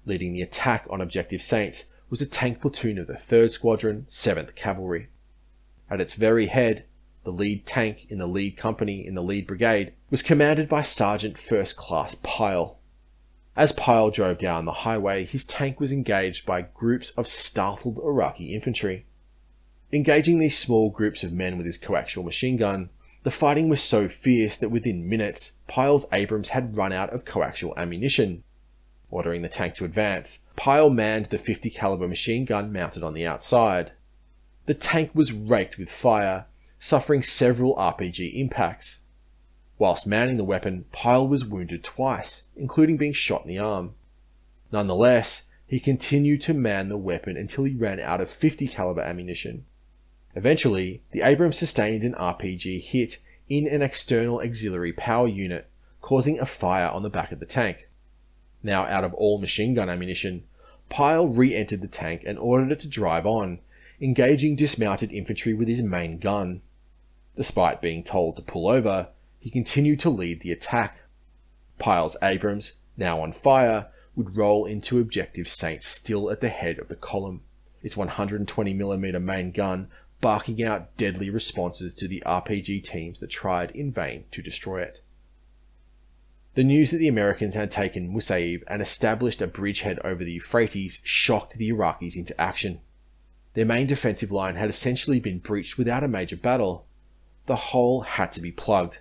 Leading the attack on Objective Saints was a tank platoon of the 3rd Squadron, 7th Cavalry. At its very head, the lead tank in the lead company in the lead brigade was commanded by Sergeant First Class Pyle. As Pyle drove down the highway, his tank was engaged by groups of startled Iraqi infantry. Engaging these small groups of men with his coaxial machine gun, the fighting was so fierce that within minutes, Pyle's Abrams had run out of coaxial ammunition. Ordering the tank to advance, Pyle manned the 50 caliber machine gun mounted on the outside. The tank was raked with fire, suffering several RPG impacts. Whilst manning the weapon, Pyle was wounded twice, including being shot in the arm. Nonetheless, he continued to man the weapon until he ran out of 50 caliber ammunition. Eventually, the Abrams sustained an RPG hit in an external auxiliary power unit, causing a fire on the back of the tank. Now out of all machine gun ammunition, Pyle re-entered the tank and ordered it to drive on, engaging dismounted infantry with his main gun. Despite being told to pull over, he continued to lead the attack. Pyle's Abrams, now on fire, would roll into Objective Saint still at the head of the column, its 120mm main gun barking out deadly responses to the RPG teams that tried in vain to destroy it. The news that the Americans had taken Musaib and established a bridgehead over the Euphrates shocked the Iraqis into action. Their main defensive line had essentially been breached without a major battle. The hole had to be plugged.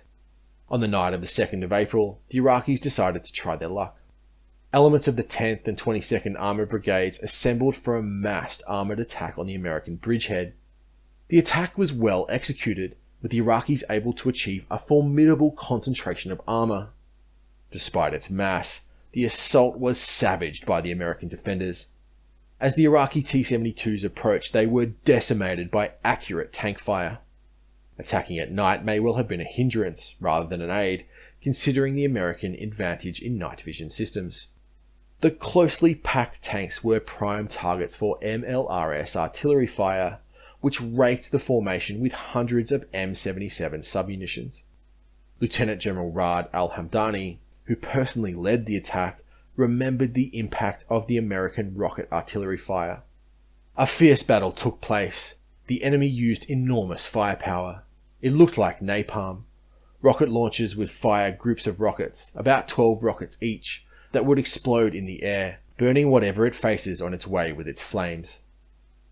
On the night of the 2nd of April, the Iraqis decided to try their luck. Elements of the 10th and 22nd Armoured Brigades assembled for a massed armoured attack on the American bridgehead. The attack was well executed, with the Iraqis able to achieve a formidable concentration of armour. Despite its mass, the assault was savaged by the American defenders. As the Iraqi T-72s approached, they were decimated by accurate tank fire. Attacking at night may well have been a hindrance rather than an aid, considering the American advantage in night vision systems. The closely packed tanks were prime targets for MLRS artillery fire, which raked the formation with hundreds of M77 submunitions. Lieutenant General Rad al-Hamdani, who personally led the attack, remembered the impact of the American rocket artillery fire. A fierce battle took place. The enemy used enormous firepower. It looked like napalm. Rocket launchers would fire groups of rockets, about 12 rockets each, that would explode in the air, burning whatever it faces on its way with its flames.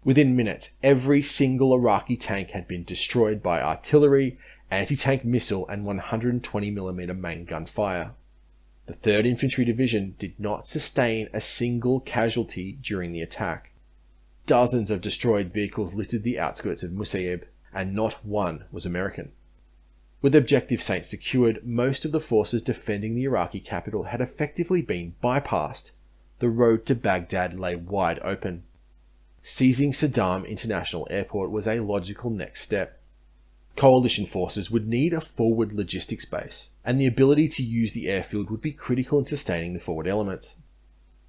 Within minutes, every single Iraqi tank had been destroyed by artillery, anti-tank missile and 120mm main gun fire. The 3rd Infantry Division did not sustain a single casualty during the attack. Dozens of destroyed vehicles littered the outskirts of Musaib, and not one was American. With Objective Saint secured, most of the forces defending the Iraqi capital had effectively been bypassed. The road to Baghdad lay wide open. Seizing Saddam International Airport was a logical next step. Coalition forces would need a forward logistics base, and the ability to use the airfield would be critical in sustaining the forward elements.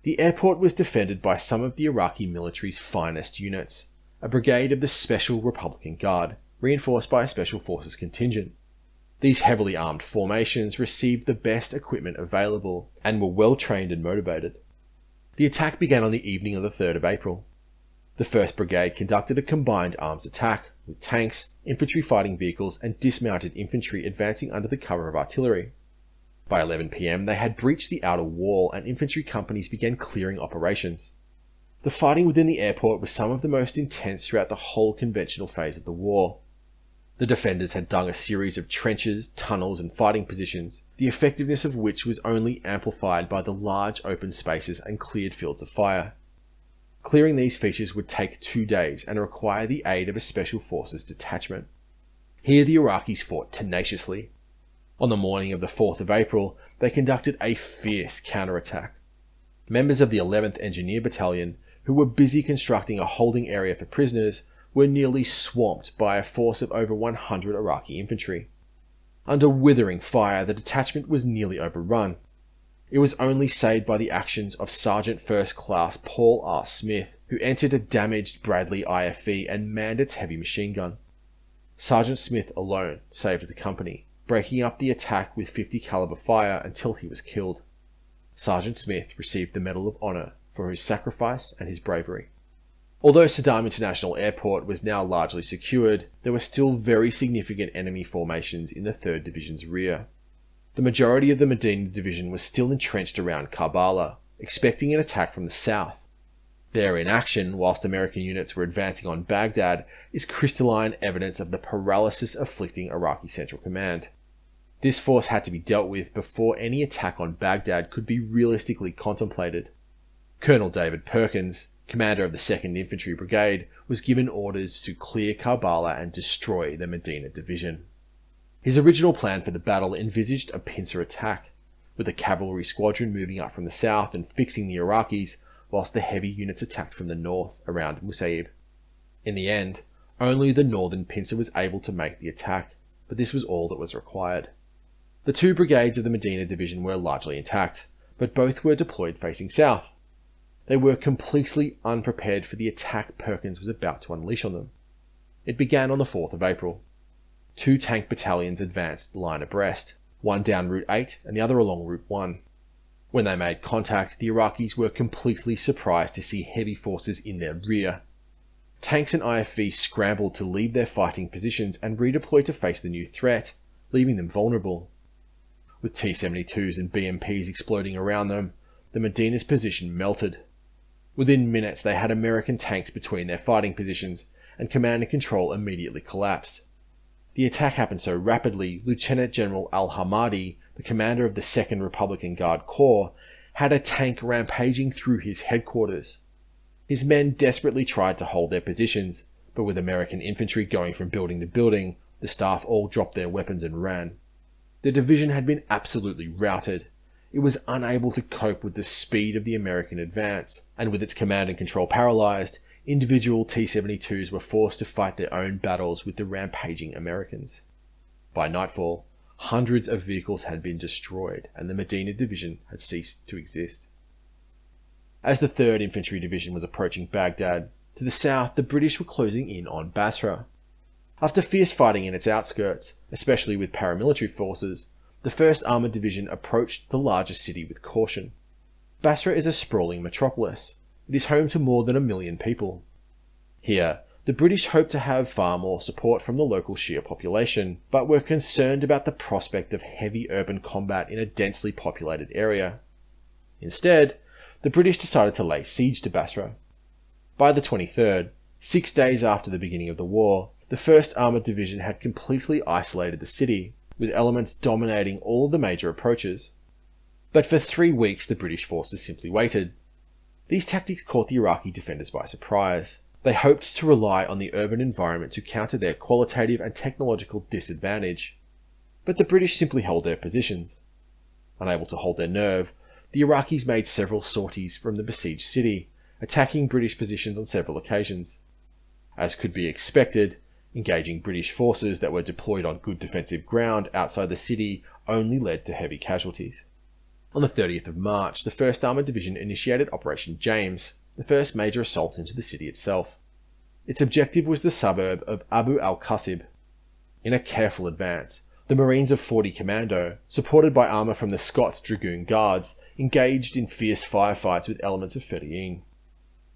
The airport was defended by some of the Iraqi military's finest units, a brigade of the Special Republican Guard, reinforced by a Special Forces contingent. These heavily armed formations received the best equipment available, and were well trained and motivated. The attack began on the evening of the 3rd of April. The 1st Brigade conducted a combined arms attack, with tanks, infantry fighting vehicles and dismounted infantry advancing under the cover of artillery. By 11 PM they had breached the outer wall and infantry companies began clearing operations. The fighting within the airport was some of the most intense throughout the whole conventional phase of the war. The defenders had dug a series of trenches, tunnels and fighting positions, the effectiveness of which was only amplified by the large open spaces and cleared fields of fire. Clearing these features would take 2 days and require the aid of a Special Forces detachment. Here the Iraqis fought tenaciously. On the morning of the 4th of April, they conducted a fierce counterattack. Members of the 11th Engineer Battalion, who were busy constructing a holding area for prisoners, were nearly swamped by a force of over 100 Iraqi infantry. Under withering fire, the detachment was nearly overrun. It was only saved by the actions of Sergeant First Class Paul R. Smith, who entered a damaged Bradley IFV and manned its heavy machine gun. Sergeant Smith alone saved the company, breaking up the attack with 50 caliber fire until he was killed. Sergeant Smith received the Medal of Honor for his sacrifice and his bravery. Although Saddam International Airport was now largely secured, there were still very significant enemy formations in the 3rd Division's rear. The majority of the Medina Division was still entrenched around Karbala, expecting an attack from the south. Their inaction, whilst American units were advancing on Baghdad, is crystalline evidence of the paralysis afflicting Iraqi Central Command. This force had to be dealt with before any attack on Baghdad could be realistically contemplated. Colonel David Perkins, commander of the 2nd Infantry Brigade, was given orders to clear Karbala and destroy the Medina Division. His original plan for the battle envisaged a pincer attack, with a cavalry squadron moving up from the south and fixing the Iraqis, whilst the heavy units attacked from the north around Musaib. In the end, only the northern pincer was able to make the attack, but this was all that was required. The two brigades of the Medina division were largely intact, but both were deployed facing south. They were completely unprepared for the attack Perkins was about to unleash on them. It began on the 4th of April. Two tank battalions advanced line abreast, one down Route 8 and the other along Route 1. When they made contact, the Iraqis were completely surprised to see heavy forces in their rear. Tanks and IFVs scrambled to leave their fighting positions and redeploy to face the new threat, leaving them vulnerable. With T-72s and BMPs exploding around them, the Medina's position melted. Within minutes they had American tanks between their fighting positions, and command and control immediately collapsed. The attack happened so rapidly, Lieutenant General Al-Hamadi, the commander of the 2nd Republican Guard Corps, had a tank rampaging through his headquarters. His men desperately tried to hold their positions, but with American infantry going from building to building, the staff all dropped their weapons and ran. The division had been absolutely routed. It was unable to cope with the speed of the American advance, and with its command and control paralysed, individual T-72s were forced to fight their own battles with the rampaging Americans. By nightfall, hundreds of vehicles had been destroyed, and the Medina division had ceased to exist. As the 3rd Infantry Division was approaching Baghdad, to the south the British were closing in on Basrah. After fierce fighting in its outskirts, especially with paramilitary forces, the 1st Armoured Division approached the larger city with caution. Basrah is a sprawling metropolis. It is home to more than 1 million people. Here, the British hoped to have far more support from the local Shia population, but were concerned about the prospect of heavy urban combat in a densely populated area. Instead, the British decided to lay siege to Basrah. By the 23rd, 6 days after the beginning of the war, the 1st Armoured Division had completely isolated the city, with elements dominating all of the major approaches. But for 3 weeks the British forces simply waited. These tactics caught the Iraqi defenders by surprise. They hoped to rely on the urban environment to counter their qualitative and technological disadvantage. But the British simply held their positions. Unable to hold their nerve, the Iraqis made several sorties from the besieged city, attacking British positions on several occasions. As could be expected, engaging British forces that were deployed on good defensive ground outside the city only led to heavy casualties. On the 30th of March, the 1st Armoured Division initiated Operation James, the first major assault into the city itself. Its objective was the suburb of Abu al-Qasib. In a careful advance, the Marines of 40 Commando, supported by armour from the Scots Dragoon Guards, engaged in fierce firefights with elements of Fedayeen.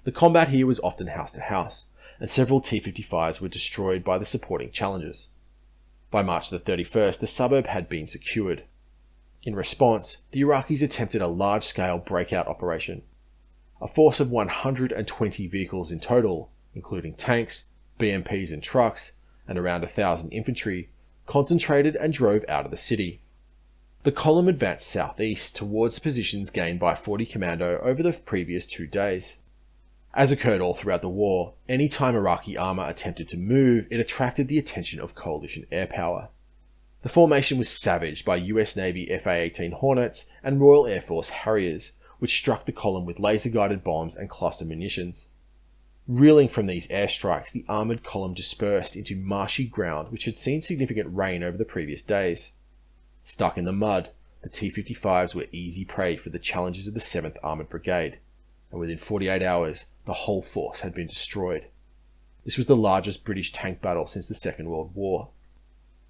The combat here was often house to house, and several T-55s were destroyed by the supporting challengers. By March the 31st, the suburb had been secured. In response, the Iraqis attempted a large-scale breakout operation. A force of 120 vehicles in total, including tanks, BMPs and trucks, and around 1,000 infantry, concentrated and drove out of the city. The column advanced southeast towards positions gained by 40 Commando over the previous 2 days. As occurred all throughout the war, any time Iraqi armour attempted to move, it attracted the attention of coalition air power. The formation was savaged by US Navy FA-18 Hornets and Royal Air Force Harriers, which struck the column with laser-guided bombs and cluster munitions. Reeling from these airstrikes, the armoured column dispersed into marshy ground which had seen significant rain over the previous days. Stuck in the mud, the T-55s were easy prey for the challengers of the 7th Armoured Brigade, and within 48 hours, the whole force had been destroyed. This was the largest British tank battle since the Second World War.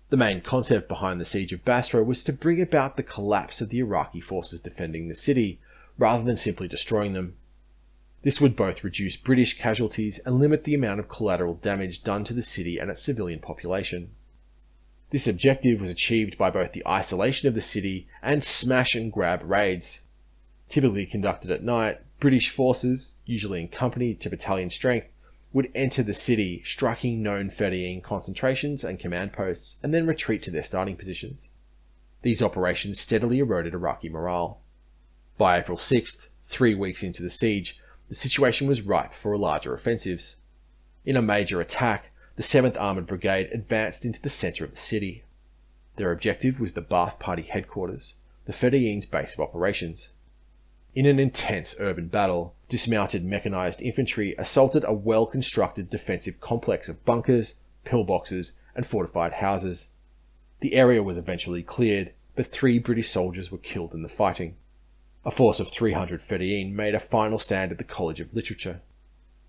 The main concept behind the siege of Basrah was to bring about the collapse of the Iraqi forces defending the city, rather than simply destroying them. This would both reduce British casualties and limit the amount of collateral damage done to the city and its civilian population. This objective was achieved by both the isolation of the city and smash-and-grab raids. Typically conducted at night, British forces, usually in company to battalion strength, would enter the city, striking known Fedayeen concentrations and command posts, and then retreat to their starting positions. These operations steadily eroded Iraqi morale. By April 6th, 3 weeks into the siege, the situation was ripe for larger offensives. In a major attack, the 7th Armoured Brigade advanced into the centre of the city. Their objective was the Ba'ath Party headquarters, the Fedayeen's base of operations. In an intense urban battle, dismounted mechanized infantry assaulted a well-constructed defensive complex of bunkers, pillboxes, and fortified houses. The area was eventually cleared, but 3 British soldiers were killed in the fighting. A force of 300 Fedayeen made a final stand at the College of Literature.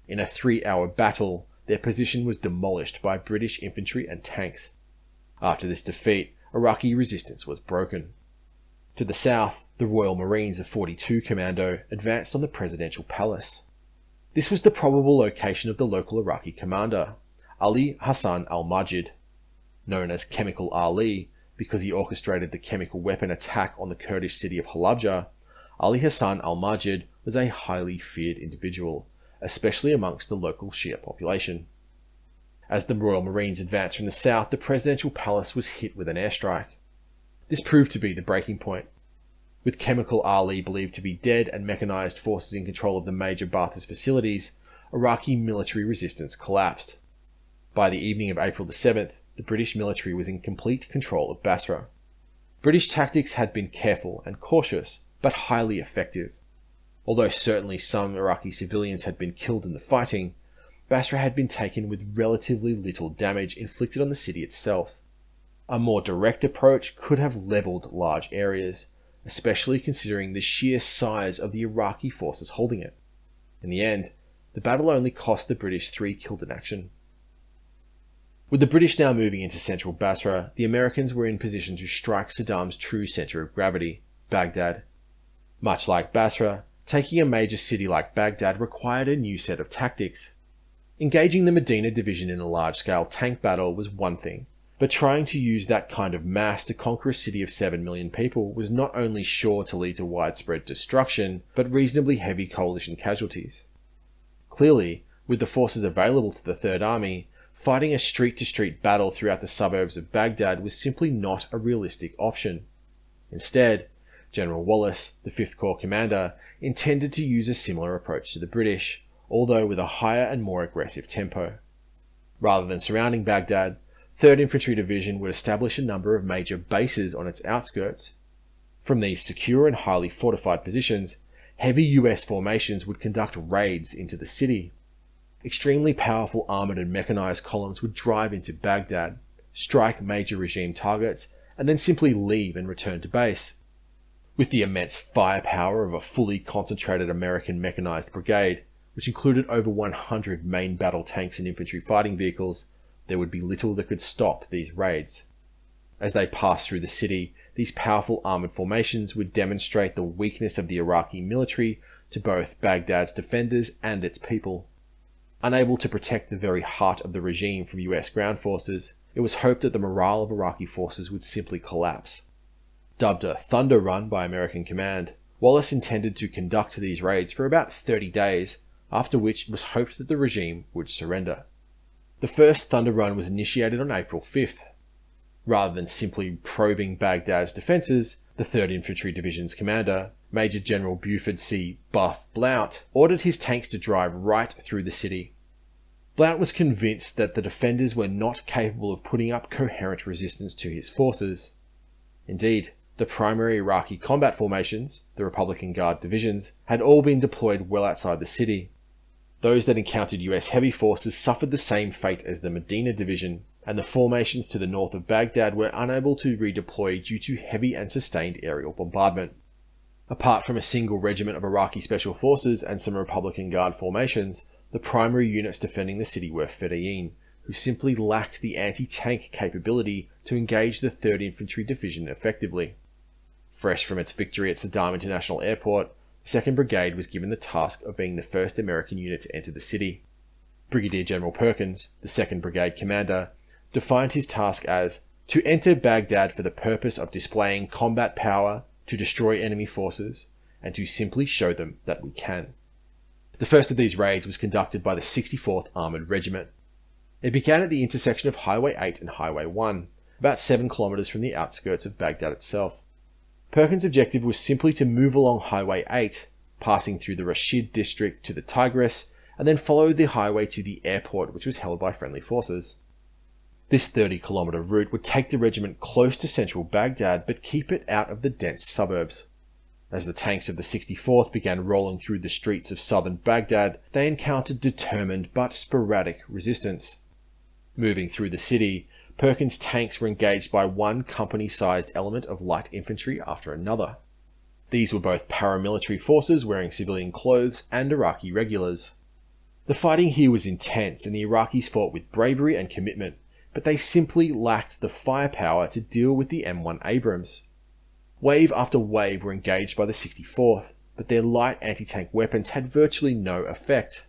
In a 3-hour battle, their position was demolished by British infantry and tanks. After this defeat, Iraqi resistance was broken. To the south, the Royal Marines of 42 Commando advanced on the Presidential Palace. This was the probable location of the local Iraqi commander, Ali Hassan al-Majid. Known as Chemical Ali because he orchestrated the chemical weapon attack on the Kurdish city of Halabja, Ali Hassan al-Majid was a highly feared individual, especially amongst the local Shia population. As the Royal Marines advanced from the south, the Presidential Palace was hit with an airstrike. This proved to be the breaking point. With Chemical Ali believed to be dead and mechanized forces in control of the major Ba'athist facilities, Iraqi military resistance collapsed. By the evening of April the 7th, the British military was in complete control of Basrah. British tactics had been careful and cautious, but highly effective. Although certainly some Iraqi civilians had been killed in the fighting, Basrah had been taken with relatively little damage inflicted on the city itself. A more direct approach could have leveled large areas, especially considering the sheer size of the Iraqi forces holding it. In the end, the battle only cost the British 3 killed in action. With the British now moving into central Basrah, the Americans were in position to strike Saddam's true centre of gravity, Baghdad. Much like Basrah, taking a major city like Baghdad required a new set of tactics. Engaging the Medina division in a large-scale tank battle was one thing, but trying to use that kind of mass to conquer a city of 7 million people was not only sure to lead to widespread destruction, but reasonably heavy coalition casualties. Clearly, with the forces available to the Third Army, fighting a street-to-street battle throughout the suburbs of Baghdad was simply not a realistic option. Instead, General Wallace, the 5th Corps commander, intended to use a similar approach to the British, although with a higher and more aggressive tempo. Rather than surrounding Baghdad, 3rd Infantry Division would establish a number of major bases on its outskirts. From these secure and highly fortified positions, heavy US formations would conduct raids into the city. Extremely powerful armoured and mechanized columns would drive into Baghdad, strike major regime targets, and then simply leave and return to base. With the immense firepower of a fully concentrated American mechanized brigade, which included over 100 main battle tanks and infantry fighting vehicles, there would be little that could stop these raids. As they passed through the city, these powerful armoured formations would demonstrate the weakness of the Iraqi military to both Baghdad's defenders and its people. Unable to protect the very heart of the regime from US ground forces, it was hoped that the morale of Iraqi forces would simply collapse. Dubbed a Thunder Run by American command, Wallace intended to conduct these raids for about 30 days, after which it was hoped that the regime would surrender. The first Thunder Run was initiated on April 5th. Rather than simply probing Baghdad's defences, the 3rd Infantry Division's commander, Major General Buford C. Buff Blount, ordered his tanks to drive right through the city. Blount was convinced that the defenders were not capable of putting up coherent resistance to his forces. Indeed, the primary Iraqi combat formations, the Republican Guard divisions, had all been deployed well outside the city. Those that encountered US heavy forces suffered the same fate as the Medina division, and the formations to the north of Baghdad were unable to redeploy due to heavy and sustained aerial bombardment. Apart from a single regiment of Iraqi Special Forces and some Republican Guard formations, the primary units defending the city were Fedayeen, who simply lacked the anti-tank capability to engage the 3rd Infantry Division effectively. Fresh from its victory at Saddam International Airport, the 2nd Brigade was given the task of being the first American unit to enter the city. Brigadier General Perkins, the 2nd Brigade commander, defined his task as to enter Baghdad for the purpose of displaying combat power, to destroy enemy forces, and to simply show them that we can. The first of these raids was conducted by the 64th Armoured Regiment. It began at the intersection of Highway 8 and Highway 1, about 7 kilometres from the outskirts of Baghdad itself. Perkins' objective was simply to move along Highway 8, passing through the Rashid district to the Tigris, and then follow the highway to the airport, which was held by friendly forces. This 30-kilometre route would take the regiment close to central Baghdad but keep it out of the dense suburbs. As the tanks of the 64th began rolling through the streets of southern Baghdad, they encountered determined but sporadic resistance. Moving through the city, Perkins' tanks were engaged by one company-sized element of light infantry after another. These were both paramilitary forces wearing civilian clothes and Iraqi regulars. The fighting here was intense and the Iraqis fought with bravery and commitment, but they simply lacked the firepower to deal with the M1 Abrams. Wave after wave were engaged by the 64th, but their light anti-tank weapons had virtually no effect.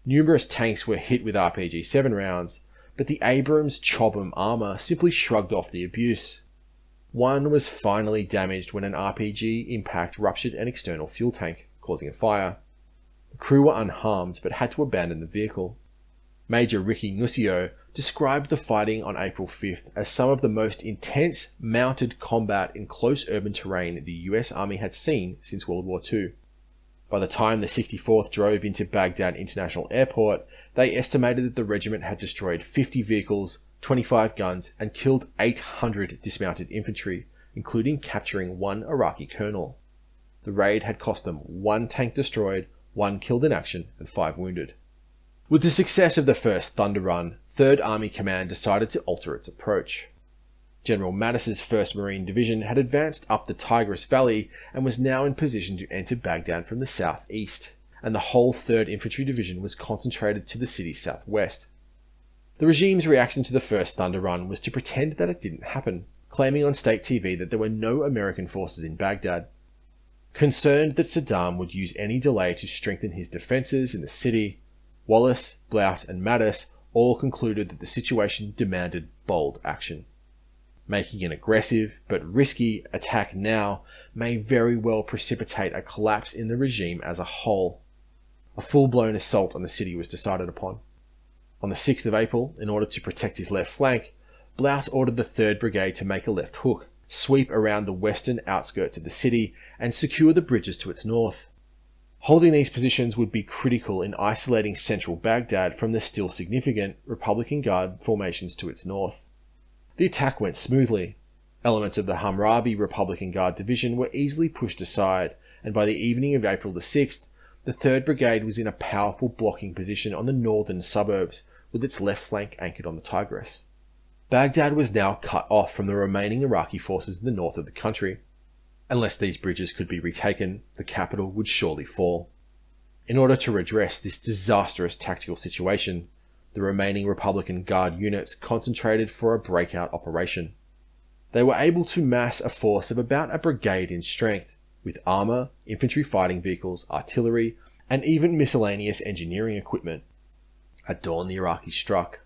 Numerous tanks were hit with RPG-7 rounds, but the Abrams Chobham armour simply shrugged off the abuse. One was finally damaged when an RPG impact ruptured an external fuel tank, causing a fire. The crew were unharmed but had to abandon the vehicle. Major Ricky Nusio described the fighting on April 5th as some of the most intense mounted combat in close urban terrain the US Army had seen since World War II. By the time the 64th drove into Baghdad International Airport, they estimated that the regiment had destroyed 50 vehicles, 25 guns, and killed 800 dismounted infantry, including capturing one Iraqi colonel. The raid had cost them 1 tank destroyed, 1 killed in action, and 5 wounded. With the success of the first Thunder Run, 3rd Army Command decided to alter its approach. General Mattis's 1st Marine Division had advanced up the Tigris Valley and was now in position to enter Baghdad from the southeast, and the whole 3rd Infantry Division was concentrated to the city's southwest. The regime's reaction to the first Thunder Run was to pretend that it didn't happen, claiming on state TV that there were no American forces in Baghdad. Concerned that Saddam would use any delay to strengthen his defences in the city, Wallace, Blount and Mattis all concluded that the situation demanded bold action. Making an aggressive but risky attack now may very well precipitate a collapse in the regime as a whole. A full-blown assault on the city was decided upon. On the 6th of April, in order to protect his left flank, Blount ordered the 3rd Brigade to make a left hook, sweep around the western outskirts of the city, and secure the bridges to its north. Holding these positions would be critical in isolating central Baghdad from the still significant Republican Guard formations to its north. The attack went smoothly. Elements of the Hammurabi Republican Guard Division were easily pushed aside, and by the evening of April the 6th, the 3rd Brigade was in a powerful blocking position on the northern suburbs, with its left flank anchored on the Tigris. Baghdad was now cut off from the remaining Iraqi forces in the north of the country. Unless these bridges could be retaken, the capital would surely fall. In order to redress this disastrous tactical situation, the remaining Republican Guard units concentrated for a breakout operation. They were able to mass a force of about a brigade in strength, with armour, infantry fighting vehicles, artillery, and even miscellaneous engineering equipment. At dawn, the Iraqis struck.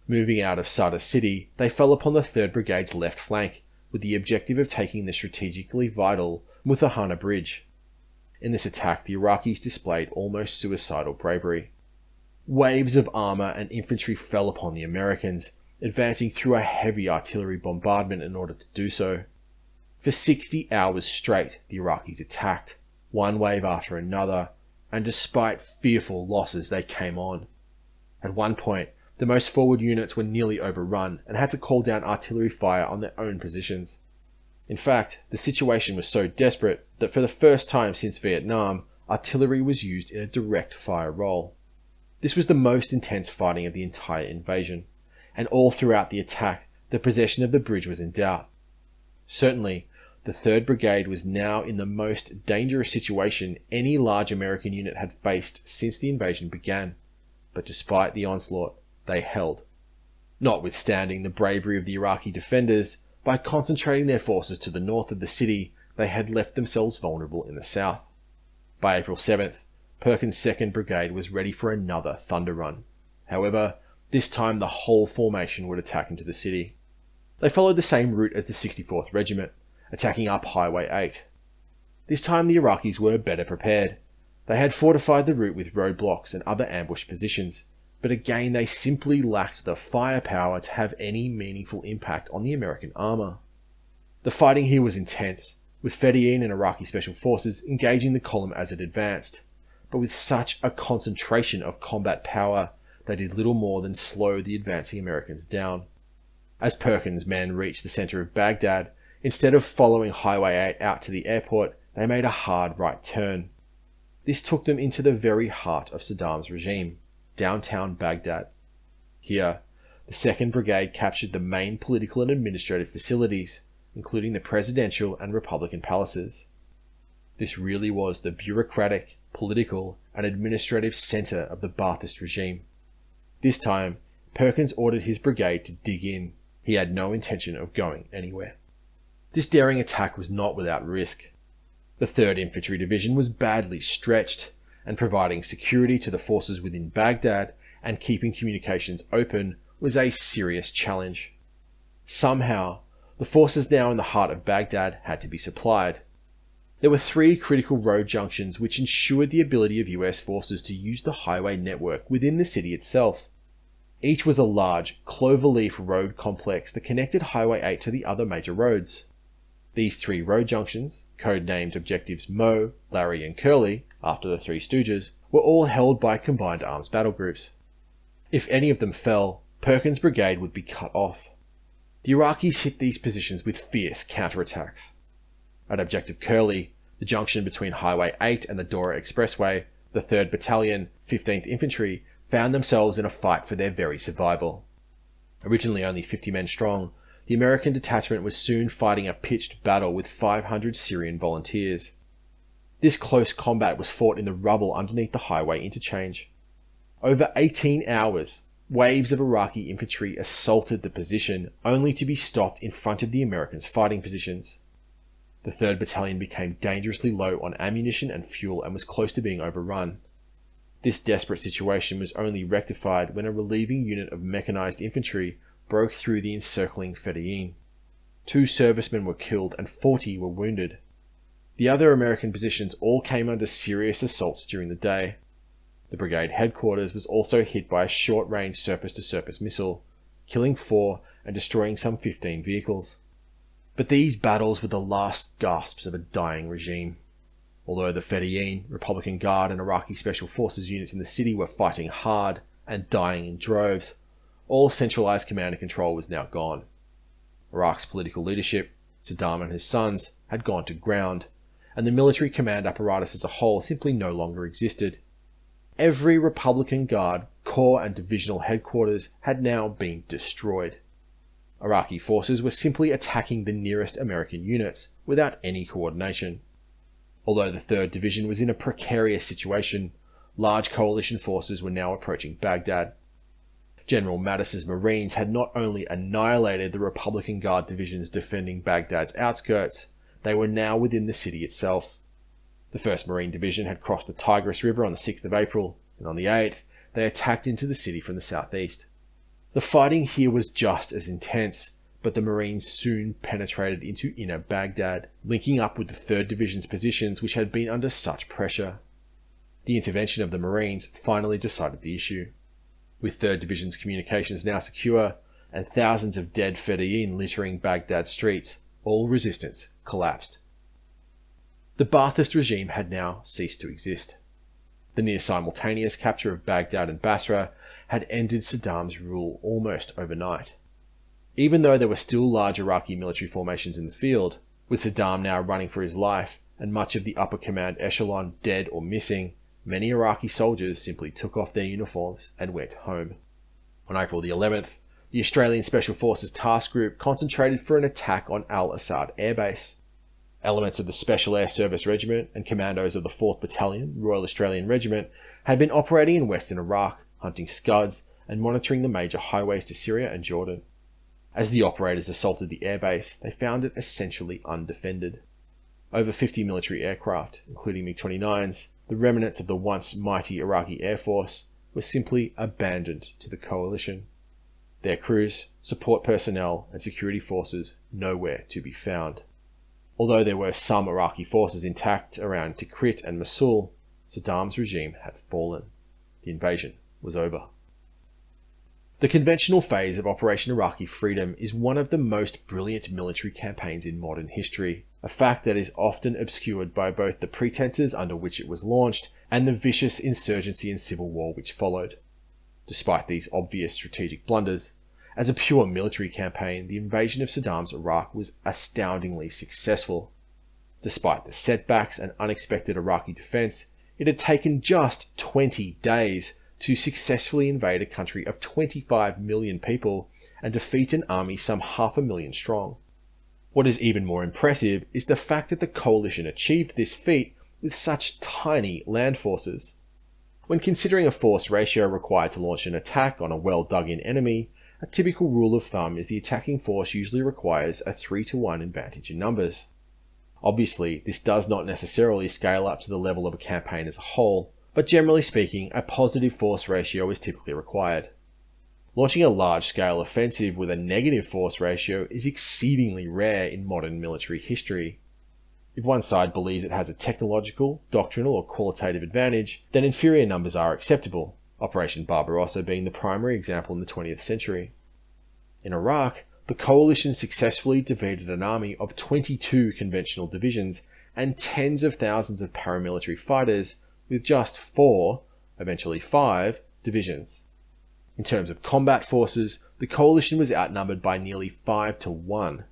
Moving out of Sadr city, they fell upon the 3rd Brigade's left flank, with the objective of taking the strategically vital Muthanna Bridge. In this attack, the Iraqis displayed almost suicidal bravery. Waves of armour and infantry fell upon the Americans, advancing through a heavy artillery bombardment in order to do so. For 60 hours straight, the Iraqis attacked, one wave after another, and despite fearful losses, they came on. At one point, the most forward units were nearly overrun and had to call down artillery fire on their own positions. In fact, the situation was so desperate that for the first time since Vietnam, artillery was used in a direct fire role. This was the most intense fighting of the entire invasion, and all throughout the attack, the possession of the bridge was in doubt. Certainly, the 3rd Brigade was now in the most dangerous situation any large American unit had faced since the invasion began, but despite the onslaught, they held. Notwithstanding the bravery of the Iraqi defenders, by concentrating their forces to the north of the city, they had left themselves vulnerable in the south. By April 7th, Perkins' 2nd Brigade was ready for another Thunder Run. However, this time the whole formation would attack into the city. They followed the same route as the 64th Regiment, attacking up Highway 8. This time the Iraqis were better prepared. They had fortified the route with roadblocks and other ambush positions, but again they simply lacked the firepower to have any meaningful impact on the American armour. The fighting here was intense, with Fedayeen and Iraqi Special Forces engaging the column as it advanced, but with such a concentration of combat power, they did little more than slow the advancing Americans down. As Perkins' men reached the centre of Baghdad, instead of following Highway 8 out to the airport, they made a hard right turn. This took them into the very heart of Saddam's regime, downtown Baghdad. Here, the 2nd Brigade captured the main political and administrative facilities, including the presidential and republican palaces. This really was the bureaucratic, political, and administrative centre of the Ba'athist regime. This time, Perkins ordered his brigade to dig in. He had no intention of going anywhere. This daring attack was not without risk. The 3rd Infantry Division was badly stretched, and providing security to the forces within Baghdad and keeping communications open was a serious challenge. Somehow, the forces now in the heart of Baghdad had to be supplied. There were 3 critical road junctions which ensured the ability of US forces to use the highway network within the city itself. Each was a large, cloverleaf road complex that connected Highway 8 to the other major roads. These 3 road junctions, codenamed Objectives Moe, Larry and Curly, after the Three Stooges, were all held by combined arms battle groups. If any of them fell, Perkins' brigade would be cut off. The Iraqis hit these positions with fierce counterattacks. At Objective Curly, the junction between Highway 8 and the Dora Expressway, the 3rd Battalion, 15th Infantry, found themselves in a fight for their very survival. Originally only 50 men strong, the American detachment was soon fighting a pitched battle with 500 Syrian volunteers. This close combat was fought in the rubble underneath the highway interchange. Over 18 hours, waves of Iraqi infantry assaulted the position, only to be stopped in front of the Americans' fighting positions. The 3rd Battalion became dangerously low on ammunition and fuel and was close to being overrun. This desperate situation was only rectified when a relieving unit of mechanized infantry broke through the encircling Fedayeen. 2 servicemen were killed and 40 were wounded. The other American positions all came under serious assault during the day. The brigade headquarters was also hit by a short-range surface-to-surface missile, killing 4 and destroying some 15 vehicles. But these battles were the last gasps of a dying regime. Although the Fedayeen, Republican Guard and Iraqi Special Forces units in the city were fighting hard and dying in droves, all centralized command and control was now gone. Iraq's political leadership, Saddam and his sons, had gone to ground, and the military command apparatus as a whole simply no longer existed. Every Republican Guard, Corps and Divisional headquarters had now been destroyed. Iraqi forces were simply attacking the nearest American units, without any coordination. Although the 3rd Division was in a precarious situation, large coalition forces were now approaching Baghdad. General Mattis's Marines had not only annihilated the Republican Guard divisions defending Baghdad's outskirts, they were now within the city itself. The 1st Marine Division had crossed the Tigris River on the 6th of April, and on the 8th, they attacked into the city from the southeast. The fighting here was just as intense, but the Marines soon penetrated into inner Baghdad, linking up with the 3rd Division's positions which had been under such pressure. The intervention of the Marines finally decided the issue. With 3rd Division's communications now secure, and thousands of dead Fedayeen littering Baghdad streets, all resistance collapsed. The Ba'athist regime had now ceased to exist. The near-simultaneous capture of Baghdad and Basrah had ended Saddam's rule almost overnight. Even though there were still large Iraqi military formations in the field, with Saddam now running for his life and much of the upper command echelon dead or missing, many Iraqi soldiers simply took off their uniforms and went home. On April the 11th, the Australian Special Forces Task Group concentrated for an attack on Al-Assad Air Base. Elements of the Special Air Service Regiment and commandos of the 4th Battalion, Royal Australian Regiment, had been operating in western Iraq, hunting scuds and monitoring the major highways to Syria and Jordan. As the operators assaulted the airbase, they found it essentially undefended. Over 50 military aircraft, including MiG-29s, the remnants of the once mighty Iraqi Air Force, were simply abandoned to the coalition. Their crews, support personnel and security forces nowhere to be found. Although there were some Iraqi forces intact around Tikrit and Mosul, Saddam's regime had fallen. The invasion was over. The conventional phase of Operation Iraqi Freedom is one of the most brilliant military campaigns in modern history, a fact that is often obscured by both the pretenses under which it was launched and the vicious insurgency and civil war which followed. Despite these obvious strategic blunders, As a pure military campaign, the invasion of Saddam's Iraq was astoundingly successful. Despite the setbacks and unexpected Iraqi defense, it had taken just 20 days to successfully invade a country of 25 million people and defeat an army some 500,000 strong. What is even more impressive is the fact that the coalition achieved this feat with such tiny land forces. When considering a force ratio required to launch an attack on a well-dug-in enemy, a typical rule of thumb is the attacking force usually requires a 3-to-1 advantage in numbers. Obviously, this does not necessarily scale up to the level of a campaign as a whole, but generally speaking, a positive force ratio is typically required. Launching a large-scale offensive with a negative force ratio is exceedingly rare in modern military history. If one side believes it has a technological, doctrinal, or qualitative advantage, then inferior numbers are acceptable, Operation Barbarossa being the primary example in the 20th century. In Iraq, the coalition successfully defeated an army of 22 conventional divisions and tens of thousands of paramilitary fighters with just 4, eventually 5, divisions. In terms of combat forces, the coalition was outnumbered by nearly 5-to-1.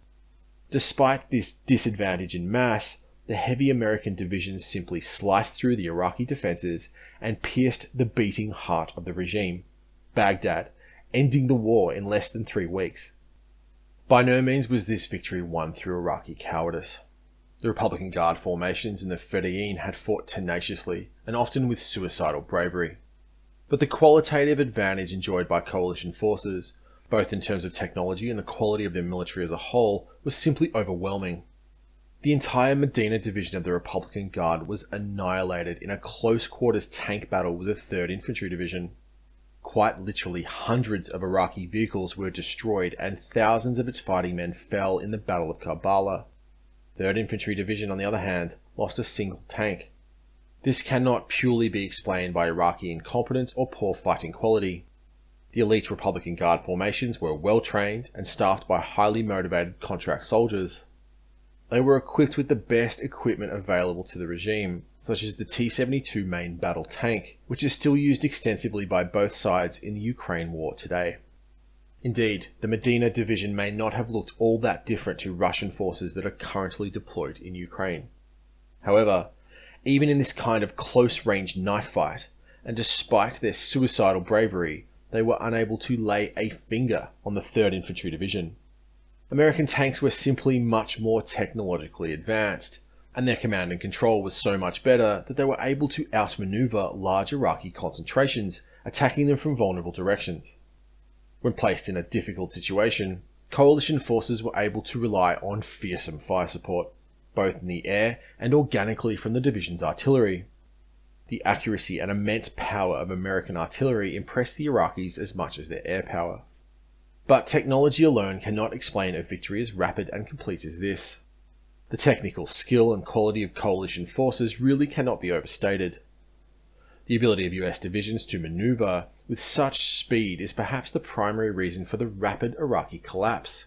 Despite this disadvantage in mass, the heavy American divisions simply sliced through the Iraqi defences and pierced the beating heart of the regime, Baghdad, ending the war in less than 3 weeks. By no means was this victory won through Iraqi cowardice. The Republican Guard formations and the Fedayeen had fought tenaciously and often with suicidal bravery. But the qualitative advantage enjoyed by coalition forces, both in terms of technology and the quality of their military as a whole, was simply overwhelming. The entire Medina division of the Republican Guard was annihilated in a close-quarters tank battle with the 3rd Infantry Division. Quite literally hundreds of Iraqi vehicles were destroyed and thousands of its fighting men fell in the Battle of Karbala. 3rd Infantry Division, on the other hand, lost a single tank. This cannot purely be explained by Iraqi incompetence or poor fighting quality. The elite Republican Guard formations were well trained and staffed by highly motivated contract soldiers. They were equipped with the best equipment available to the regime, such as the T-72 main battle tank, which is still used extensively by both sides in the Ukraine war today. Indeed, the Medina division may not have looked all that different to Russian forces that are currently deployed in Ukraine. However, even in this kind of close-range knife fight, and despite their suicidal bravery, they were unable to lay a finger on the 3rd Infantry Division. American tanks were simply much more technologically advanced, and their command and control was so much better that they were able to outmaneuver large Iraqi concentrations, attacking them from vulnerable directions. When placed in a difficult situation, coalition forces were able to rely on fearsome fire support, both in the air and organically from the division's artillery. The accuracy and immense power of American artillery impressed the Iraqis as much as their air power. But technology alone cannot explain a victory as rapid and complete as this. The technical skill and quality of coalition forces really cannot be overstated. The ability of US divisions to maneuver with such speed is perhaps the primary reason for the rapid Iraqi collapse.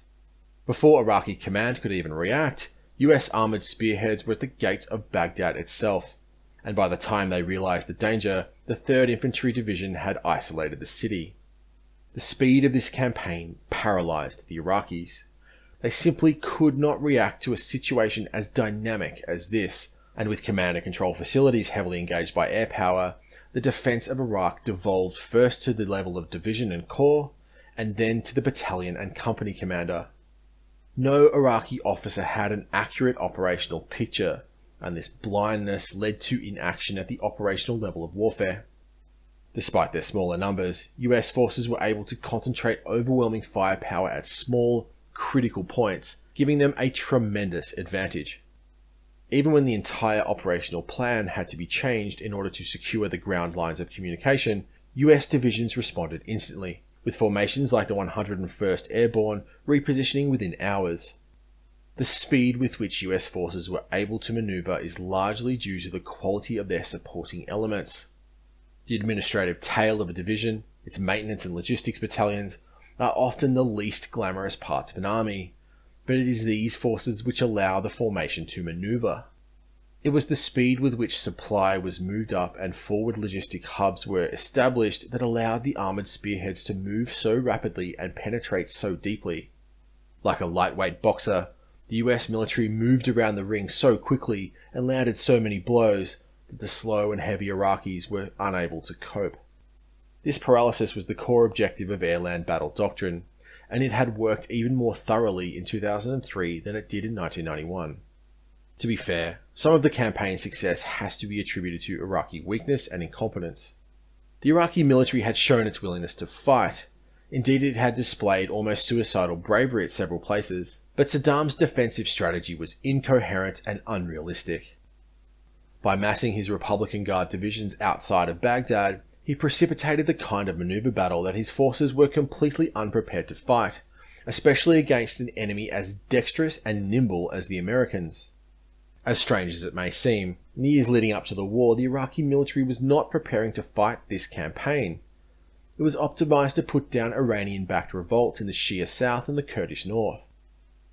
Before Iraqi command could even react, US armoured spearheads were at the gates of Baghdad itself, and by the time they realised the danger, the 3rd Infantry Division had isolated the city. The speed of this campaign paralysed the Iraqis. They simply could not react to a situation as dynamic as this, and with command and control facilities heavily engaged by air power, the defence of Iraq devolved first to the level of division and corps, and then to the battalion and company commander. No Iraqi officer had an accurate operational picture, and this blindness led to inaction at the operational level of warfare. Despite their smaller numbers, US forces were able to concentrate overwhelming firepower at small, critical points, giving them a tremendous advantage. Even when the entire operational plan had to be changed in order to secure the ground lines of communication, US divisions responded instantly, with formations like the 101st Airborne repositioning within hours. The speed with which US forces were able to maneuver is largely due to the quality of their supporting elements. The administrative tail of a division, its maintenance and logistics battalions, are often the least glamorous parts of an army, but it is these forces which allow the formation to maneuver. It was the speed with which supply was moved up and forward logistic hubs were established that allowed the armoured spearheads to move so rapidly and penetrate so deeply. Like a lightweight boxer, the US military moved around the ring so quickly and landed so many blows that the slow and heavy Iraqis were unable to cope. This paralysis was the core objective of AirLand battle doctrine, and it had worked even more thoroughly in 2003 than it did in 1991. To be fair, some of the campaign's success has to be attributed to Iraqi weakness and incompetence. The Iraqi military had shown its willingness to fight. Indeed, it had displayed almost suicidal bravery at several places, but Saddam's defensive strategy was incoherent and unrealistic. By massing his Republican Guard divisions outside of Baghdad, he precipitated the kind of maneuver battle that his forces were completely unprepared to fight, especially against an enemy as dexterous and nimble as the Americans. As strange as it may seem, in the years leading up to the war, the Iraqi military was not preparing to fight this campaign. It was optimized to put down Iranian-backed revolts in the Shia south and the Kurdish north.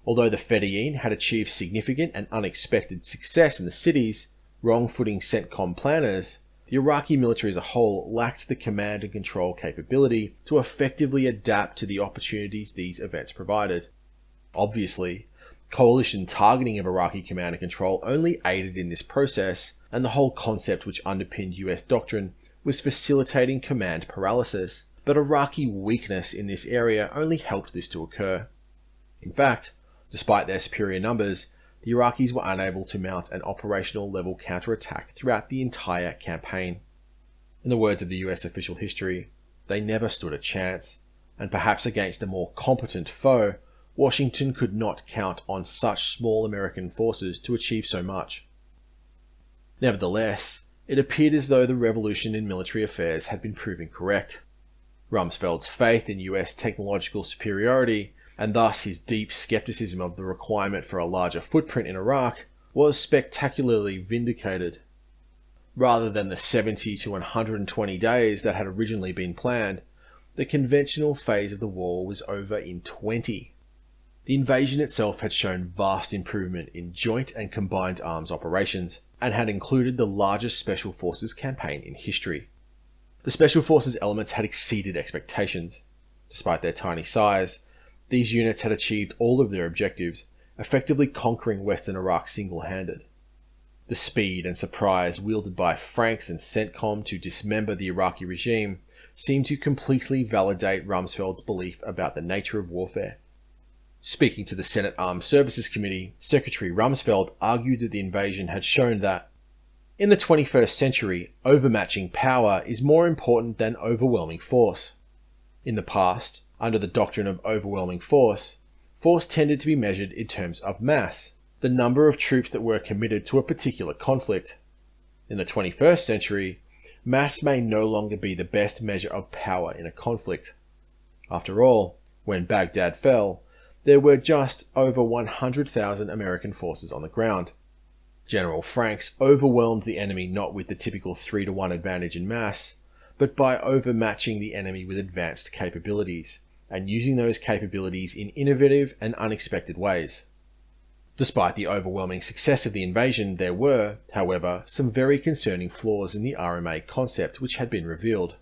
Although the Fedayeen had achieved significant and unexpected success in the cities, wrong-footing CENTCOM planners, the Iraqi military as a whole lacked the command and control capability to effectively adapt to the opportunities these events provided. Obviously, coalition targeting of Iraqi command and control only aided in this process, and the whole concept which underpinned US doctrine was facilitating command paralysis, but Iraqi weakness in this area only helped this to occur. In fact, despite their superior numbers, the Iraqis were unable to mount an operational level counterattack throughout the entire campaign. In the words of the US official history, they never stood a chance, and perhaps against a more competent foe, Washington could not count on such small American forces to achieve so much. Nevertheless, it appeared as though the revolution in military affairs had been proven correct. Rumsfeld's faith in US technological superiority, and thus his deep skepticism of the requirement for a larger footprint in Iraq, was spectacularly vindicated. Rather than the 70 to 120 days that had originally been planned, the conventional phase of the war was over in 20. The invasion itself had shown vast improvement in joint and combined arms operations, and had included the largest Special Forces campaign in history. The Special Forces elements had exceeded expectations. Despite their tiny size, these units had achieved all of their objectives, effectively conquering Western Iraq single-handed. The speed and surprise wielded by Franks and CENTCOM to dismember the Iraqi regime seemed to completely validate Rumsfeld's belief about the nature of warfare. Speaking to the Senate Armed Services Committee, Secretary Rumsfeld argued that the invasion had shown that, in the 21st century, overmatching power is more important than overwhelming force. In the past, under the doctrine of overwhelming force tended to be measured in terms of mass, the number of troops that were committed to a particular conflict. In the 21st century, mass may no longer be the best measure of power in a conflict. After all, when Baghdad fell, there were just over 100,000 American forces on the ground. General Franks overwhelmed the enemy not with the typical 3-to-1 advantage in mass, but by overmatching the enemy with advanced capabilities, and using those capabilities in innovative and unexpected ways. Despite the overwhelming success of the invasion, there were, however, some very concerning flaws in the RMA concept which had been revealed.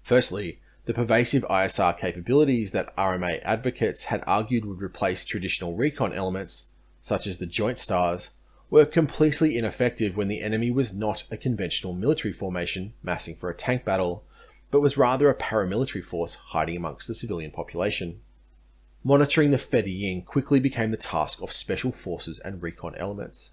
Firstly, the pervasive ISR capabilities that RMA advocates had argued would replace traditional recon elements, such as the Joint Stars, were completely ineffective when the enemy was not a conventional military formation massing for a tank battle, but was rather a paramilitary force hiding amongst the civilian population. Monitoring the Fedayeen quickly became the task of special forces and recon elements.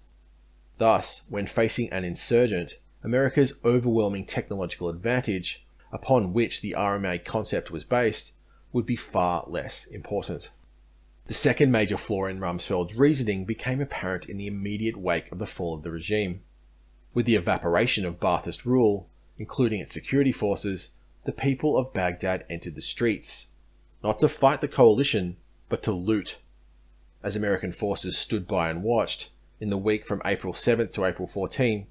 Thus, when facing an insurgent, America's overwhelming technological advantage, upon which the RMA concept was based, would be far less important. The second major flaw in Rumsfeld's reasoning became apparent in the immediate wake of the fall of the regime. With the evaporation of Ba'athist rule, including its security forces, the people of Baghdad entered the streets, not to fight the coalition, but to loot. As American forces stood by and watched, in the week from April 7th to April 14,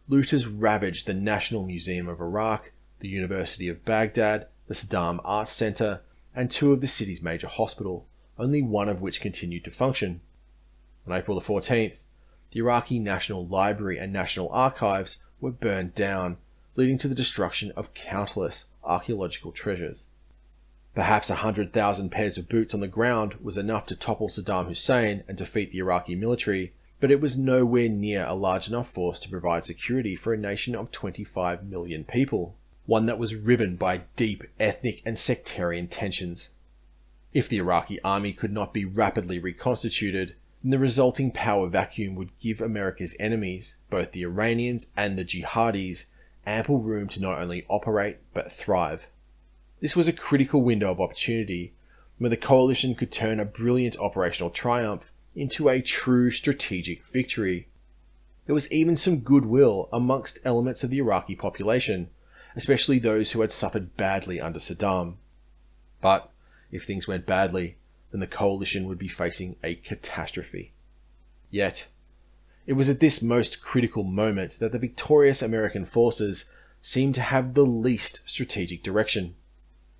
looters ravaged the National Museum of Iraq, the University of Baghdad, the Saddam Arts Center, and two of the city's major hospitals, only one of which continued to function. On April the 14th, The Iraqi National Library and National Archives were burned down, leading to the destruction of countless archaeological treasures. Perhaps 100,000 pairs of boots on the ground was enough to topple Saddam Hussein and defeat the Iraqi military, but it was nowhere near a large enough force to provide security for a nation of 25 million people, one that was riven by deep ethnic and sectarian tensions. If the Iraqi army could not be rapidly reconstituted, then the resulting power vacuum would give America's enemies, both the Iranians and the jihadis, ample room to not only operate but thrive. This was a critical window of opportunity where the coalition could turn a brilliant operational triumph into a true strategic victory. There was even some goodwill amongst elements of the Iraqi population, especially those who had suffered badly under Saddam. But if things went badly, then the coalition would be facing a catastrophe. Yet, it was at this most critical moment that the victorious American forces seemed to have the least strategic direction.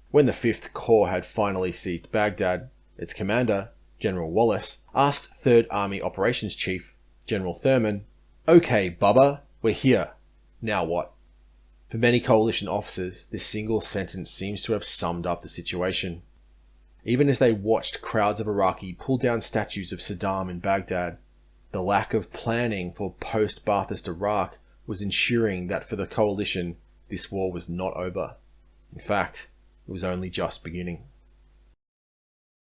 When the 5th Corps had finally seized Baghdad, its commander, General Wallace, asked 3rd Army Operations Chief, General Thurman, "Okay, Bubba, we're here. Now what?" For many coalition officers, this single sentence seems to have summed up the situation. Even as they watched crowds of Iraqi pull down statues of Saddam in Baghdad, the lack of planning for post-Ba'athist Iraq was ensuring that for the coalition, this war was not over. In fact, it was only just beginning.